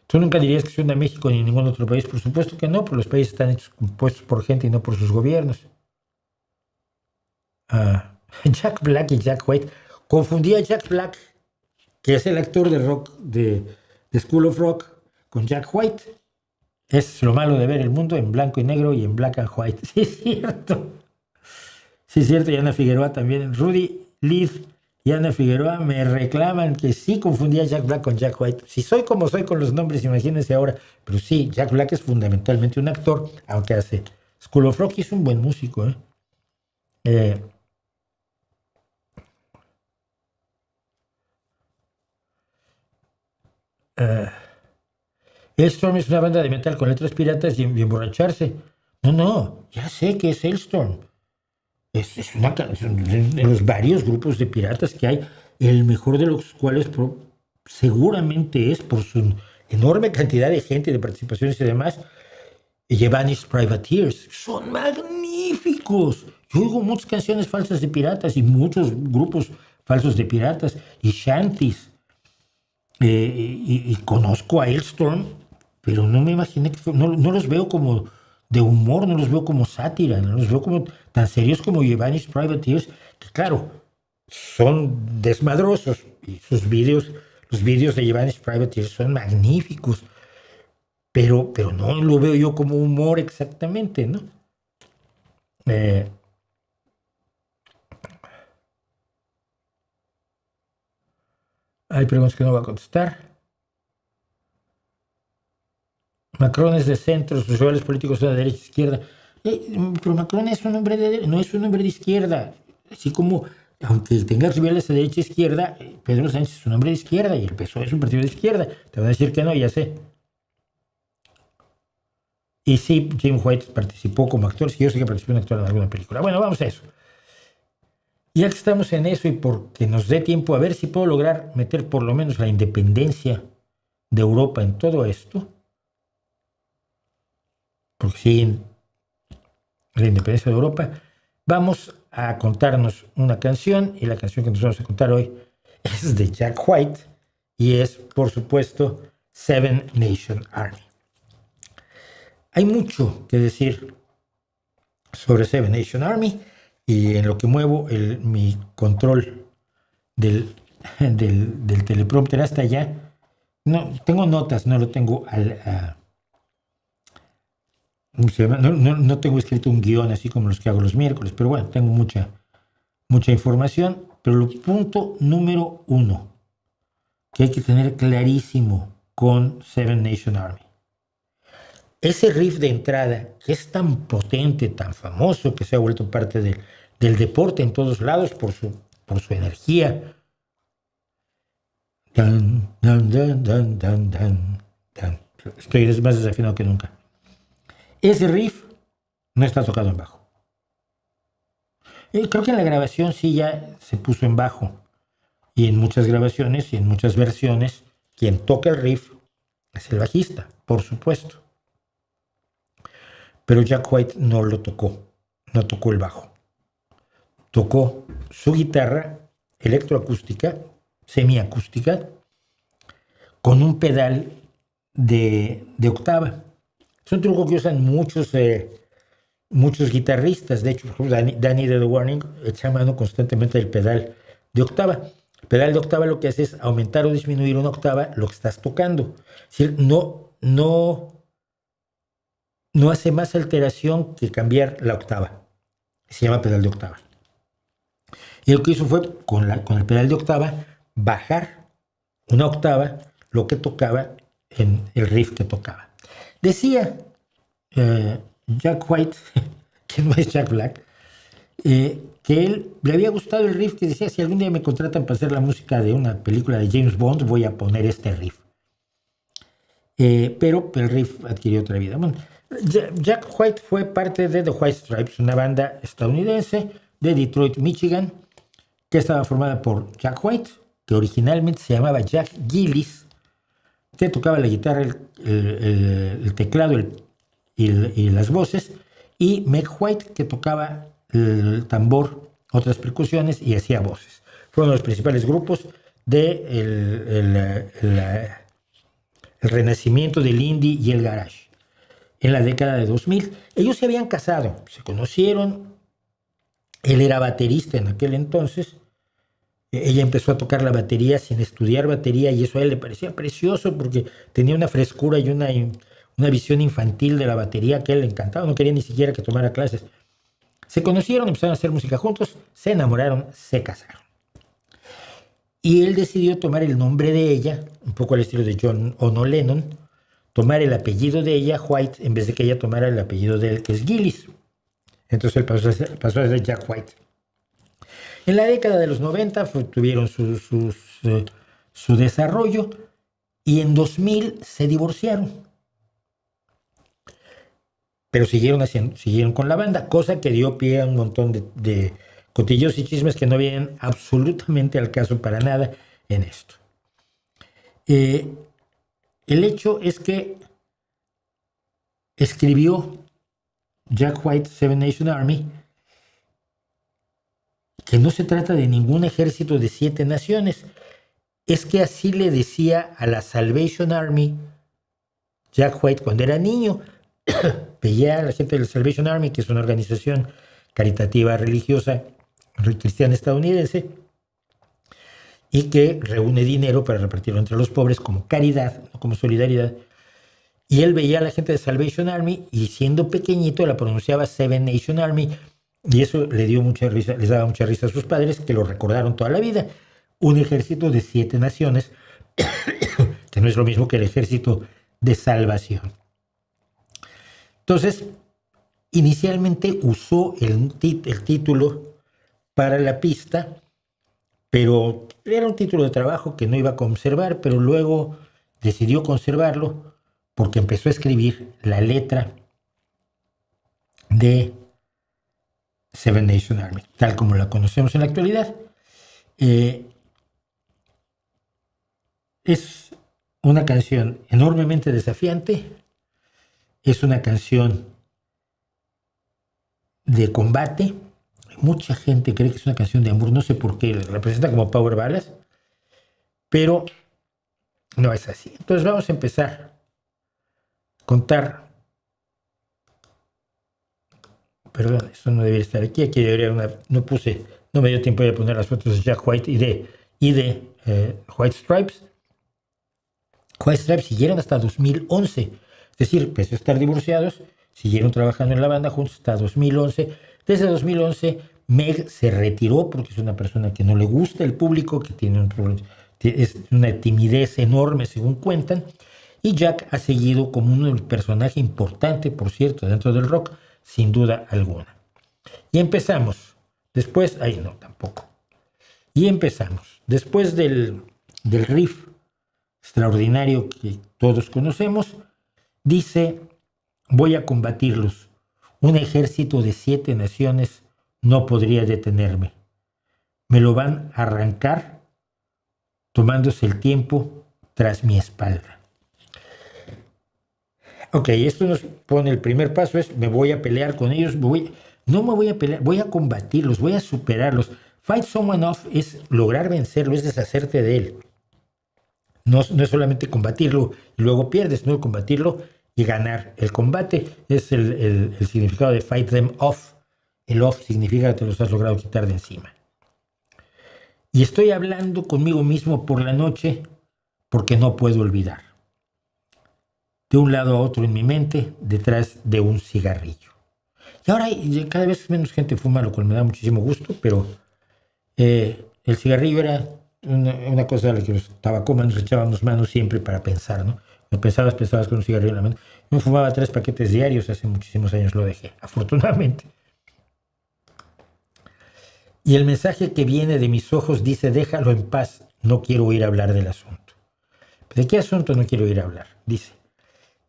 Tú nunca dirías que son de México ni ningún otro país. Por supuesto que no, porque los países están hechos, compuestos por gente y no por sus gobiernos. Jack Black y Jack White. Confundí a Jack Black, que es el actor de rock de School of Rock, con Jack White. Es lo malo de ver el mundo en blanco y negro y en black and white. Sí, es cierto. Sí, es cierto. Y Ana Figueroa también. Rudy, Liv y Ana Figueroa me reclaman que sí confundí a Jack Black con Jack White. Si soy como soy con los nombres, imagínense ahora. Pero sí, Jack Black es fundamentalmente un actor, aunque hace School of Rock y es un buen músico, Hailstorm es una banda de metal con letras piratas y emborracharse. No, ya sé que es Hailstorm. Es una canción de los varios grupos de piratas que hay, el mejor de los cuales seguramente es por su enorme cantidad de gente, de participaciones y demás, Yevanish Privateers. Son magníficos. Yo oigo muchas canciones falsas de piratas y muchos grupos falsos de piratas y shanties. Y conozco a Hailstorm, pero no me imaginé que no los veo como de humor, no los veo como sátira, no los veo como tan serios como Yevanish Privateers, que claro, son desmadrosos y los vídeos de Yevanish Privateers son magníficos, pero no lo veo yo como humor exactamente, ¿no? Hay preguntas que no va a contestar. Macron es de centro, sus rivales políticos son de derecha e izquierda. Pero Macron es un hombre no es un hombre de izquierda. Así como, aunque tenga rivales de derecha e izquierda, Pedro Sánchez es un hombre de izquierda y el PSOE es un partido de izquierda. Te van a decir que no, ya sé. Y sí, Jim White participó como actor. Sí, yo sé que participó en actor en alguna película. Bueno, vamos a eso. Ya que estamos en eso y porque nos dé tiempo, a ver si puedo lograr meter por lo menos la independencia de Europa en todo esto. Porque sí, la independencia de Europa. Vamos a contarnos una canción y la canción que nos vamos a contar hoy es de Jack White y es, por supuesto, Seven Nation Army. Hay mucho que decir sobre Seven Nation Army y en lo que muevo mi control del teleprompter hasta allá. No, tengo notas, no lo tengo no tengo escrito un guión así como los que hago los miércoles, pero bueno, tengo mucha información. Pero el punto número 1 que hay que tener clarísimo con Seven Nation Army. Ese riff de entrada, que es tan potente, tan famoso, que se ha vuelto parte del deporte en todos lados por su energía. Dan, dan, dan, dan, dan, dan, dan. Estoy más desafinado que nunca. Ese riff no está tocado en bajo. Creo que en la grabación sí ya se puso en bajo. Y en muchas grabaciones y en muchas versiones, quien toca el riff es el bajista, por supuesto. Pero Jack White no lo tocó, no tocó el bajo. Tocó su guitarra electroacústica, semiacústica, con un pedal de octava. Es un truco que usan muchos guitarristas. De hecho, Danny de The Warning echa mano constantemente del pedal de octava. El pedal de octava lo que hace es aumentar o disminuir una octava lo que estás tocando. Es decir, no hace más alteración que cambiar la octava. Se llama pedal de octava. Y lo que hizo fue, con el pedal de octava, bajar una octava lo que tocaba en el riff que tocaba. Decía Jack White, que no es Jack Black, que él le había gustado el riff, que decía, si algún día me contratan para hacer la música de una película de James Bond, voy a poner este riff. Pero el riff adquirió otra vida. Bueno, Jack White fue parte de The White Stripes, una banda estadounidense de Detroit, Michigan, que estaba formada por Jack White, que originalmente se llamaba Jack Gillis, que tocaba la guitarra, el teclado y las voces, y Meg White, que tocaba el tambor, otras percusiones y hacía voces. Fueron los principales grupos de el renacimiento del indie y el garage en la década de 2000. Ellos se habían casado, se conocieron, él era baterista en aquel entonces, ella empezó a tocar la batería sin estudiar batería y eso a él le parecía precioso porque tenía una frescura y una visión infantil de la batería que a él le encantaba, no quería ni siquiera que tomara clases. Se conocieron, empezaron a hacer música juntos, se enamoraron, se casaron. Y él decidió tomar el nombre de ella, un poco al estilo de John Ono Lennon, tomar el apellido de ella, White, en vez de que ella tomara el apellido de él, que es Gillis. Entonces él pasó a ser Jack White. En la década de los 90 tuvieron su desarrollo y en 2000 se divorciaron. Pero siguieron con la banda, cosa que dio pie a un montón de cotilleos y chismes que no vienen absolutamente al caso para nada en esto. El hecho es que escribió Jack White Seven Nation Army que no se trata de ningún ejército de 7 naciones. Es que así le decía a la Salvation Army Jack White cuando era niño. Veía a la gente de la Salvation Army, que es una organización caritativa religiosa cristiana estadounidense y que reúne dinero para repartirlo entre los pobres como caridad, no como solidaridad. Y él veía a la gente de Salvation Army y siendo pequeñito la pronunciaba Seven Nation Army, y eso le dio mucha risa, les daba mucha risa a sus padres, que lo recordaron toda la vida. Un ejército de 7 naciones, que no es lo mismo que el ejército de salvación. Entonces, inicialmente usó el título para la pista, pero era un título de trabajo que no iba a conservar, pero luego decidió conservarlo porque empezó a escribir la letra de Seven Nation Army, tal como la conocemos en la actualidad. Es una canción enormemente desafiante, es una canción de combate. Mucha gente cree que es una canción de amor, no sé por qué, la presenta como power ballads, pero no es así. Entonces vamos a empezar a contar. Perdón, esto no debería estar aquí. Aquí debería no me dio tiempo de poner las fotos de Jack White y de White Stripes. White Stripes siguieron hasta 2011. Es decir, pese a estar divorciados, siguieron trabajando en la banda juntos hasta 2011. Desde 2011, Meg se retiró porque es una persona que no le gusta el público, que tiene es una timidez enorme, según cuentan. Y Jack ha seguido como un personaje importante, por cierto, dentro del rock, sin duda alguna. Y empezamos. Después, Y empezamos. Después del riff extraordinario que todos conocemos, dice: voy a combatirlos. Un ejército de 7 naciones no podría detenerme. Me lo van a arrancar tomándose el tiempo tras mi espalda. Ok, esto nos pone el primer paso, es me voy a pelear con ellos, no me voy a pelear, voy a combatirlos, voy a superarlos. Fight someone off es lograr vencerlo, es deshacerte de él. No es solamente combatirlo y luego pierdes, no combatirlo y ganar. El combate es el significado de fight them off. El off significa que te los has logrado quitar de encima. Y estoy hablando conmigo mismo por la noche porque no puedo olvidar. De un lado a otro en mi mente, detrás de un cigarrillo. Y ahora cada vez menos gente fuma, lo cual me da muchísimo gusto, pero el cigarrillo era una cosa a la que los tabacomas nos echábamos manos siempre para pensar, ¿no? Pensabas con un cigarrillo en la mano. Yo fumaba 3 paquetes diarios, hace muchísimos años lo dejé, afortunadamente. Y el mensaje que viene de mis ojos dice: déjalo en paz, no quiero oír hablar del asunto. ¿De qué asunto no quiero oír hablar? Dice: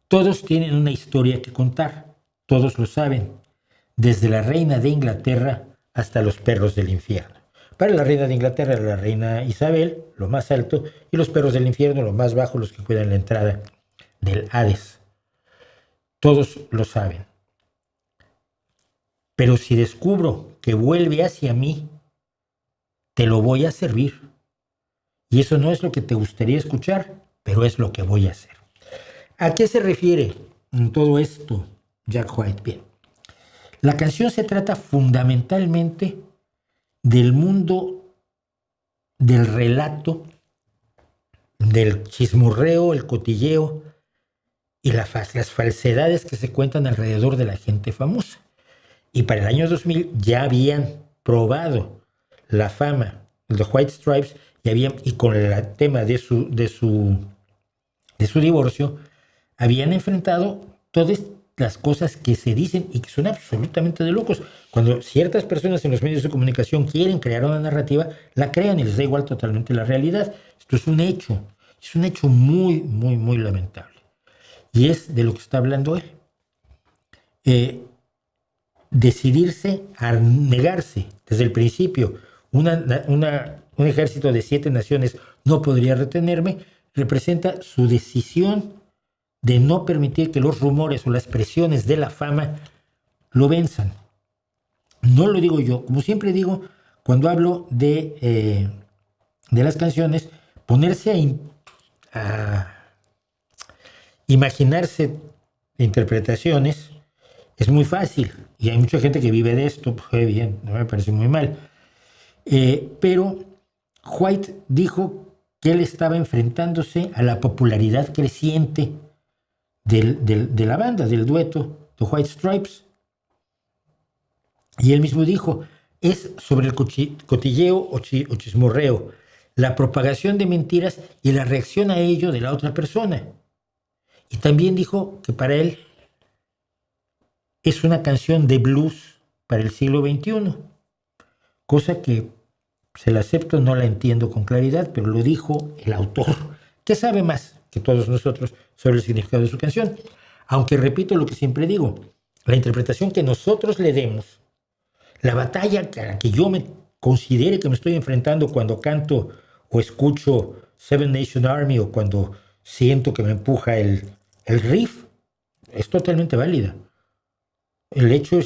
todos tienen una historia que contar, todos lo saben, desde la reina de Inglaterra hasta los perros del infierno. Para la reina de Inglaterra era la reina Isabel, lo más alto, y los perros del infierno, lo más bajo, los que cuidan la entrada del Hades. Todos lo saben. Pero si descubro que vuelve hacia mí, te lo voy a servir. Y eso no es lo que te gustaría escuchar, pero es lo que voy a hacer. ¿A qué se refiere en todo esto Jack White? Bien, la canción se trata fundamentalmente del mundo del relato, del chismorreo, el cotilleo y las falsedades que se cuentan alrededor de la gente famosa. Y para el año 2000 ya habían probado la fama de los White Stripes y con el tema de su divorcio, habían enfrentado todas las cosas que se dicen y que son absolutamente de locos. Cuando ciertas personas en los medios de comunicación quieren crear una narrativa, la crean y les da igual totalmente la realidad. Esto es un hecho. Es un hecho muy, muy, muy lamentable. Y es de lo que está hablando él. Decidirse a negarse desde el principio. Un ejército de 7 naciones no podría retenerme, representa su decisión de no permitir que los rumores o las presiones de la fama lo venzan. No lo digo yo, como siempre digo, cuando hablo de las canciones, ponerse a imaginarse interpretaciones es muy fácil, y hay mucha gente que vive de esto, pues bien, no me parece muy mal. Pero White dijo que él estaba enfrentándose a la popularidad creciente de la banda, del dueto The White Stripes. Y él mismo dijo, es sobre el cotilleo o chismorreo, la propagación de mentiras y la reacción a ello de la otra persona. Y también dijo que para él es una canción de blues para el siglo XXI, cosa que se la acepto, no la entiendo con claridad, pero lo dijo el autor, que sabe más que todos nosotros sobre el significado de su canción. Aunque repito lo que siempre digo, la interpretación que nosotros le demos, la batalla a la que yo me considere que me estoy enfrentando cuando canto o escucho Seven Nation Army o cuando siento que me empuja el riff, es totalmente válida. El hecho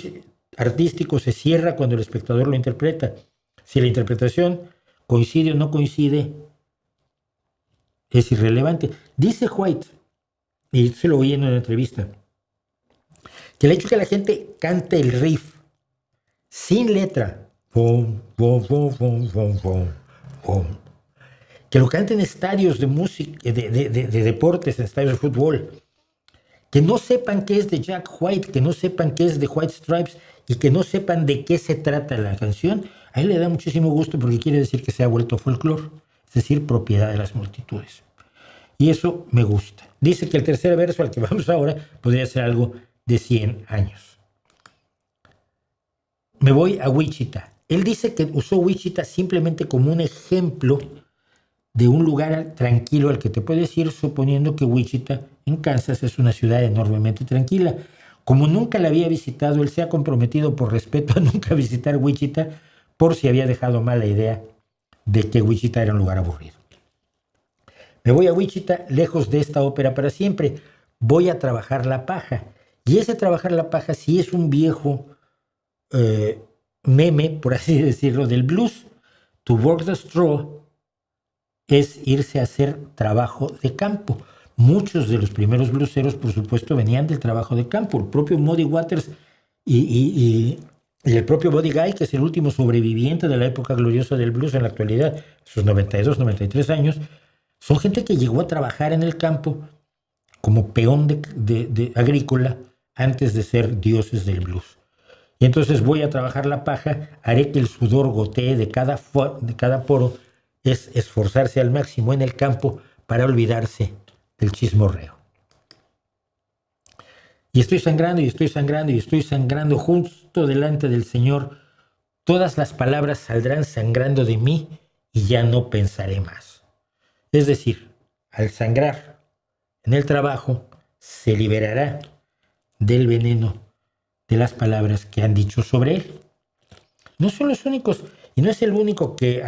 artístico se cierra cuando el espectador lo interpreta. Si la interpretación coincide o no coincide, es irrelevante. Dice White, y se lo oí en una entrevista, que el hecho de que la gente cante el riff sin letra, que lo canten en estadios de música, de deportes, en estadios de fútbol, que no sepan qué es de Jack White, que no sepan qué es de White Stripes y que no sepan de qué se trata la canción, a él le da muchísimo gusto porque quiere decir que se ha vuelto folclore, es decir, propiedad de las multitudes. Y eso me gusta. Dice que el tercer verso al que vamos ahora podría ser algo de 100 años. Me voy a Wichita. Él dice que usó Wichita simplemente como un ejemplo de un lugar tranquilo al que te puedes ir, suponiendo que Wichita, en Kansas, es una ciudad enormemente tranquila. Como nunca la había visitado, él se ha comprometido por respeto a nunca visitar Wichita, por si había dejado mala idea de que Wichita era un lugar aburrido. Me voy a Wichita, lejos de esta ópera para siempre. Voy a trabajar la paja. Y ese trabajar la paja sí es un viejo meme, por así decirlo, del blues. To work the straw es irse a hacer trabajo de campo. Muchos de los primeros blueseros, por supuesto, venían del trabajo de campo. El propio Muddy Waters y el propio Buddy Guy, que es el último sobreviviente de la época gloriosa del blues en la actualidad, sus 92, 93 años, son gente que llegó a trabajar en el campo como peón de agrícola antes de ser dioses del blues. Y entonces voy a trabajar la paja, haré que el sudor gotee de cada poro, es esforzarse al máximo en el campo para olvidarse del chismorreo. Y estoy sangrando, y estoy sangrando, y estoy sangrando justo delante del Señor. Todas las palabras saldrán sangrando de mí y ya no pensaré más. Es decir, al sangrar en el trabajo, se liberará del veneno de las palabras que han dicho sobre él. No son los únicos, y no es el único que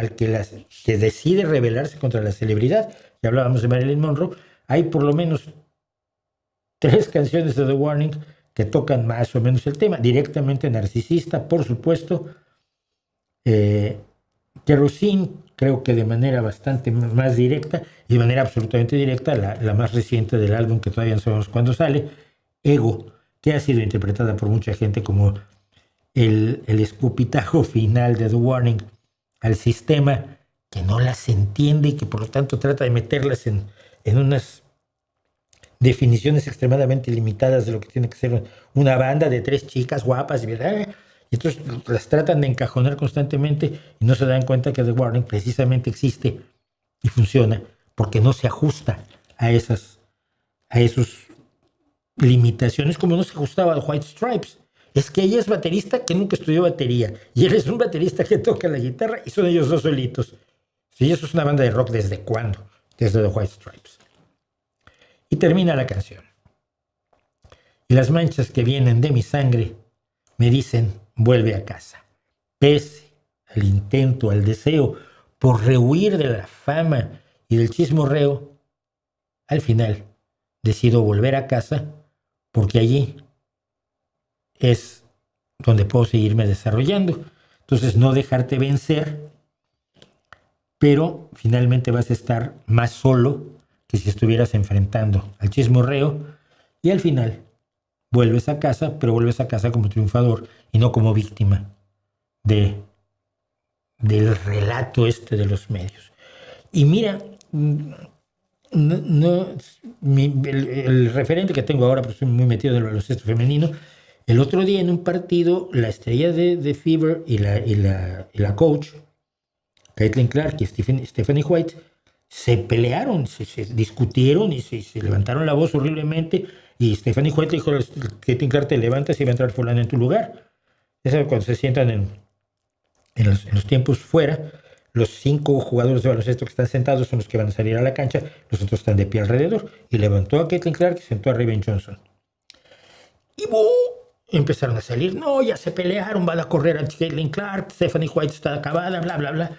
decide rebelarse contra la celebridad. Ya hablábamos de Marilyn Monroe. Hay por lo menos 3 canciones de The Warning que tocan más o menos el tema. Directamente narcisista, por supuesto. Kerosene, creo que de manera bastante más directa, y de manera absolutamente directa, la más reciente del álbum, que todavía no sabemos cuándo sale, Ego, que ha sido interpretada por mucha gente como el escupitajo final de The Warning al sistema que no las entiende y que por lo tanto trata de meterlas en unas definiciones extremadamente limitadas de lo que tiene que ser una banda de 3 chicas guapas, ¿verdad? Y entonces las tratan de encajonar constantemente y no se dan cuenta que The Warning precisamente existe y funciona porque no se ajusta a esas limitaciones, como no se ajustaba a White Stripes. Es que ella es baterista que nunca estudió batería y él es un baterista que toca la guitarra y son ellos dos solitos. Si eso es una banda de rock, ¿desde cuándo? desde The White Stripes. Y termina la canción. Y las manchas que vienen de mi sangre me dicen, vuelve a casa. Pese al intento, al deseo por rehuir de la fama y del chismorreo, al final decido volver a casa porque allí es donde puedo seguirme desarrollando. Entonces, no dejarte vencer, pero finalmente vas a estar más solo que si estuvieras enfrentando al chismorreo, y al final vuelves a casa, pero vuelves a casa como triunfador y no como víctima del relato de los medios. Y mira, el referente que tengo ahora, porque estoy muy metido en el baloncesto femenino, el otro día en un partido, la estrella de Fever y la coach, Caitlin Clark y Stephanie White, se pelearon, se discutieron y se levantaron la voz horriblemente, y Stephanie White le dijo a Caitlin Clark, te levantas y va a entrar fulano en tu lugar. Eso cuando se sientan en los tiempos fuera, los 5 jugadores de baloncesto que están sentados son los que van a salir a la cancha, los otros están de pie alrededor, y levantó a Caitlin Clark y sentó a Raven Johnson. Y empezaron a salir, no, ya se pelearon, van a correr a Caitlin Clark, Stephanie White está acabada, bla, bla, bla.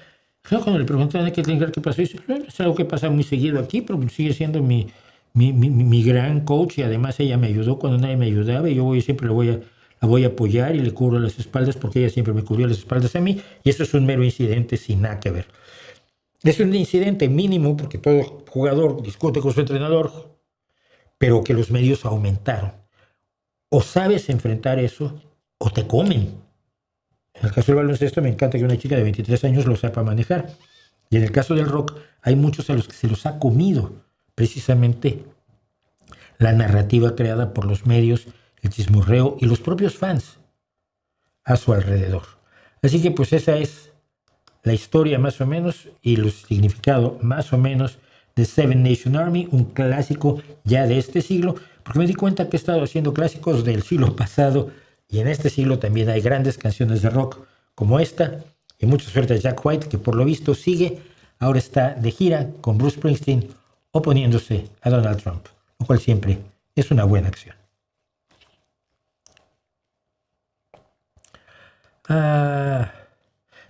Pero cuando le preguntaron a Caitlin Clark qué pasó, dice, es algo que pasa muy seguido aquí, pero sigue siendo mi gran coach, y además ella me ayudó cuando nadie me ayudaba, y yo siempre la voy a apoyar y le cubro las espaldas porque ella siempre me cubrió las espaldas a mí, y eso es un mero incidente sin nada que ver. Es un incidente mínimo porque todo jugador discute con su entrenador, pero que los medios aumentaron. O sabes enfrentar eso o te comen. En el caso del baloncesto me encanta que una chica de 23 años lo sepa manejar. Y en el caso del rock hay muchos a los que se los ha comido precisamente la narrativa creada por los medios, el chismorreo y los propios fans a su alrededor. Así que pues esa es la historia más o menos y el significado más o menos de Seven Nation Army, un clásico ya de este siglo, porque me di cuenta que he estado haciendo clásicos del siglo pasado y en este siglo también hay grandes canciones de rock como esta, y mucha suerte a Jack White, que por lo visto sigue, ahora está de gira con Bruce Springsteen oponiéndose a Donald Trump, lo cual siempre es una buena acción.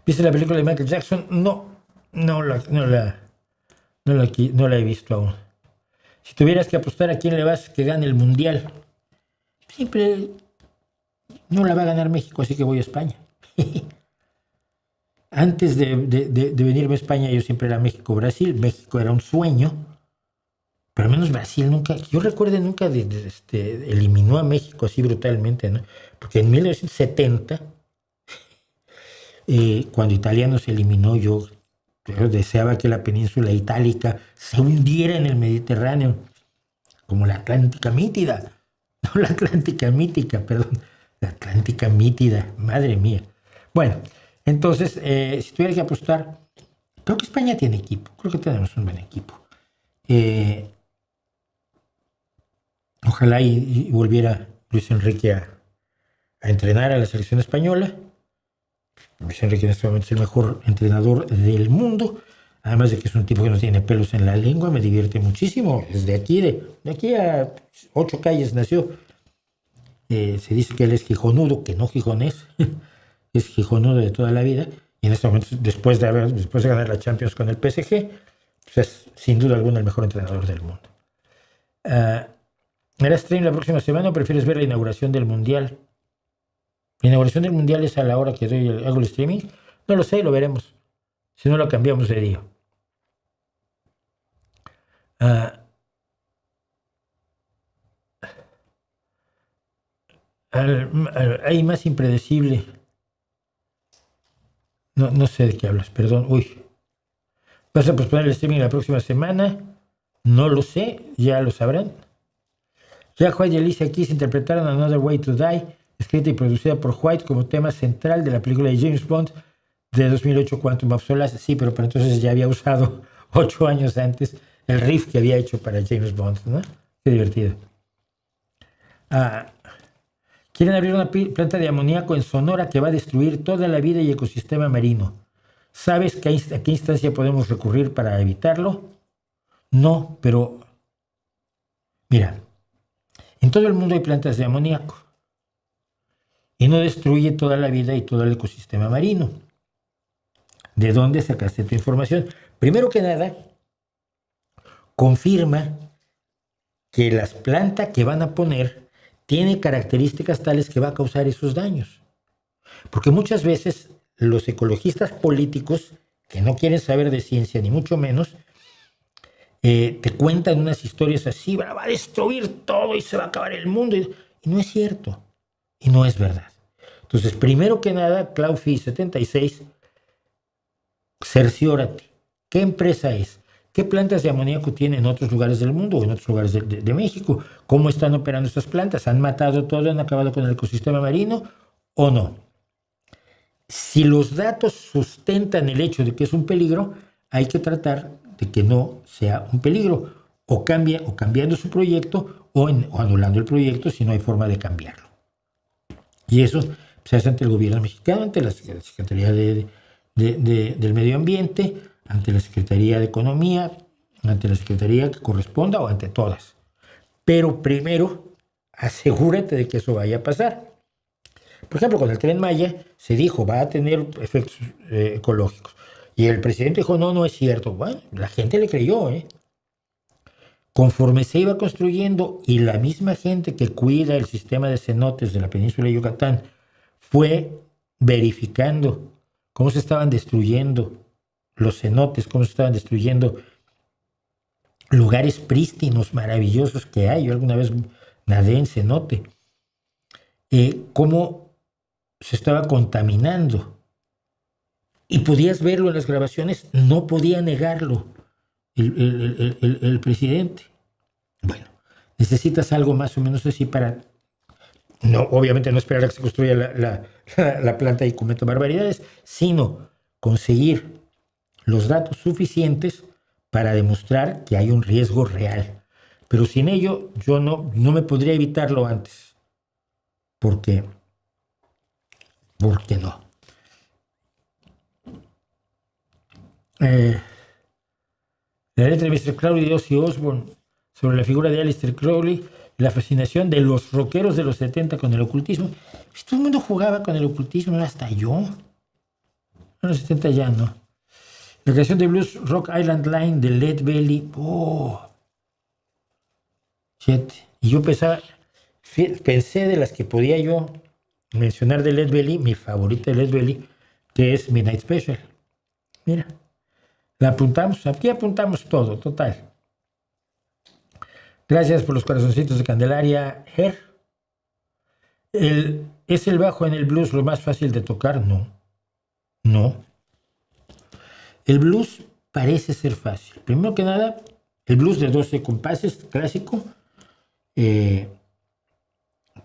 ¿Viste la película de Michael Jackson? No la he visto aún. Si tuvieras que apostar a quién le vas que gane el mundial, siempre no la va a ganar México, así que voy a España. Antes de venirme a España, yo siempre era México-Brasil. México era un sueño, pero al menos Brasil nunca, yo recuerdo, nunca eliminó a México así brutalmente, ¿no? Porque en 1970, cuando Italia nos eliminó, yo deseaba que la península itálica se hundiera en el Mediterráneo, como la Atlántica Mítida. No la Atlántica Mítica, perdón. La Atlántica Mítida, madre mía. Bueno, entonces, si tuviera que apostar, creo que España tiene equipo. Creo que tenemos un buen equipo. Ojalá y volviera Luis Enrique a entrenar a la selección española. Luis Enrique en este momento es el mejor entrenador del mundo, además de que es un tipo que no tiene pelos en la lengua, me divierte muchísimo. Desde aquí, de aquí a 8 calles nació. Se dice que él es gijonudo, que no gijonés, es gijonudo de toda la vida, y en este momento, después de ganar la Champions con el PSG, pues es sin duda alguna el mejor entrenador del mundo. ¿Harás stream la próxima semana o prefieres ver la inauguración del Mundial? La inauguración del Mundial es a la hora que hago el streaming. No lo sé, lo veremos. Si no, lo cambiamos de día. Hay más impredecible. No sé de qué hablas, perdón. ¿Vas a posponer el streaming la próxima semana? No lo sé, ya lo sabrán. Jack White y Alicia Keys interpretaron Another Way to Die, escrita y producida por White como tema central de la película de James Bond de 2008, Quantum of Solace. Sí, pero para entonces ya había usado 8 años antes el riff que había hecho para James Bond, ¿no? Qué divertido. Quieren abrir una planta de amoníaco en Sonora que va a destruir toda la vida y ecosistema marino. ¿Sabes a qué instancia podemos recurrir para evitarlo? No, pero mira, en todo el mundo hay plantas de amoníaco y no destruye toda la vida y todo el ecosistema marino. ¿De dónde sacaste tu información? Primero que nada, confirma que las plantas que van a poner tienen características tales que va a causar esos daños. Porque muchas veces los ecologistas políticos, que no quieren saber de ciencia ni mucho menos, te cuentan unas historias así: va a destruir todo y se va a acabar el mundo. Y no es cierto, y no es verdad. Entonces, primero que nada, Claufi 76, cerciórate. ¿Qué empresa es? ¿Qué plantas de amoníaco tiene en otros lugares del mundo o en otros lugares de México? ¿Cómo están operando estas plantas? ¿Han matado todo? ¿Han acabado con el ecosistema marino o no? Si los datos sustentan el hecho de que es un peligro, hay que tratar de que no sea un peligro, o cambiando su proyecto o anulando el proyecto si no hay forma de cambiarlo. Y eso se hace ante el gobierno mexicano, ante la Secretaría del Medio Ambiente, ante la Secretaría de Economía, ante la Secretaría que corresponda o ante todas. Pero primero, asegúrate de que eso vaya a pasar. Por ejemplo, con el Tren Maya se dijo, va a tener efectos ecológicos. Y el presidente dijo, no es cierto. Bueno, la gente le creyó, Conforme se iba construyendo y la misma gente que cuida el sistema de cenotes de la península de Yucatán fue verificando cómo se estaban destruyendo los cenotes, cómo se estaban destruyendo lugares prístinos, maravillosos que hay. Yo alguna vez nadé en cenote. Cómo se estaba contaminando. Y podías verlo en las grabaciones, no podía negarlo el presidente. Bueno, necesitas algo más o menos así para, no, obviamente no esperar a que se construya la planta y cometa barbaridades, sino conseguir los datos suficientes para demostrar que hay un riesgo real. Pero sin ello yo no me podría evitarlo antes. ¿Por qué? Porque no. La letra de Mr. Crowley de Ozzy Osbourne sobre la figura de Aleister Crowley y la fascinación de los rockeros de los 70 con el ocultismo. Pues todo el mundo jugaba con el ocultismo, hasta yo. En los 70 ya no. La creación de Blues Rock Island Line de Lead Belly. Y yo pensé de las que podía yo mencionar de Lead Belly, mi favorita de Lead Belly, que es Midnight Special. Mira, la apuntamos, aquí apuntamos todo, total. Gracias por los corazoncitos de Candelaria. ¿Es el bajo en el blues lo más fácil de tocar? No. El blues parece ser fácil. Primero que nada, el blues de 12 compases clásico,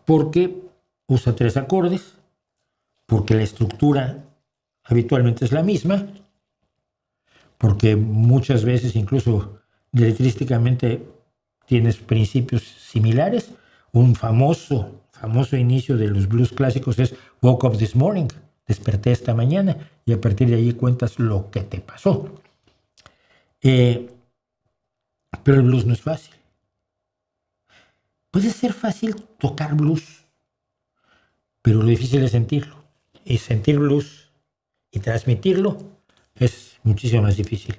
porque usa 3 acordes, porque la estructura habitualmente es la misma, porque muchas veces incluso letrísticamente tienes principios similares. Un famoso inicio de los blues clásicos es Woke Up This Morning, desperté esta mañana, y a partir de allí cuentas lo que te pasó. Pero el blues no es fácil. Puede ser fácil tocar blues, pero lo difícil es sentirlo. Y sentir blues y transmitirlo es muchísimo más difícil.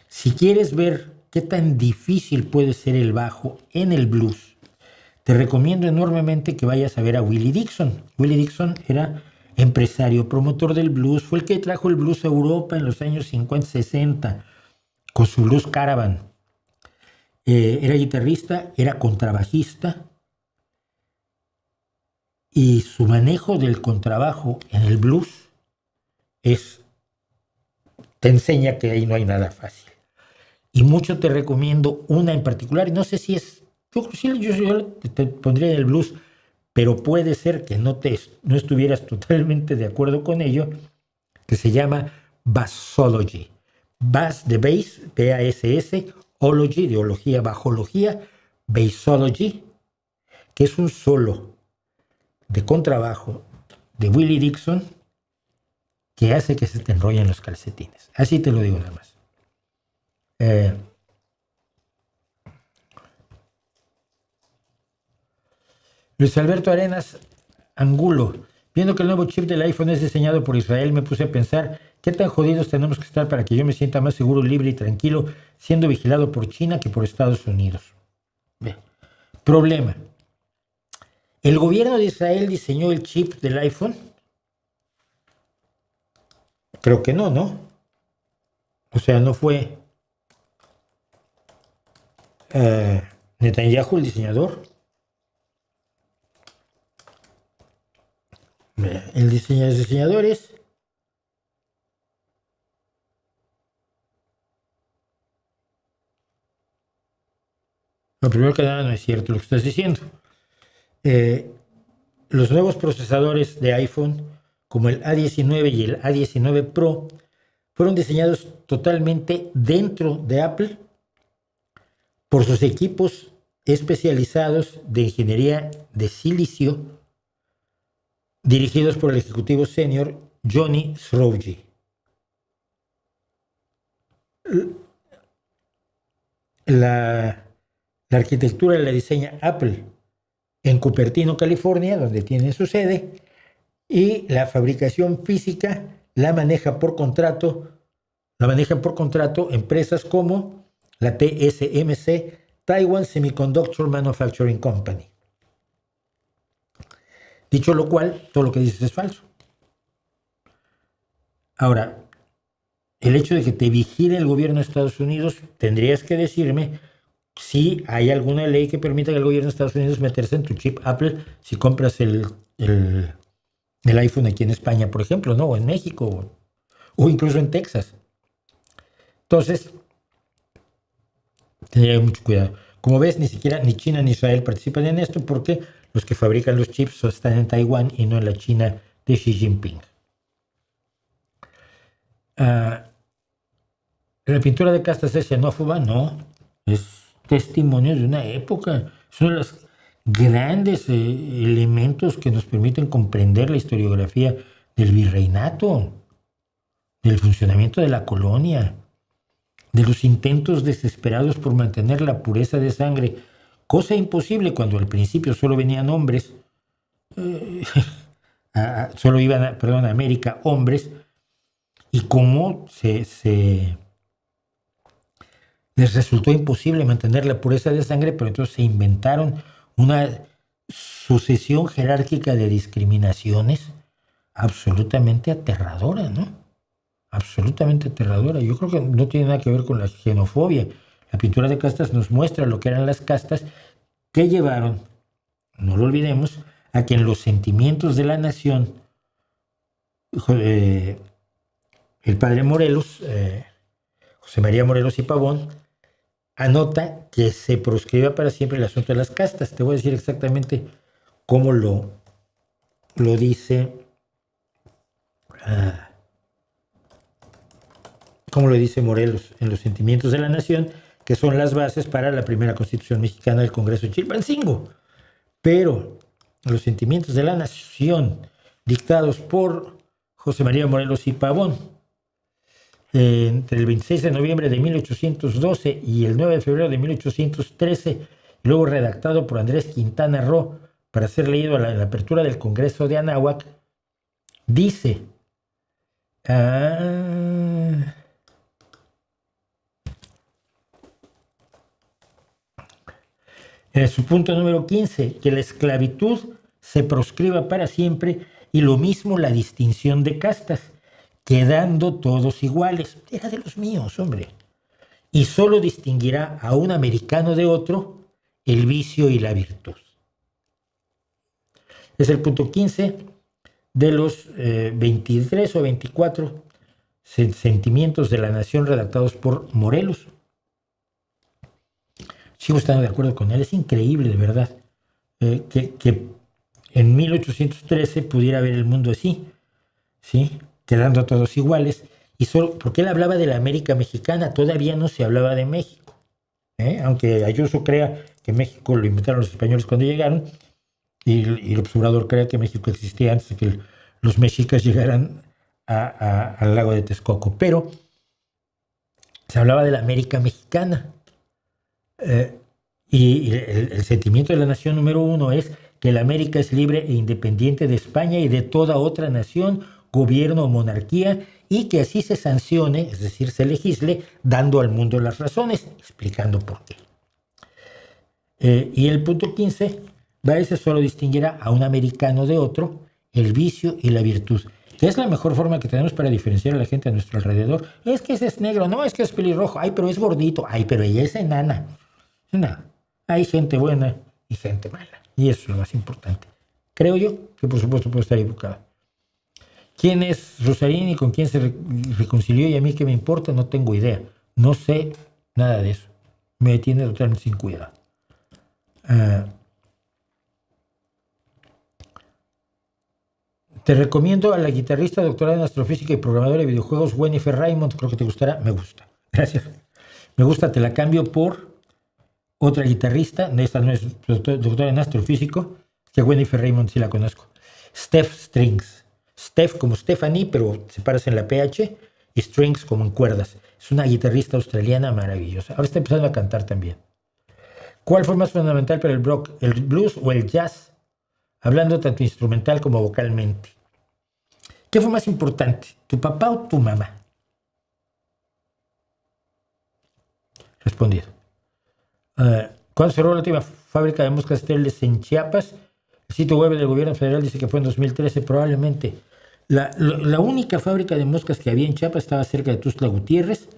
Si quieres ver qué tan difícil puede ser el bajo en el blues, te recomiendo enormemente que vayas a ver a Willie Dixon. Willie Dixon era empresario, promotor del blues, fue el que trajo el blues a Europa en los años 50-60 con su Blues Caravan. Era guitarrista, era contrabajista, y su manejo del contrabajo en el blues te enseña que ahí no hay nada fácil. Y mucho te recomiendo una en particular, y no sé si es, yo te pondría en el blues, pero puede ser que no estuvieras totalmente de acuerdo con ello, que se llama Bassology. Bass de bass, B-A-S-S, ology, de ología, bajología, Bassology, que es un solo de contrabajo de Willie Dixon que hace que se te enrollen los calcetines. Así te lo digo nada más. Luis Alberto Arenas Angulo. Viendo que el nuevo chip del iPhone es diseñado por Israel, me puse a pensar qué tan jodidos tenemos que estar para que yo me sienta más seguro, libre y tranquilo siendo vigilado por China que por Estados Unidos. Bien. Problema. ¿El gobierno de Israel diseñó el chip del iPhone? Creo que no, ¿no? O sea, no fue Netanyahu el diseñador. El diseñador es lo primero que nada no es cierto lo que estás diciendo. Los nuevos procesadores de iPhone, como el A19 y el A19 Pro, fueron diseñados totalmente dentro de Apple por sus equipos especializados de ingeniería de silicio, dirigidos por el ejecutivo senior Johnny Srouji. La arquitectura la diseña Apple en Cupertino, California, donde tiene su sede, y la fabricación física la manejan por contrato empresas como la TSMC, Taiwan Semiconductor Manufacturing Company. Dicho lo cual, todo lo que dices es falso. Ahora, el hecho de que te vigile el gobierno de Estados Unidos, tendrías que decirme si hay alguna ley que permita al gobierno de Estados Unidos meterse en tu chip Apple si compras el iPhone aquí en España, por ejemplo, ¿no? O en México, o incluso en Texas. Entonces, tendría mucho cuidado. Como ves, ni siquiera ni China ni Israel participan en esto porque los que fabrican los chips están en Taiwán y no en la China de Xi Jinping. ¿La pintura de castas es xenófoba? No, es testimonio de una época. Es uno de los grandes elementos que nos permiten comprender la historiografía del virreinato, del funcionamiento de la colonia, de los intentos desesperados por mantener la pureza de sangre, cosa imposible cuando al principio solo venían hombres, solo iban a América hombres, y cómo les resultó imposible mantener la pureza de sangre, pero entonces se inventaron una sucesión jerárquica de discriminaciones absolutamente aterradora, ¿no? Absolutamente aterradora. Yo creo que no tiene nada que ver con la xenofobia. La pintura de castas nos muestra lo que eran las castas que llevaron, no lo olvidemos, a que en los sentimientos de la nación, el padre Morelos, José María Morelos y Pavón, anota que se proscriba para siempre el asunto de las castas. Te voy a decir exactamente cómo lo dice. Como lo dice Morelos en los sentimientos de la nación, que son las bases para la primera Constitución mexicana del Congreso de Chilpancingo. Pero los sentimientos de la nación, dictados por José María Morelos y Pavón, entre el 26 de noviembre de 1812 y el 9 de febrero de 1813, y luego redactado por Andrés Quintana Roo para ser leído en la apertura del Congreso de Anáhuac, dice... En su punto número 15, que la esclavitud se proscriba para siempre y lo mismo la distinción de castas, quedando todos iguales. Era de los míos, hombre. Y solo distinguirá a un americano de otro el vicio y la virtud. Es el punto 15 de los 23 o 24 sentimientos de la nación redactados por Morelos. Sigo estando de acuerdo con él. Es increíble, de verdad, que en 1813 pudiera ver el mundo así, ¿sí? Quedando todos iguales. Y solo porque él hablaba de la América mexicana, todavía no se hablaba de México. Aunque Ayuso crea que México lo inventaron los españoles cuando llegaron, y López Obrador crea que México existía antes de que los mexicas llegaran al lago de Texcoco. Pero se hablaba de la América mexicana. Y el sentimiento de la nación número 1 es que la América es libre e independiente de España y de toda otra nación, gobierno o monarquía, y que así se sancione, es decir, se legisle, dando al mundo las razones, explicando por qué. Y el punto 15, Baeza solo distinguirá a un americano de otro, el vicio y la virtud, que es la mejor forma que tenemos para diferenciar a la gente a nuestro alrededor. Es que ese es negro, no, es que es pelirrojo, ay, pero es gordito, ay, pero ella es enana. No, hay gente buena y gente mala, y eso es lo más importante. Creo yo, que por supuesto puedo estar equivocado. ¿Quién es Rosarín y con quién se reconcilió y a mí qué me importa? No tengo idea. No sé nada de eso. Me tiene totalmente sin cuidado. Te recomiendo a la guitarrista, doctorada en astrofísica y programadora de videojuegos Jennifer Raymond. Creo que te gustará. Me gusta. Gracias. Me gusta. Te la cambio por otra guitarrista. Esta no es doctora en astrofísico. Que Jennifer Raymond sí la conozco. Steph Strings. Steph como Stephanie, pero separas en la PH. Y Strings como en cuerdas. Es una guitarrista australiana maravillosa. Ahora está empezando a cantar también. ¿Cuál fue más fundamental para el rock? ¿El blues o el jazz? Hablando tanto instrumental como vocalmente. ¿Qué fue más importante? ¿Tu papá o tu mamá? Respondido. ¿Cuándo cerró la última fábrica de moscas estériles en Chiapas? El sitio web del gobierno federal dice que fue en 2013, probablemente. La única fábrica de moscas que había en Chiapas estaba cerca de Tuxtla Gutiérrez.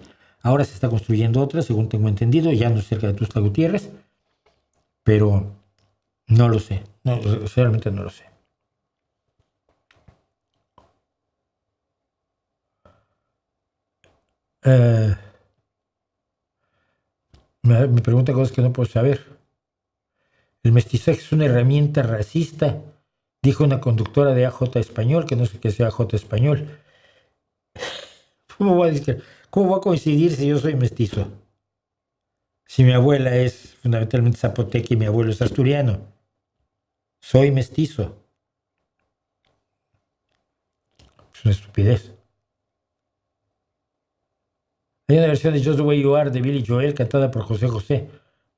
Ahora se está construyendo otra, según tengo entendido, ya no cerca de Tuxtla Gutiérrez. Pero no lo sé. No, realmente no lo sé. Me pregunta cosas que no puedo saber. El mestizaje es una herramienta racista, dijo una conductora de AJ Español, que no sé qué sea AJ Español. ¿Cómo va a coincidir si yo soy mestizo? Si mi abuela es fundamentalmente zapoteca y mi abuelo es asturiano. Soy mestizo. Es una estupidez. Hay una versión de Just the Way You Are de Billy Joel cantada por José José.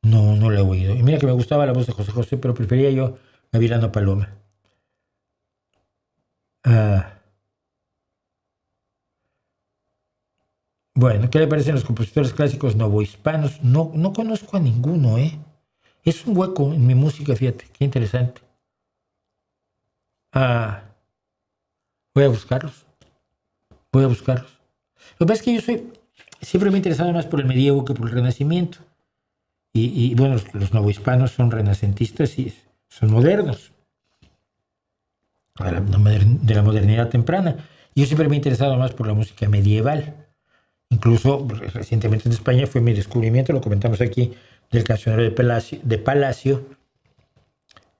No la he oído. Y mira que me gustaba la voz de José José, pero prefería yo Gavilano Paloma. Bueno, ¿qué le parecen los compositores clásicos novohispanos? No conozco a ninguno, ¿eh? Es un hueco en mi música, fíjate, qué interesante. Voy a buscarlos. Lo que pasa es que yo siempre me he interesado más por el medievo que por el renacimiento. Y bueno, los novohispanos son renacentistas y son modernos. De la modernidad temprana. Yo siempre me he interesado más por la música medieval. Incluso recientemente en España fue mi descubrimiento, lo comentamos aquí, del cancionero de Palacio,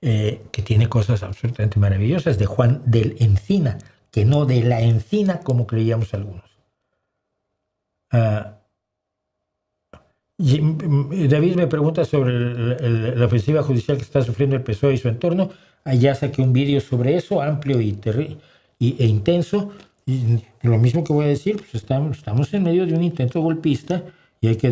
que tiene cosas absolutamente maravillosas, de Juan del Encina, que no de la Encina como creíamos algunos. David me pregunta sobre la ofensiva judicial que está sufriendo el PSOE y su entorno. Allá saqué un vídeo sobre eso, amplio e intenso. Y lo mismo que voy a decir, pues estamos en medio de un intento golpista y hay que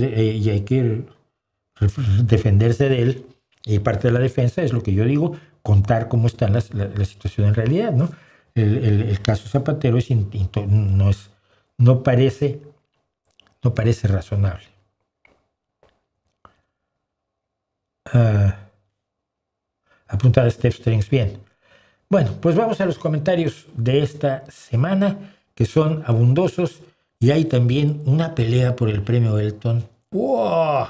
defenderse de él. Y parte de la defensa es lo que yo digo, contar cómo está la situación en realidad, ¿no? El caso Zapatero no parece razonable. Apuntada Steph Strings, bien. Bueno, pues vamos a los comentarios de esta semana, que son abundosos, y hay también una pelea por el premio Elton. ¡Wow!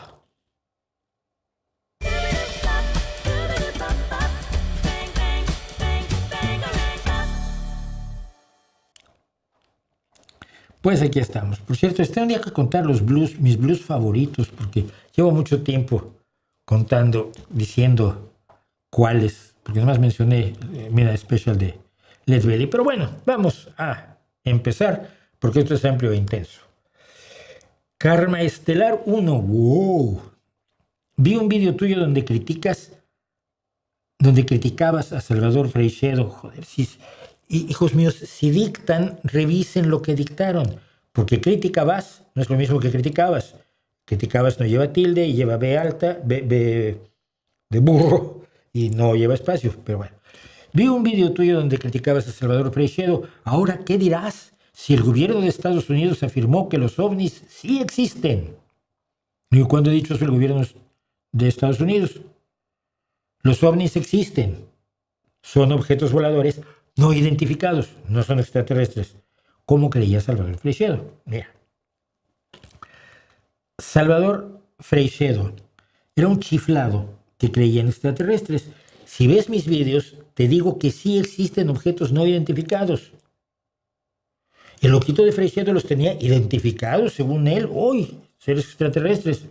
Pues aquí estamos. Por cierto, tendría que contar mis blues favoritos, porque llevo mucho tiempo diciendo cuáles, porque nomás mencioné Midnight Special de Led Belly. Pero bueno, vamos a empezar, porque esto es amplio e intenso. Karma Estelar 1. ¡Wow! Vi un vídeo tuyo donde criticabas a Salvador Freixedo. Joder, sí. Hijos míos, si dictan, revisen lo que dictaron, porque criticabas no es lo mismo que criticabas. Criticabas no lleva tilde y lleva B alta, B de burro, y no lleva espacio, pero bueno. Vi un video tuyo donde criticabas a Salvador Freixedo. Ahora, ¿qué dirás si el gobierno de Estados Unidos afirmó que los ovnis sí existen? ¿Y cuándo he dicho eso el gobierno de Estados Unidos? Los ovnis existen. Son objetos voladores no identificados, no son extraterrestres. ¿Cómo creía Salvador Freixedo? Mira. Salvador Freixedo era un chiflado que creía en extraterrestres. Si ves mis vídeos, te digo que sí existen objetos no identificados. El loquito de Freixedo los tenía identificados, según él, hoy, seres extraterrestres.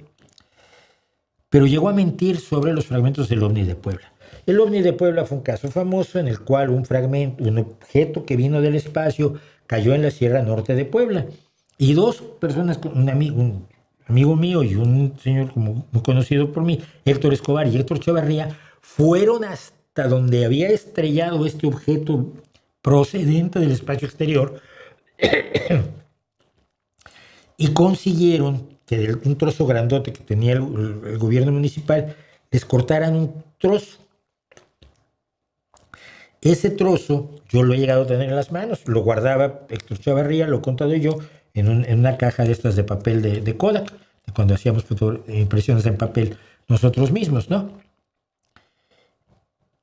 Pero llegó a mentir sobre los fragmentos del OVNI de Puebla. El OVNI de Puebla fue un caso famoso en el cual un objeto que vino del espacio cayó en la Sierra Norte de Puebla. Y dos personas, un amigo mío y un señor como muy conocido por mí, Héctor Escobar y Héctor Chavarría, fueron hasta donde había estrellado este objeto procedente del espacio exterior y consiguieron que de un trozo grandote que tenía el gobierno municipal les cortaran un trozo. Ese trozo yo lo he llegado a tener en las manos, lo guardaba Héctor Chavarría, lo he contado yo, en una caja de estas de papel de Kodak, de cuando hacíamos impresiones en papel nosotros mismos, ¿no?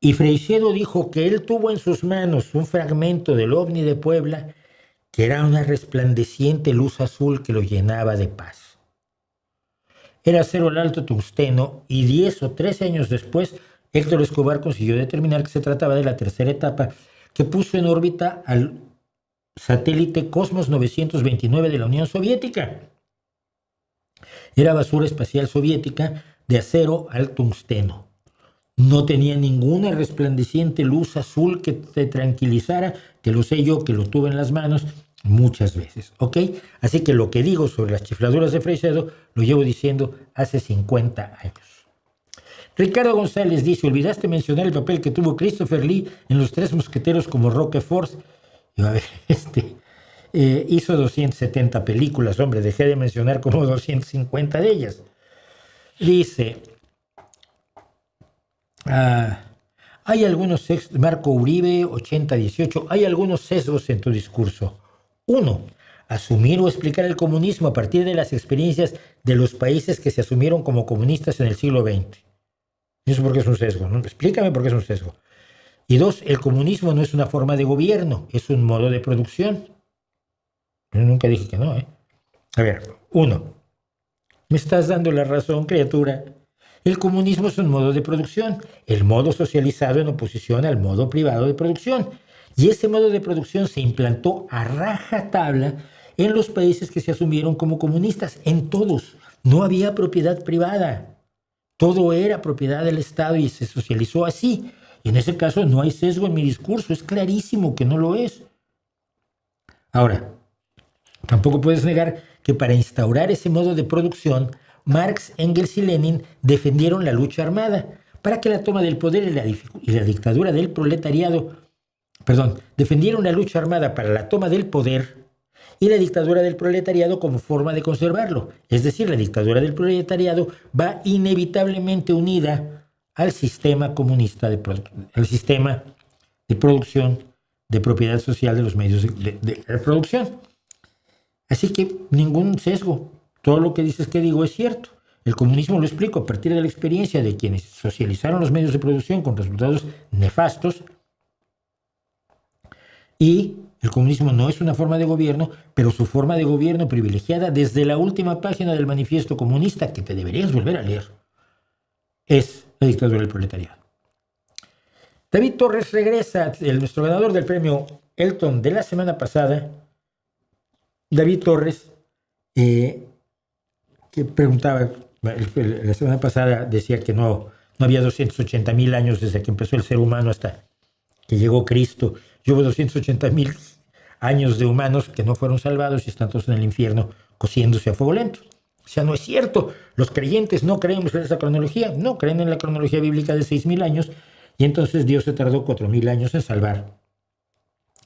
Y Freixedo dijo que él tuvo en sus manos un fragmento del OVNI de Puebla que era una resplandeciente luz azul que lo llenaba de paz. Era acero al alto tungsteno y 10 o 13 años después Héctor Escobar consiguió determinar que se trataba de la tercera etapa que puso en órbita al satélite Cosmos 929 de la Unión Soviética. Era basura espacial soviética de acero al tungsteno. No tenía ninguna resplandeciente luz azul que te tranquilizara, que lo sé yo, que lo tuve en las manos muchas veces, ¿ok? Así que lo que digo sobre las chifladuras de Freixedo lo llevo diciendo hace 50 años. Ricardo González dice, olvidaste mencionar el papel que tuvo Christopher Lee en Los Tres Mosqueteros como Roquefort. Y a ver, hizo 270 películas, hombre, dejé de mencionar como 250 de ellas. Dice, hay algunos Marco Uribe, 8018, hay algunos sesgos en tu discurso. 1. Asumir o explicar el comunismo a partir de las experiencias de los países que se asumieron como comunistas en el siglo XX. Eso porque es un sesgo, ¿no? Explícame por qué es un sesgo. Y 2, el comunismo no es una forma de gobierno, es un modo de producción. Yo nunca dije que no, ¿eh? A ver, 1. Me estás dando la razón, criatura. El comunismo es un modo de producción, el modo socializado en oposición al modo privado de producción. Y ese modo de producción se implantó a rajatabla en los países que se asumieron como comunistas, en todos. No había propiedad privada. Todo era propiedad del Estado y se socializó así. Y en ese caso no hay sesgo en mi discurso, es clarísimo que no lo es. Ahora, tampoco puedes negar que para instaurar ese modo de producción, Marx, Engels y Lenin defendieron la lucha armada para que la toma del poder y la dictadura del proletariado, defendieron la lucha armada para la toma del poder y la dictadura del proletariado como forma de conservarlo. Es decir, la dictadura del proletariado va inevitablemente unida al sistema comunista, al sistema de producción, de propiedad social de los medios de producción. Así que ningún sesgo. Todo lo que dices que digo es cierto. El comunismo lo explico a partir de la experiencia de quienes socializaron los medios de producción con resultados nefastos. Y el comunismo no es una forma de gobierno, pero su forma de gobierno privilegiada desde la última página del Manifiesto Comunista, que te deberías volver a leer, es la dictadura del proletariado. David Torres regresa, nuestro ganador del premio Elton de la semana pasada. David Torres, que preguntaba, la semana pasada decía que no había 280,000 años desde que empezó el ser humano hasta que llegó Cristo. Y hubo 280,000 años de humanos que no fueron salvados y están todos en el infierno cociéndose a fuego lento. O sea, no es cierto. Los creyentes no creemos en esa cronología, no creen en la cronología bíblica de 6,000 años, y entonces Dios se tardó 4,000 años en salvar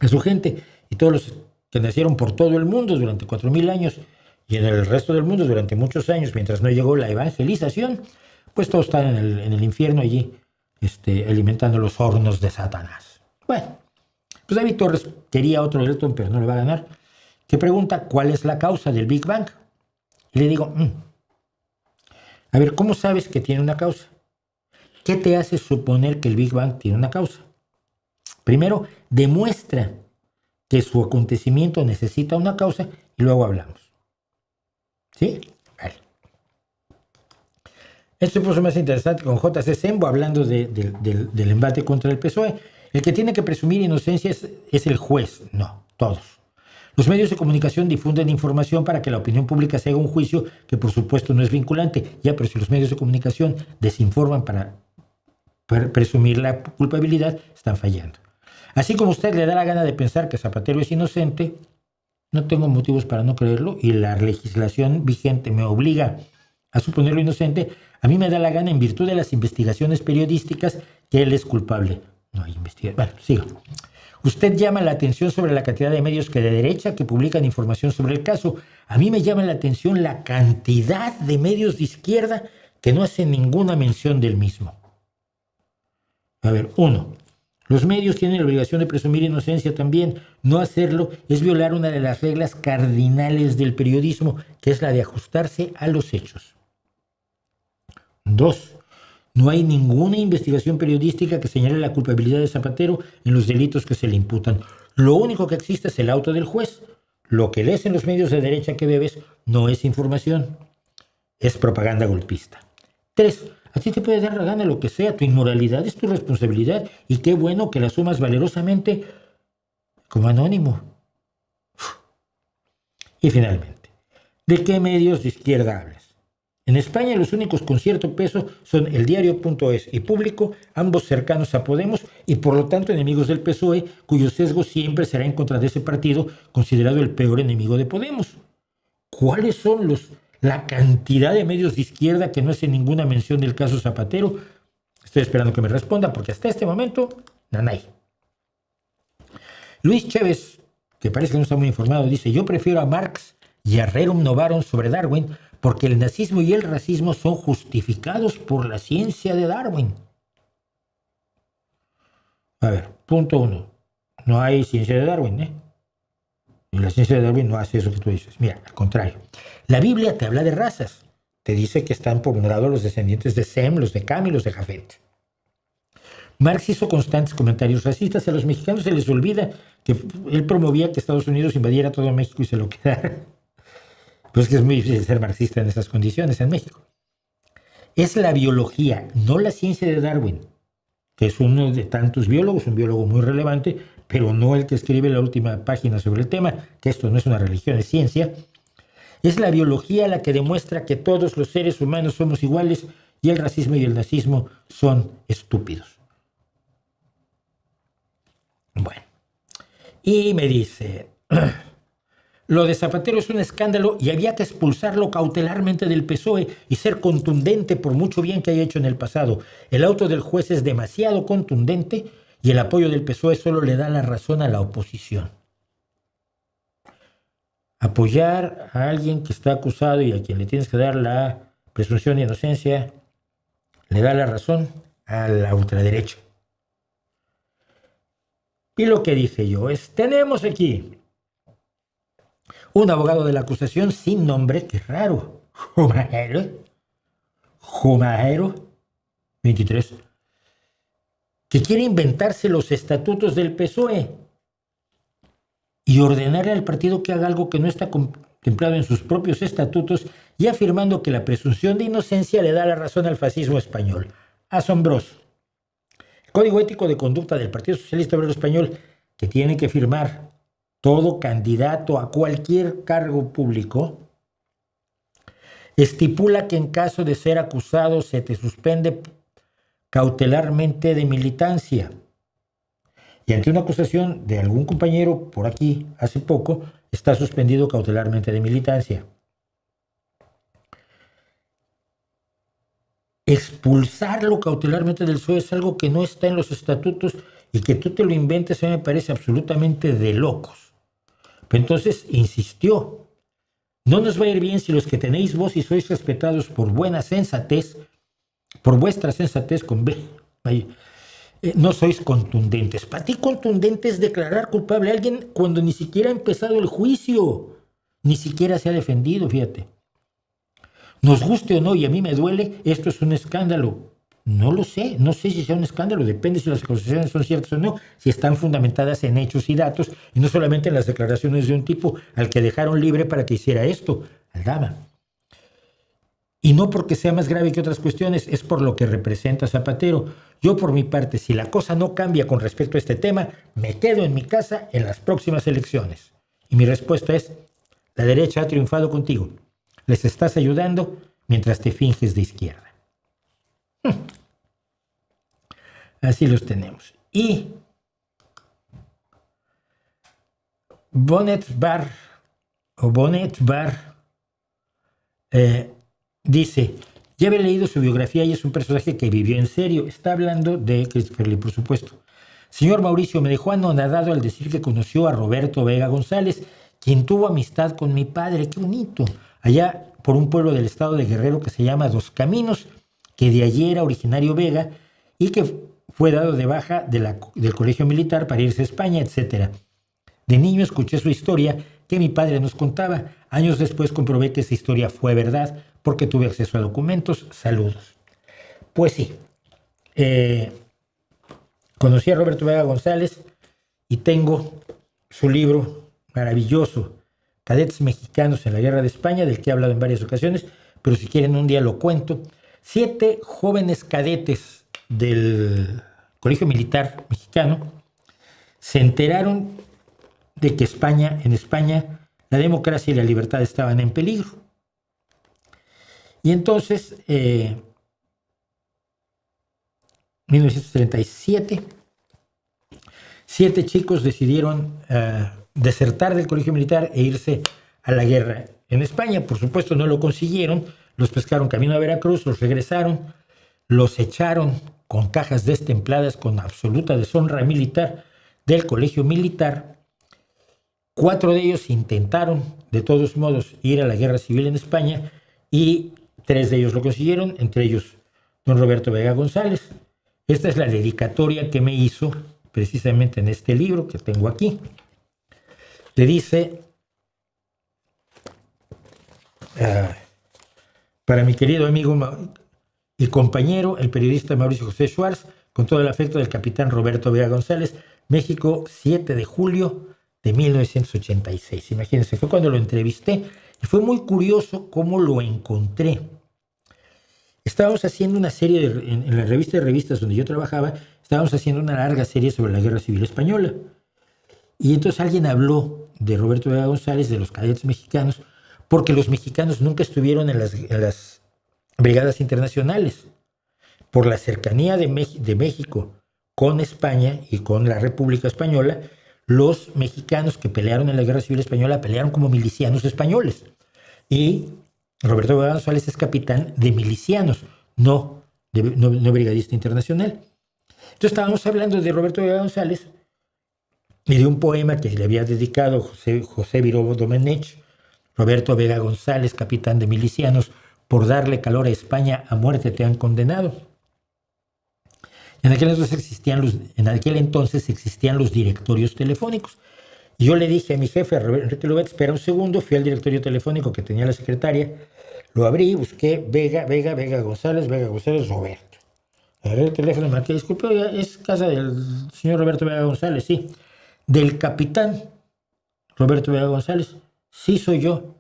a su gente. Y todos los que nacieron por todo el mundo durante 4,000 años y en el resto del mundo durante muchos años, mientras no llegó la evangelización, pues todos están en el infierno allí, alimentando los hornos de Satanás. Bueno, pues David Torres quería otro Elton, pero no le va a ganar, que pregunta cuál es la causa del Big Bang. Y le digo, a ver, ¿cómo sabes que tiene una causa? ¿Qué te hace suponer que el Big Bang tiene una causa? Primero, demuestra que su acontecimiento necesita una causa y luego hablamos. ¿Sí? Vale. Esto se puso más interesante con J.C. Sembo hablando del embate contra el PSOE. El que tiene que presumir inocencia es el juez. No, todos. Los medios de comunicación difunden información para que la opinión pública se haga un juicio que por supuesto no es vinculante. Ya, pero si los medios de comunicación desinforman para presumir la culpabilidad, están fallando. Así como a usted le da la gana de pensar que Zapatero es inocente, no tengo motivos para no creerlo y la legislación vigente me obliga a suponerlo inocente. A mí me da la gana, en virtud de las investigaciones periodísticas, que él es culpable. No hay investigación. Bueno, sigo. Usted llama la atención sobre la cantidad de medios de derecha que publican información sobre el caso. A mí me llama la atención la cantidad de medios de izquierda que no hacen ninguna mención del mismo. A ver, 1. Los medios tienen la obligación de presumir inocencia también. No hacerlo es violar una de las reglas cardinales del periodismo, que es la de ajustarse a los hechos. 2. No hay ninguna investigación periodística que señale la culpabilidad de Zapatero en los delitos que se le imputan. Lo único que existe es el auto del juez. Lo que lees en los medios de derecha que bebes no es información, es propaganda golpista. 3. A ti te puede dar la gana lo que sea, tu inmoralidad es tu responsabilidad y qué bueno que la asumas valerosamente como anónimo. Y finalmente, ¿de qué medios de izquierda hablas? En España los únicos con cierto peso son El Diario.es y Público, ambos cercanos a Podemos y por lo tanto enemigos del PSOE, cuyo sesgo siempre será en contra de ese partido, considerado el peor enemigo de Podemos. ¿Cuáles son la cantidad de medios de izquierda que no hacen ninguna mención del caso Zapatero? Estoy esperando que me responda porque hasta este momento, nanay. Luis Chévez, que parece que no está muy informado, dice: yo prefiero a Marx y a Rerum Novarum sobre Darwin porque el nazismo y el racismo son justificados por la ciencia de Darwin. A ver, punto 1. No hay ciencia de Darwin, Y la ciencia de Darwin no hace eso que tú dices. Mira, al contrario. La Biblia te habla de razas. Te dice que están por un lado los descendientes de Sem, los de Cam y los de Jafet. Marx hizo constantes comentarios racistas. A los mexicanos se les olvida que él promovía que Estados Unidos invadiera todo México y se lo quedara. Pues es que es muy difícil ser marxista en esas condiciones en México. Es la biología, no la ciencia de Darwin, que es uno de tantos biólogos, un biólogo muy relevante, pero no el que escribe la última página sobre el tema, que esto no es una religión, es ciencia. Es la biología la que demuestra que todos los seres humanos somos iguales y el racismo y el nazismo son estúpidos. Bueno, y me dice: lo de Zapatero es un escándalo y había que expulsarlo cautelarmente del PSOE y ser contundente por mucho bien que haya hecho en el pasado. El auto del juez es demasiado contundente y el apoyo del PSOE solo le da la razón a la oposición. Apoyar a alguien que está acusado y a quien le tienes que dar la presunción de inocencia le da la razón a la ultraderecha. Y lo que dije yo es: tenemos aquí un abogado de la acusación sin nombre, qué raro, Jumajero, 23, que quiere inventarse los estatutos del PSOE y ordenarle al partido que haga algo que no está contemplado en sus propios estatutos y afirmando que la presunción de inocencia le da la razón al fascismo español. Asombroso. El Código Ético de Conducta del Partido Socialista Obrero Español, que tiene que firmar todo candidato a cualquier cargo público, estipula que en caso de ser acusado se te suspende cautelarmente de militancia. Y ante una acusación de algún compañero por aquí hace poco, está suspendido cautelarmente de militancia. Expulsarlo cautelarmente del PSOE es algo que no está en los estatutos y que tú te lo inventes, a mí me parece absolutamente de locos. Pero entonces insistió: no nos va a ir bien si los que tenéis voz y sois respetados por buena sensatez, por vuestra sensatez con B, No sois contundentes. Para ti contundente es declarar culpable a alguien cuando ni siquiera ha empezado el juicio, ni siquiera se ha defendido, fíjate. Nos guste o no, y a mí me duele, esto es un escándalo. No lo sé, no sé si sea un escándalo, depende si las acusaciones son ciertas o no, si están fundamentadas en hechos y datos, y no solamente en las declaraciones de un tipo al que dejaron libre para que hiciera esto, Aldama. Y no porque sea más grave que otras cuestiones, es por lo que representa Zapatero. Yo, por mi parte, si la cosa no cambia con respecto a este tema, me quedo en mi casa en las próximas elecciones. Y mi respuesta es, la derecha ha triunfado contigo. Les estás ayudando mientras te finges de izquierda. Así los tenemos. Y Bonnet Bar dice, ya había leído su biografía y es un personaje que vivió en serio. Está hablando de Christopher Lee, por supuesto. Señor Mauricio, me dejó anonadado al decir que conoció a Roberto Vega González, quien tuvo amistad con mi padre. ¡Qué bonito! Allá por un pueblo del estado de Guerrero que se llama Dos Caminos, que de allí era originario Vega y que fue dado de baja del colegio militar para irse a España, etc. De niño escuché su historia que mi padre nos contaba. Años después comprobé que esa historia fue verdad porque tuve acceso a documentos. Saludos. Pues sí, conocí a Roberto Vega González y tengo su libro maravilloso, Cadetes Mexicanos en la Guerra de España, del que he hablado en varias ocasiones, pero si quieren un día lo cuento. 7 jóvenes cadetes del Colegio Militar Mexicano se enteraron de que en España la democracia y la libertad estaban en peligro. Y entonces, 1937, 7 chicos decidieron desertar del colegio militar e irse a la guerra en España. Por supuesto no lo consiguieron, los pescaron camino a Veracruz, los regresaron, los echaron con cajas destempladas con absoluta deshonra militar del colegio militar. 4 de ellos intentaron de todos modos ir a la guerra civil en España y 3 de ellos lo consiguieron, entre ellos don Roberto Vega González. Esta es la dedicatoria que me hizo precisamente en este libro que tengo aquí. Le dice, para mi querido amigo y compañero, el periodista Mauricio José Schwartz, con todo el afecto del capitán Roberto Vega González, México, 7 de julio de 1986. Imagínense, fue cuando lo entrevisté y fue muy curioso cómo lo encontré. Estábamos haciendo una serie, en la revista de revistas donde yo trabajaba, estábamos haciendo una larga serie sobre la Guerra Civil Española. Y entonces alguien habló de Roberto Vega González, de los cadetes mexicanos, porque los mexicanos nunca estuvieron en las brigadas internacionales. Por la cercanía de México con España y con la República Española, los mexicanos que pelearon en la Guerra Civil Española pelearon como milicianos españoles. Y Roberto Vega González es capitán de milicianos, no brigadista internacional. Entonces estábamos hablando de Roberto Vega González y de un poema que le había dedicado José Viró Domenech, Roberto Vega González, capitán de milicianos, por darle calor a España, a muerte te han condenado. En aquel entonces existían los directorios telefónicos. Y yo le dije a mi jefe, a Enrique Lubet, espera un segundo, fui al directorio telefónico que tenía la secretaria, lo abrí, busqué Vega González, Roberto. Agarré el teléfono, marqué, disculpe, es casa del señor Roberto Vega González, sí. Del capitán Roberto Vega González, sí soy yo.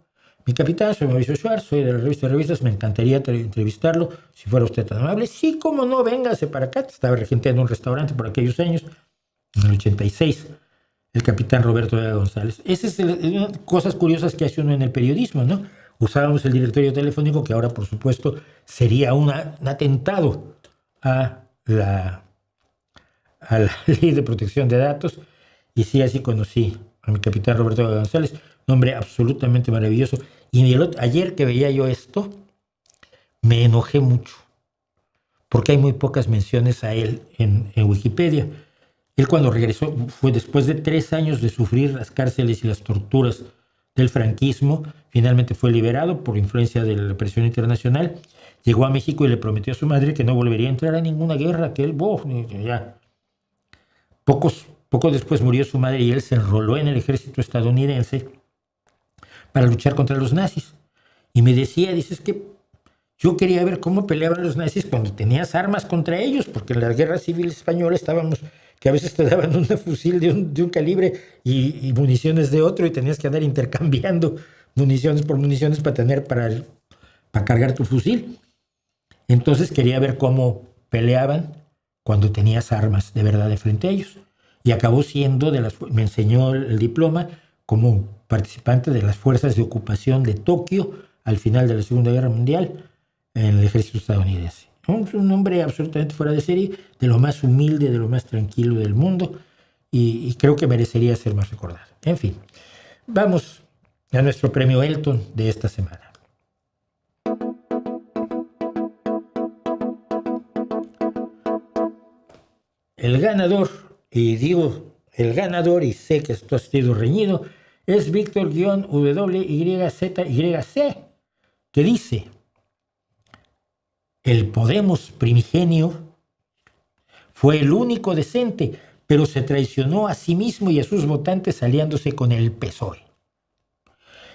Mi capitán, soy Mauricio Schwartz, soy de la revista de revistas, me encantaría entrevistarlo, si fuera usted tan amable. Sí, cómo no, véngase para acá. Estaba regenteando un restaurante por aquellos años, en el 86, el capitán Roberto Vega González. Esas son cosas curiosas que hace uno en el periodismo, ¿no? Usábamos el directorio telefónico, que ahora, por supuesto, sería un atentado a la ley de protección de datos. Y sí, así conocí a mi capitán Roberto Vega González, un hombre absolutamente maravilloso. Y ayer que veía yo esto, me enojé mucho, porque hay muy pocas menciones a él en Wikipedia. Él cuando regresó, fue después de 3 años de sufrir las cárceles y las torturas del franquismo, finalmente fue liberado por influencia de la presión internacional, llegó a México y le prometió a su madre que no volvería a entrar a ninguna guerra, que él, ya. Poco después murió su madre y él se enroló en el ejército estadounidense para luchar contra los nazis. Y me decía, dices que yo quería ver cómo peleaban los nazis cuando tenías armas contra ellos, porque en la guerra civil española estábamos, que a veces te daban un fusil de un calibre y municiones de otro, y tenías que andar intercambiando municiones por municiones para cargar tu fusil. Entonces quería ver cómo peleaban cuando tenías armas de verdad de frente a ellos. Y acabó siendo, me enseñó el diploma como participante de las fuerzas de ocupación de Tokio al final de la Segunda Guerra Mundial en el ejército estadounidense. Un hombre absolutamente fuera de serie, de lo más humilde, de lo más tranquilo del mundo, y creo que merecería ser más recordado. En fin, vamos a nuestro premio Elton de esta semana. El ganador, y digo el ganador, y sé que esto ha sido reñido, es Víctor-WYZYC, que dice: el Podemos primigenio fue el único decente, pero se traicionó a sí mismo y a sus votantes aliándose con el PSOE.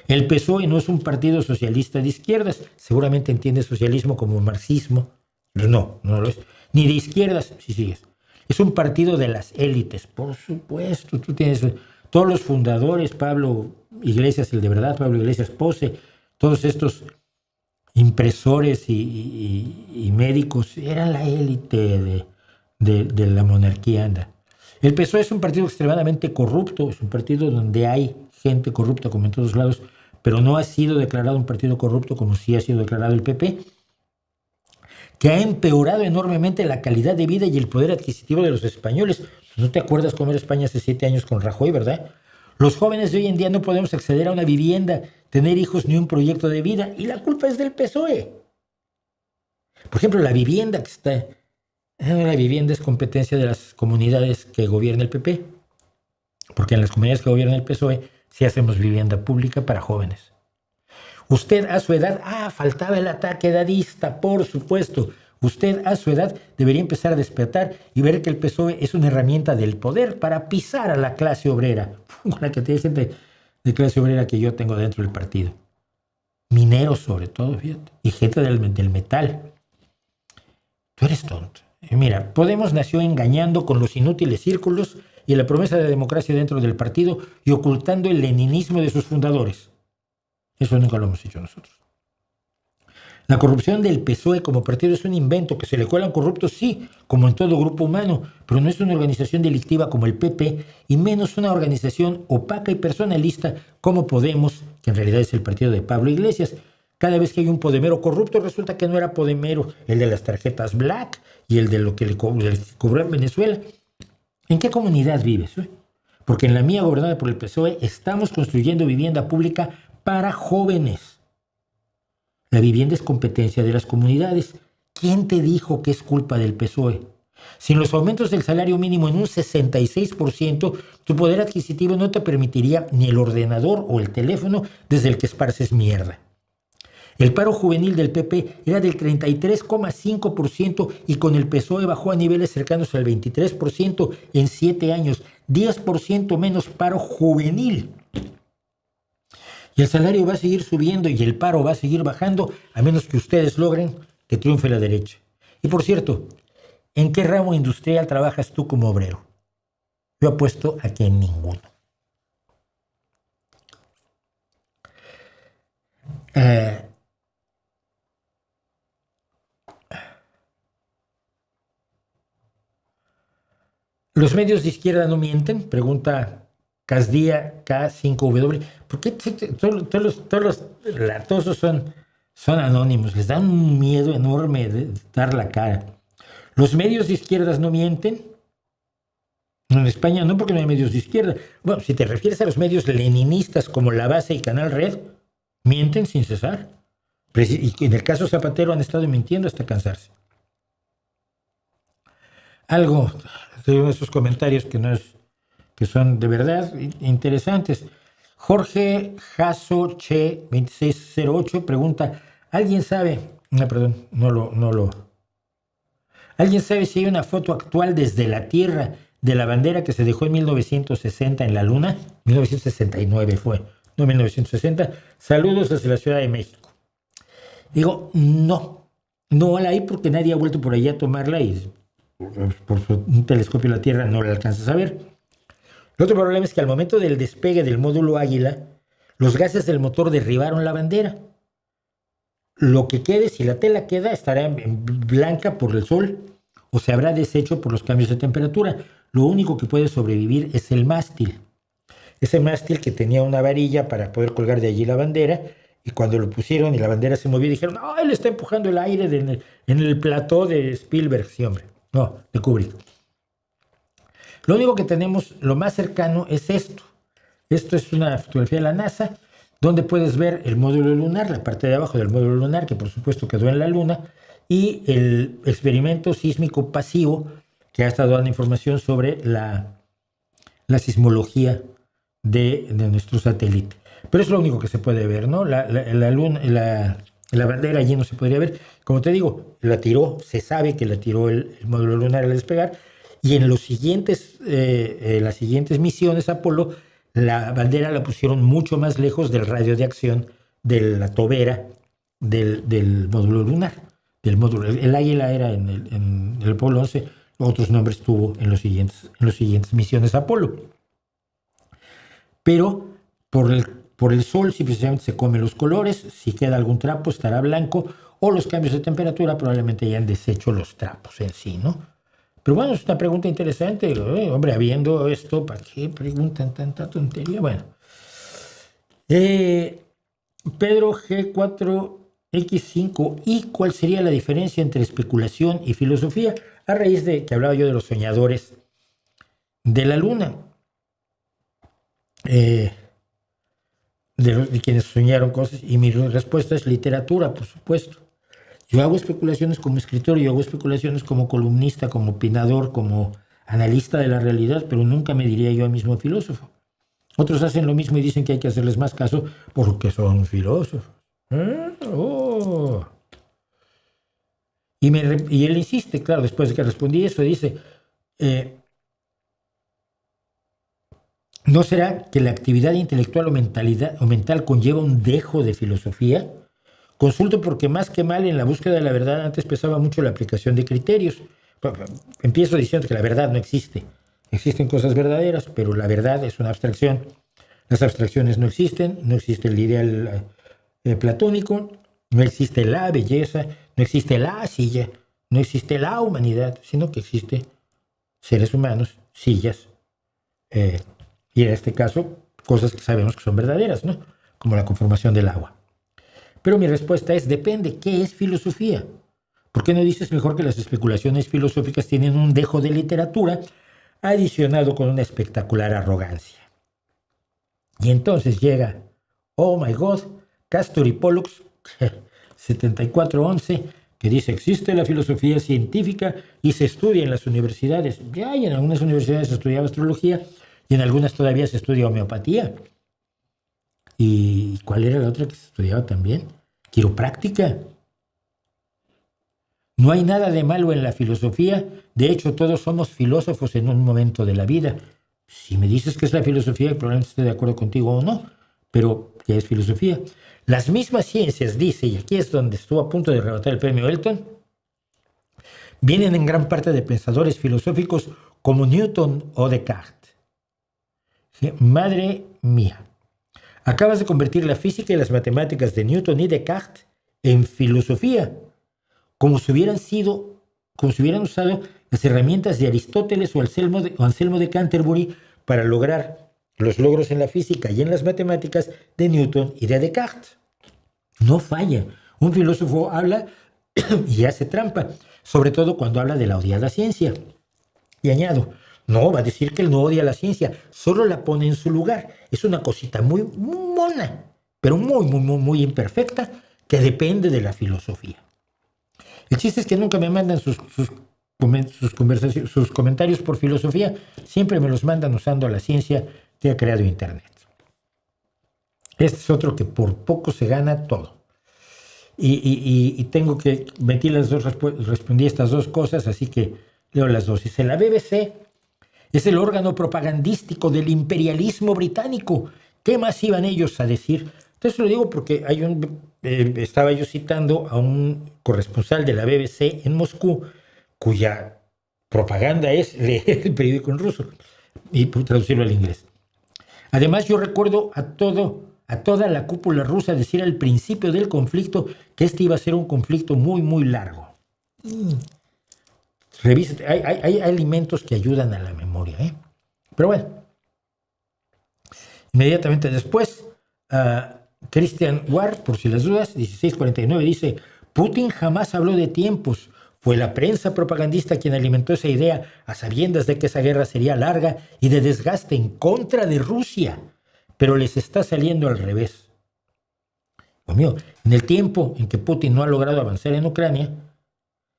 El PSOE no es un partido socialista de izquierdas, seguramente entiende socialismo como marxismo, pero no lo es, ni de izquierdas, si sigues. Es un partido de las élites, por supuesto. Tú tienes todos los fundadores, Pablo Iglesias, el de verdad, Pablo Iglesias Pose, todos estos impresores y médicos, eran la élite de la monarquía. Anda. El PSOE es un partido extremadamente corrupto, es un partido donde hay gente corrupta como en todos lados, pero no ha sido declarado un partido corrupto como sí ha sido declarado el PP, que ha empeorado enormemente la calidad de vida y el poder adquisitivo de los españoles. ¿No te acuerdas cómo era España hace 7 años con Rajoy, verdad? Los jóvenes de hoy en día no podemos acceder a una vivienda, tener hijos ni un proyecto de vida, y la culpa es del PSOE. Por ejemplo, la vivienda la vivienda es competencia de las comunidades que gobierna el PP, porque en las comunidades que gobierna el PSOE sí hacemos vivienda pública para jóvenes. Usted a su edad, faltaba el ataque edadista, por supuesto. Usted a su edad debería empezar a despertar y ver que el PSOE es una herramienta del poder para pisar a la clase obrera, con la que tiene gente de clase obrera que yo tengo dentro del partido. Mineros sobre todo, fíjate, y gente del metal. Tú eres tonto. Y mira, Podemos nació engañando con los inútiles círculos y la promesa de democracia dentro del partido y ocultando el leninismo de sus fundadores. Eso nunca lo hemos hecho nosotros. La corrupción del PSOE como partido es un invento que se le cuelan corruptos, sí, como en todo grupo humano, pero no es una organización delictiva como el PP y menos una organización opaca y personalista como Podemos, que en realidad es el partido de Pablo Iglesias. Cada vez que hay un podemero corrupto, resulta que no era podemero el de las tarjetas Black y el de lo que le cobró en Venezuela. ¿En qué comunidad vives? Porque en la mía, gobernada por el PSOE, estamos construyendo vivienda pública para jóvenes. La vivienda es competencia de las comunidades. ¿Quién te dijo que es culpa del PSOE? Sin los aumentos del salario mínimo en un 66%, tu poder adquisitivo no te permitiría ni el ordenador o el teléfono desde el que esparces mierda. El paro juvenil del PP era del 33,5% y con el PSOE bajó a niveles cercanos al 23% en 7 años. 10% menos paro juvenil. Y el salario va a seguir subiendo y el paro va a seguir bajando a menos que ustedes logren que triunfe la derecha. Y por cierto, ¿en qué ramo industrial trabajas tú como obrero? Yo apuesto a que en ninguno. ¿Los medios de izquierda no mienten? Pregunta Casdía K5W. ¿Por qué todos los latosos son anónimos? Les da un miedo enorme de dar la cara. ¿Los medios de izquierdas no mienten? En España no, porque no hay medios de izquierda. Bueno, si te refieres a los medios leninistas como La Base y Canal Red, mienten sin cesar. Y en el caso Zapatero han estado mintiendo hasta cansarse. Algo de esos comentarios que son de verdad interesantes. Jorge Jasso Che 2608 pregunta: ¿alguien sabe No, perdón, no lo. ¿Alguien sabe si hay una foto actual desde la Tierra de la bandera que se dejó en 1960 en la Luna? 1969 fue, no 1960. Saludos desde la Ciudad de México. Digo, no la hay porque nadie ha vuelto por allí a tomarla y por un telescopio de la Tierra no la alcanzas a ver. El otro problema es que al momento del despegue del módulo Águila, los gases del motor derribaron la bandera. Lo que quede, si la tela queda, estará blanca por el sol o se habrá deshecho por los cambios de temperatura. Lo único que puede sobrevivir es el mástil. Ese mástil que tenía una varilla para poder colgar de allí la bandera, y cuando lo pusieron y la bandera se movió, dijeron, ¡no, él está empujando el aire en el plató de Spielberg! Sí, hombre, no, de Kubrick. Lo único que tenemos, lo más cercano, es esto. Esto es una fotografía de la NASA, donde puedes ver el módulo lunar, la parte de abajo del módulo lunar, que por supuesto quedó en la Luna, y el experimento sísmico pasivo, que ha estado dando información sobre la sismología de nuestro satélite. Pero es lo único que se puede ver, ¿no? La bandera allí no se podría ver. Como te digo, se sabe que la tiró el módulo lunar al despegar, y en las siguientes misiones Apolo, la bandera la pusieron mucho más lejos del radio de acción de la tobera del módulo lunar. El Águila era en el Apolo 11, otros nombres tuvo en los siguientes misiones Apolo. Pero por el sol simplemente se comen los colores, si queda algún trapo estará blanco, o los cambios de temperatura probablemente hayan deshecho los trapos en sí, ¿no? Pero bueno, es una pregunta interesante. Hombre, habiendo esto, ¿para qué preguntan tanta tontería? Bueno. Pedro G4X5, ¿y cuál sería la diferencia entre especulación y filosofía? A raíz de que hablaba yo de los soñadores de la Luna. De quienes soñaron cosas, y mi respuesta es literatura, por supuesto. Yo hago especulaciones como escritor, yo hago especulaciones como columnista, como opinador, como analista de la realidad, pero nunca me diría yo mismo filósofo. Otros hacen lo mismo y dicen que hay que hacerles más caso porque son filósofos. Y él insiste, claro, después de que respondí eso, dice, ¿no será que la actividad intelectual o mental conlleva un dejo de filosofía? Consulto porque más que mal en la búsqueda de la verdad antes pesaba mucho la aplicación de criterios. Empiezo diciendo que la verdad no existe. Existen cosas verdaderas, pero la verdad es una abstracción. Las abstracciones no existen, no existe el ideal platónico, no existe la belleza, no existe la silla, no existe la humanidad, sino que existe seres humanos, sillas, y en este caso, cosas que sabemos que son verdaderas, ¿no? Como la conformación del agua. Pero mi respuesta es, depende, ¿qué es filosofía? ¿Por qué no dices mejor que las especulaciones filosóficas tienen un dejo de literatura adicionado con una espectacular arrogancia? Y entonces llega, oh my God, Castor y Pollux, 7411, que dice, existe la filosofía científica y se estudia en las universidades. Ya, y en algunas universidades se estudiaba astrología, y en algunas todavía se estudia homeopatía. ¿Y cuál era la otra que se estudiaba también? Quiropráctica. No hay nada de malo en la filosofía. De hecho, todos somos filósofos en un momento de la vida. Si me dices que es la filosofía, probablemente esté de acuerdo contigo o no. Pero, ¿qué es filosofía? Las mismas ciencias, dice, y aquí es donde estuvo a punto de arrebatar el premio Elton, vienen en gran parte de pensadores filosóficos como Newton o Descartes. Madre mía. Acabas de convertir la física y las matemáticas de Newton y Descartes en filosofía, como si hubieran usado las herramientas de Aristóteles o Anselmo de Canterbury para lograr los logros en la física y en las matemáticas de Newton y de Descartes. No falla. Un filósofo habla y hace trampa, sobre todo cuando habla de la odiada ciencia. Y añado, no, va a decir que él no odia la ciencia, solo la pone en su lugar. Es una cosita muy mona, pero muy imperfecta, que depende de la filosofía. El chiste es que nunca me mandan sus comentarios por filosofía, siempre me los mandan usando la ciencia que ha creado Internet. Este es otro que por poco se gana todo. y tengo que meter las dos, respondí estas dos cosas, así que leo las dos. Dice, la BBC es el órgano propagandístico del imperialismo británico. ¿Qué más iban ellos a decir? Entonces lo digo porque estaba yo citando a un corresponsal de la BBC en Moscú, cuya propaganda es leer el periódico en ruso y traducirlo al inglés. Además, yo recuerdo a toda la cúpula rusa decir al principio del conflicto que este iba a ser un conflicto muy, muy largo. Revisa, hay alimentos que ayudan a la memoria, ¿eh? Pero bueno, inmediatamente después, Christian Ward, por si las dudas, 1649, dice, Putin jamás habló de tiempos. Fue la prensa propagandista quien alimentó esa idea a sabiendas de que esa guerra sería larga y de desgaste en contra de Rusia. Pero les está saliendo al revés. Dios mío, en el tiempo en que Putin no ha logrado avanzar en Ucrania,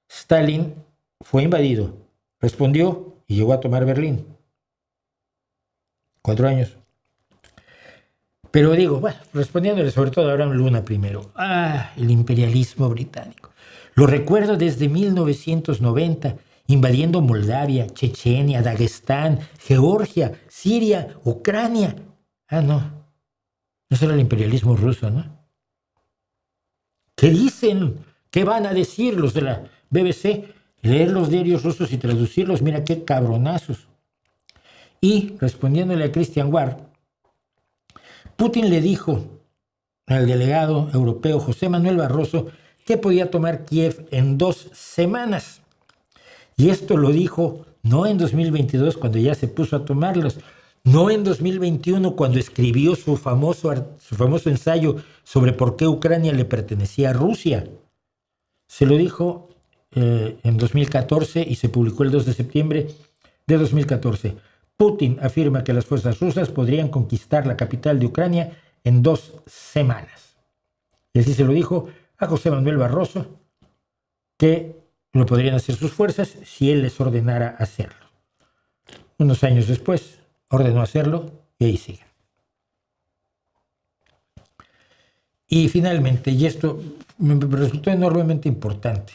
Stalin fue invadido, respondió y llegó a tomar Berlín. 4 años. Pero digo, bueno, respondiéndole sobre todo a Abraham Luna primero. El imperialismo británico. Lo recuerdo desde 1990, invadiendo Moldavia, Chechenia, Dagestán, Georgia, Siria, Ucrania. No será el imperialismo ruso, ¿no? ¿Qué dicen? ¿Qué van a decir los de la BBC? Leer los diarios rusos y traducirlos, mira qué cabronazos. Y respondiéndole a Christian Ward, Putin le dijo al delegado europeo José Manuel Barroso que podía tomar Kiev en 2 semanas. Y esto lo dijo no en 2022 cuando ya se puso a tomarlos, no en 2021 cuando escribió su famoso ensayo sobre por qué Ucrania le pertenecía a Rusia. Se lo dijo en 2014 y se publicó el 2 de septiembre de 2014. Putin afirma que las fuerzas rusas podrían conquistar la capital de Ucrania en 2 semanas. Y así se lo dijo a José Manuel Barroso, que lo podrían hacer sus fuerzas si él les ordenara hacerlo. Unos años después ordenó hacerlo y ahí sigue. Y finalmente, y esto me resultó enormemente importante.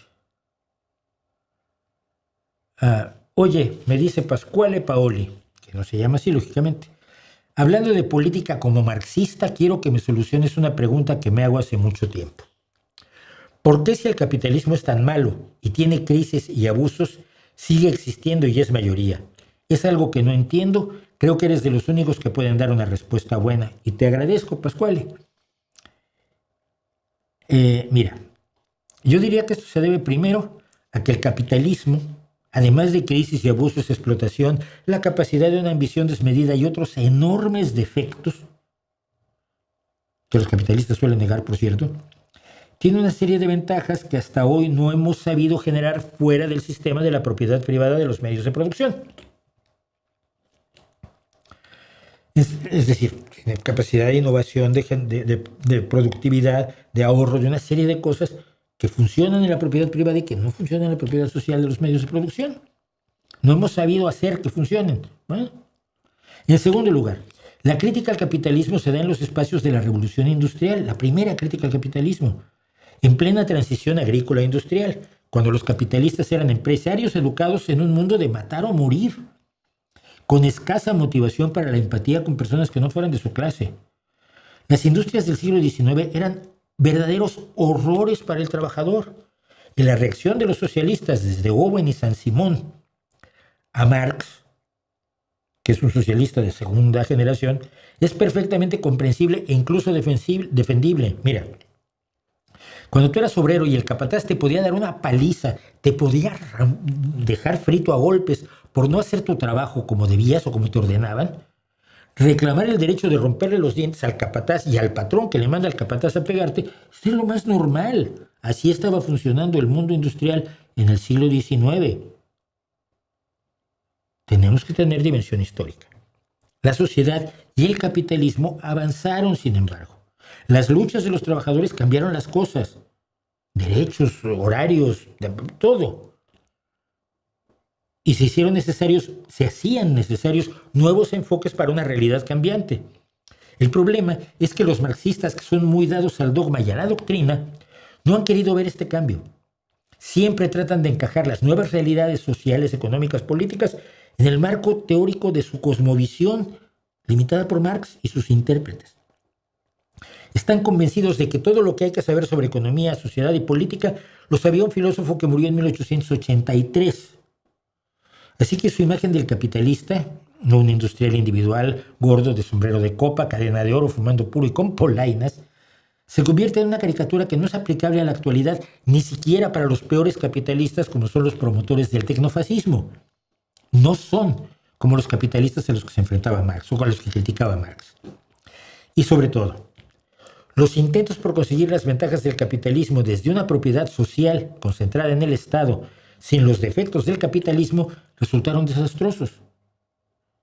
Oye, me dice Pasquale Paoli, que no se llama así lógicamente, hablando de política como marxista, quiero que me soluciones una pregunta que me hago hace mucho tiempo. ¿Por qué si el capitalismo es tan malo y tiene crisis y abusos, sigue existiendo y es mayoría? Es algo que no entiendo, creo que eres de los únicos que pueden dar una respuesta buena y te agradezco, Pasquale. Mira, yo diría que esto se debe primero a que el capitalismo, además de crisis y abusos, explotación, la capacidad de una ambición desmedida y otros enormes defectos, que los capitalistas suelen negar, por cierto, tiene una serie de ventajas que hasta hoy no hemos sabido generar fuera del sistema de la propiedad privada de los medios de producción. Es decir, tiene capacidad de innovación, de productividad, de ahorro, de una serie de cosas que funcionan en la propiedad privada y que no funcionan en la propiedad social de los medios de producción. No hemos sabido hacer que funcionen. Bueno. En segundo lugar, la crítica al capitalismo se da en los espacios de la revolución industrial, la primera crítica al capitalismo, en plena transición agrícola e industrial, cuando los capitalistas eran empresarios educados en un mundo de matar o morir, con escasa motivación para la empatía con personas que no fueran de su clase. Las industrias del siglo XIX eran verdaderos horrores para el trabajador. Y la reacción de los socialistas desde Owen y Saint-Simon a Marx, que es un socialista de segunda generación, es perfectamente comprensible e incluso defendible. Mira, cuando tú eras obrero y el capataz te podía dar una paliza, te podía dejar frito a golpes por no hacer tu trabajo como debías o como te ordenaban, reclamar el derecho de romperle los dientes al capataz y al patrón que le manda al capataz a pegarte es lo más normal. Así estaba funcionando el mundo industrial en el siglo XIX. Tenemos que tener dimensión histórica. La sociedad y el capitalismo avanzaron, sin embargo. Las luchas de los trabajadores cambiaron las cosas. Derechos, horarios, todo. Y se hacían necesarios nuevos enfoques para una realidad cambiante. El problema es que los marxistas, que son muy dados al dogma y a la doctrina, no han querido ver este cambio. Siempre tratan de encajar las nuevas realidades sociales, económicas, políticas en el marco teórico de su cosmovisión, limitada por Marx y sus intérpretes. Están convencidos de que todo lo que hay que saber sobre economía, sociedad y política lo sabía un filósofo que murió en 1883. Así que su imagen del capitalista, no un industrial individual, gordo, de sombrero de copa, cadena de oro, fumando puro y con polainas, se convierte en una caricatura que no es aplicable a la actualidad, ni siquiera para los peores capitalistas como son los promotores del tecnofascismo. No son como los capitalistas a los que se enfrentaba Marx o a los que criticaba Marx. Y sobre todo, los intentos por conseguir las ventajas del capitalismo desde una propiedad social concentrada en el Estado, sin los defectos del capitalismo, resultaron desastrosos.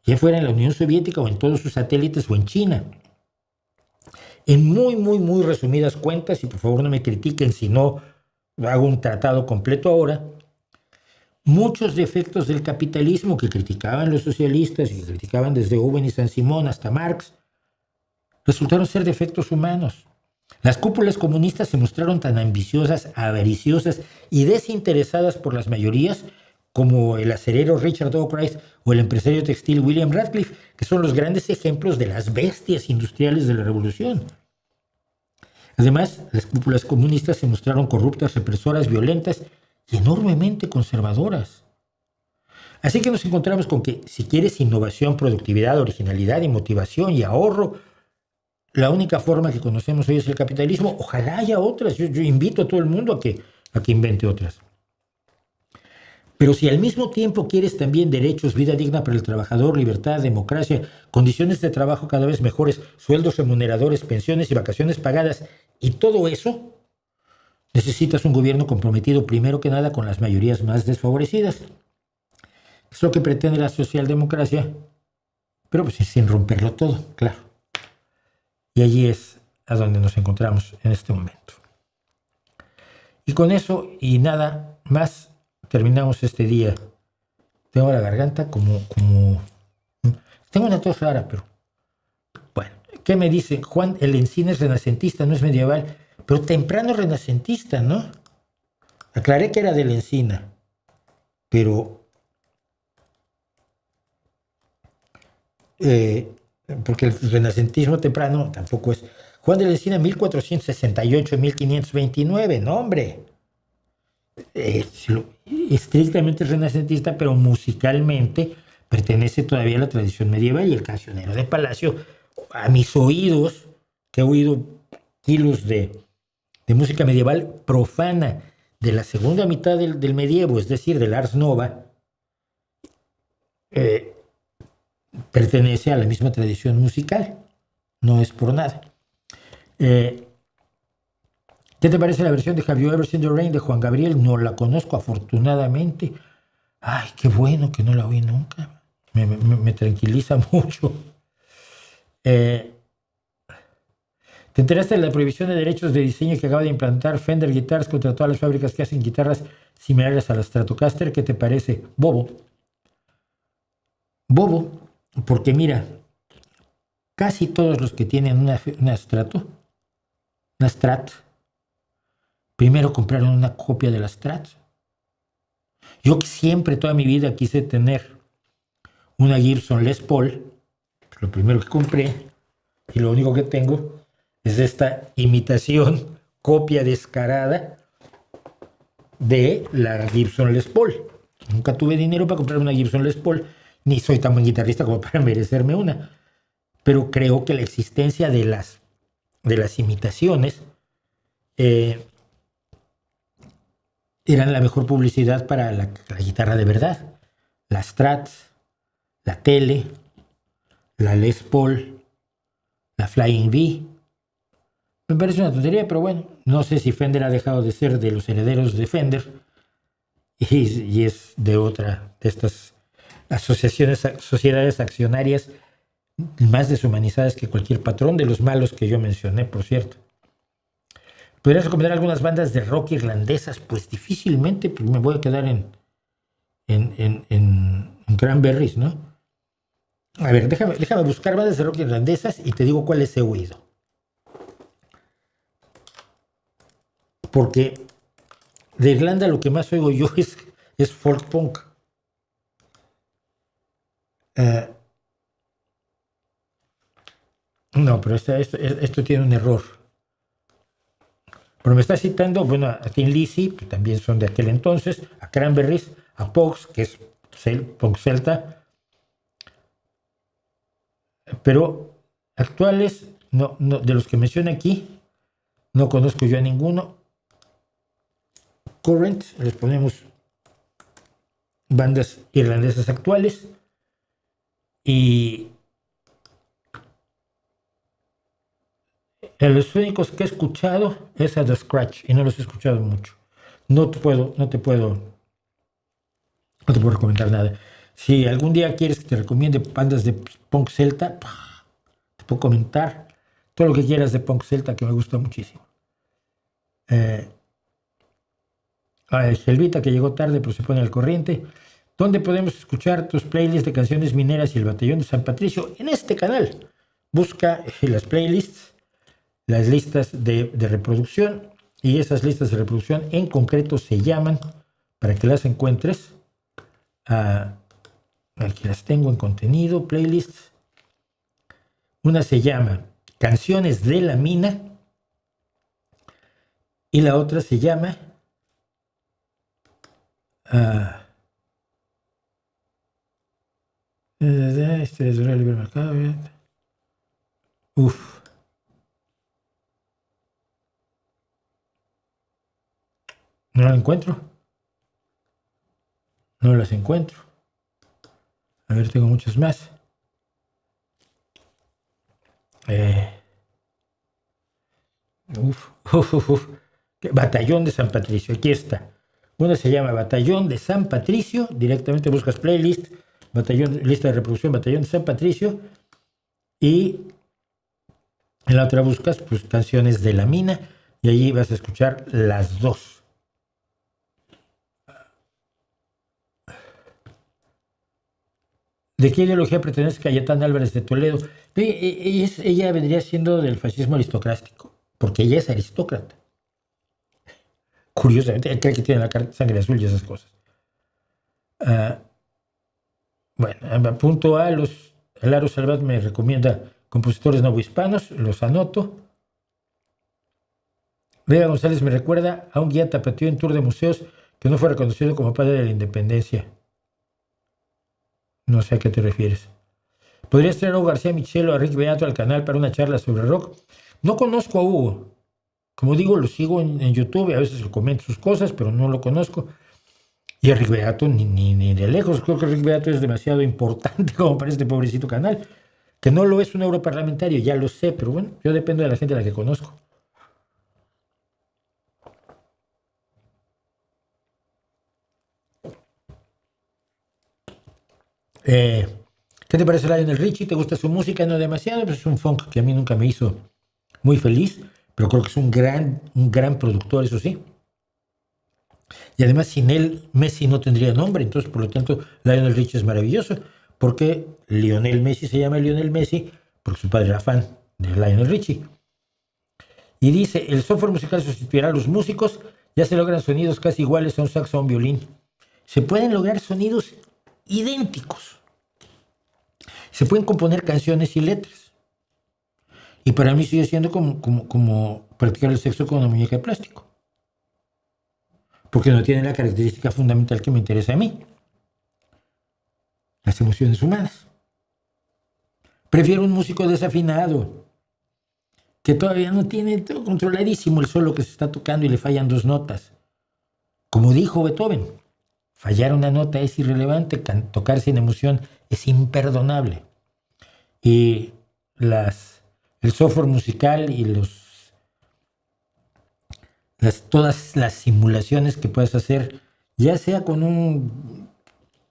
Ya fuera en la Unión Soviética o en todos sus satélites o en China. En muy resumidas cuentas, y por favor no me critiquen si no hago un tratado completo ahora, muchos defectos del capitalismo que criticaban los socialistas y que criticaban desde Owen y Saint-Simon hasta Marx, resultaron ser defectos humanos. Las cúpulas comunistas se mostraron tan ambiciosas, avariciosas y desinteresadas por las mayorías como el acerero Richard Arkwright o el empresario textil William Radcliffe, que son los grandes ejemplos de las bestias industriales de la revolución. Además, las cúpulas comunistas se mostraron corruptas, represoras, violentas y enormemente conservadoras. Así que nos encontramos con que si quieres innovación, productividad, originalidad y motivación y ahorro, la única forma que conocemos hoy es el capitalismo. Ojalá haya otras. Yo invito a todo el mundo a que invente otras. Pero si al mismo tiempo quieres también derechos, vida digna para el trabajador, libertad, democracia, condiciones de trabajo cada vez mejores, sueldos remuneradores, pensiones y vacaciones pagadas, y todo eso, necesitas un gobierno comprometido primero que nada con las mayorías más desfavorecidas. Es lo que pretende la socialdemocracia, pero pues sin romperlo todo, claro. Y allí es a donde nos encontramos en este momento. Y con eso y nada más terminamos este día. Tengo la garganta como... Tengo una tos rara, pero... Bueno, ¿qué me dice? Juan, el Encina es renacentista, no es medieval, pero temprano renacentista, ¿no? Aclaré que era del Encina, pero... porque el renacentismo temprano tampoco es... Juan de la Encina, 1468-1529, no, hombre. Estrictamente renacentista, pero musicalmente pertenece todavía a la tradición medieval, y el cancionero de Palacio, a mis oídos, que he oído kilos de música medieval profana de la segunda mitad del medievo, es decir, del Ars Nova, pertenece a la misma tradición musical, no es por nada. ¿Qué te parece la versión de Have You Ever Seen the Rain de Juan Gabriel? No la conozco, afortunadamente. Ay, qué bueno que no la oí nunca. Me tranquiliza mucho. ¿Te enteraste de la prohibición de derechos de diseño que acaba de implantar Fender Guitars contra todas las fábricas que hacen guitarras similares a la Stratocaster? ¿Qué te parece? Bobo. Bobo, porque mira, casi todos los que tienen una Strat, primero compraron una copia de la Strat. Yo siempre, toda mi vida, quise tener una Gibson Les Paul. Lo primero que compré, y lo único que tengo, es esta imitación, copia descarada de la Gibson Les Paul. Nunca tuve dinero para comprar una Gibson Les Paul, ni soy tan buen guitarrista como para merecerme una. Pero creo que la existencia de las imitaciones eran la mejor publicidad para la guitarra de verdad. La Strat, la Tele, la Les Paul, la Flying V. Me parece una tontería, pero bueno, no sé si Fender ha dejado de ser de los herederos de Fender y es de otra de estas sociedades accionarias más deshumanizadas que cualquier patrón, de los malos que yo mencioné, por cierto. ¿Podrías recomendar algunas bandas de rock irlandesas? Pues difícilmente, pues me voy a quedar en Cranberries, ¿no? A ver, déjame buscar bandas de rock irlandesas y te digo cuáles he oído. porque de Irlanda lo que más oigo yo es folk punk. No, pero esto tiene un error. Pero me está citando, bueno, a Thin Lizzy, que también son de aquel entonces, a Cranberries, a Pogues, que es punk celta. Pero actuales, no, de los que mencioné aquí, no conozco yo a ninguno. Current, les ponemos bandas irlandesas actuales. Y los únicos que he escuchado es a The Scratch, y no los he escuchado mucho. No te puedo recomendar nada. Si algún día quieres que te recomiende bandas de punk celta, te puedo comentar todo lo que quieras de punk celta, que me gusta muchísimo. Gelvita, que llegó tarde pero se pone al corriente. ¿Dónde podemos escuchar tus playlists de canciones mineras y el Batallón de San Patricio? En este canal. Busca las playlists, las listas de reproducción, y esas listas de reproducción en concreto se llaman, para que las encuentres, aquí las tengo en contenido, playlists. Una se llama Canciones de la Mina y la otra se llama Historias del libre mercado. No la encuentro. No las encuentro. A ver, tengo muchas más. Batallón de San Patricio. Aquí está. Una se llama Batallón de San Patricio. Directamente buscas playlist, Batallón, lista de reproducción, Batallón de San Patricio. Y en la otra buscas pues Canciones de la Mina. Y allí vas a escuchar las dos. ¿De qué ideología pertenece Cayetana Álvarez de Toledo? Ella vendría siendo del fascismo aristocrático, porque ella es aristócrata. Curiosamente, cree que tiene la sangre azul y esas cosas. Bueno, punto A, Laro Salvat me recomienda compositores novohispanos, los anoto. Vega González me recuerda a un guía tapatío en tour de museos que no fue reconocido como padre de la independencia. No sé a qué te refieres. ¿Podrías traer a Hugo García Michelo, a Rick Beato al canal para una charla sobre rock? No conozco a Hugo. Como digo, lo sigo en YouTube, a veces le comento sus cosas, pero no lo conozco. Y a Rick Beato ni de lejos. Creo que Rick Beato es demasiado importante como para este pobrecito canal. Que no lo es un europarlamentario, ya lo sé, pero bueno, yo dependo de la gente a la que conozco. ¿Qué te parece Lionel Richie? ¿Te gusta su música? No demasiado, pues es un funk que a mí nunca me hizo muy feliz, pero creo que es un gran productor, eso sí. Y además sin él Messi no tendría nombre, entonces por lo tanto Lionel Richie es maravilloso, porque Lionel Messi se llama Lionel Messi porque su padre era fan de Lionel Richie. Y dice, el software musical sustituirá a los músicos, ya se logran sonidos casi iguales a un saxo o un violín. Se pueden lograr sonidos idénticos. Se pueden componer canciones y letras. Y para mí sigue siendo como practicar el sexo con una muñeca de plástico. Porque no tiene la característica fundamental que me interesa a mí. Las emociones humanas. Prefiero un músico desafinado, que todavía no tiene todo controladísimo el solo que se está tocando y le fallan 2 notas. Como dijo Beethoven, fallar una nota es irrelevante, tocar sin emoción es imperdonable. Y el software musical y todas las simulaciones que puedes hacer, ya sea con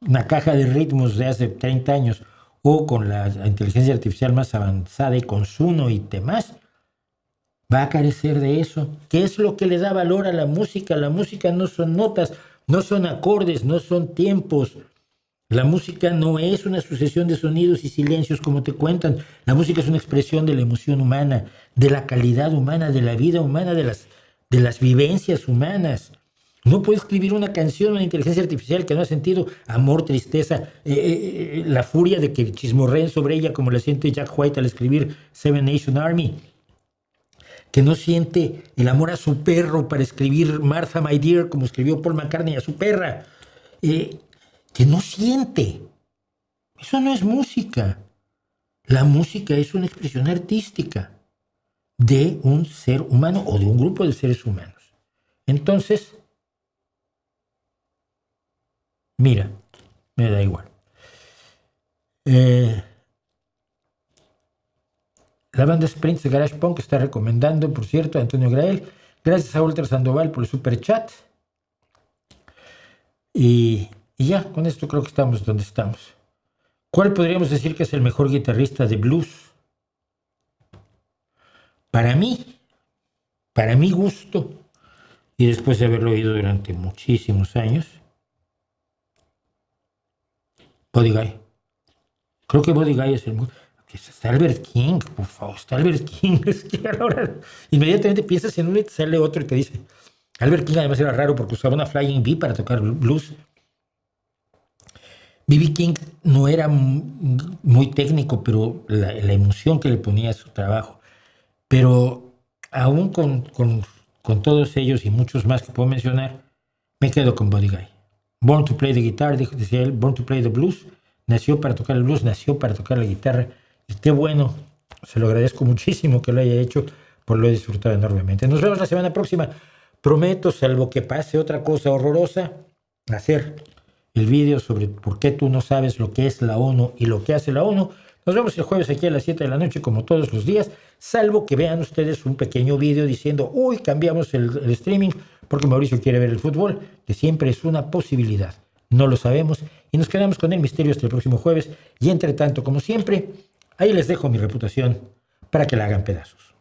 una caja de ritmos de hace 30 años o con la inteligencia artificial más avanzada y con Suno y demás, va a carecer de eso. ¿Qué es lo que le da valor a la música? La música no son notas, no son acordes, no son tiempos. La música no es una sucesión de sonidos y silencios como te cuentan. La música es una expresión de la emoción humana, de la calidad humana, de la vida humana, de las de las vivencias humanas. No puede escribir una canción, una inteligencia artificial que no ha sentido amor, tristeza, la furia de que chismorreen sobre ella como la siente Jack White al escribir Seven Nation Army. Que no siente el amor a su perro para escribir Martha My Dear como escribió Paul McCartney a su perra. Que no siente. Eso no es música. La música es una expresión artística de un ser humano o de un grupo de seres humanos. Entonces, mira, me da igual. La banda Sprints de Garage Punk está recomendando, por cierto, a Antonio Grael. Gracias a Walter Sandoval por el super chat. Y ya, con esto creo que estamos donde estamos. ¿Cuál podríamos decir que es el mejor guitarrista de blues? Para mi gusto, y después de haberlo oído durante muchísimos años, Buddy Guy. Creo que Buddy Guy es el mejor. Está Albert King, por favor, está Albert King. Es que ahora inmediatamente piensas en uno y te sale otro y te dice. Albert King además era raro porque usaba una Flying V para tocar blues. B.B. King no era muy técnico, pero la emoción que le ponía a su trabajo. Pero aún con todos ellos y muchos más que puedo mencionar, me quedo con Buddy Guy. Born to play the guitar, decía él, born to play the blues. Nació para tocar el blues, nació para tocar la guitarra. Y qué bueno, se lo agradezco muchísimo que lo haya hecho, por lo he disfrutado enormemente. Nos vemos la semana próxima. Prometo, salvo que pase otra cosa horrorosa, hacer el vídeo sobre por qué tú no sabes lo que es la ONU y lo que hace la ONU. Nos vemos el jueves aquí a las 7 de la noche, como todos los días, salvo que vean ustedes un pequeño vídeo diciendo, uy, cambiamos el streaming porque Mauricio quiere ver el fútbol, que siempre es una posibilidad. No lo sabemos y nos quedamos con el misterio hasta el próximo jueves. Y entre tanto, como siempre, ahí les dejo mi reputación para que la hagan pedazos.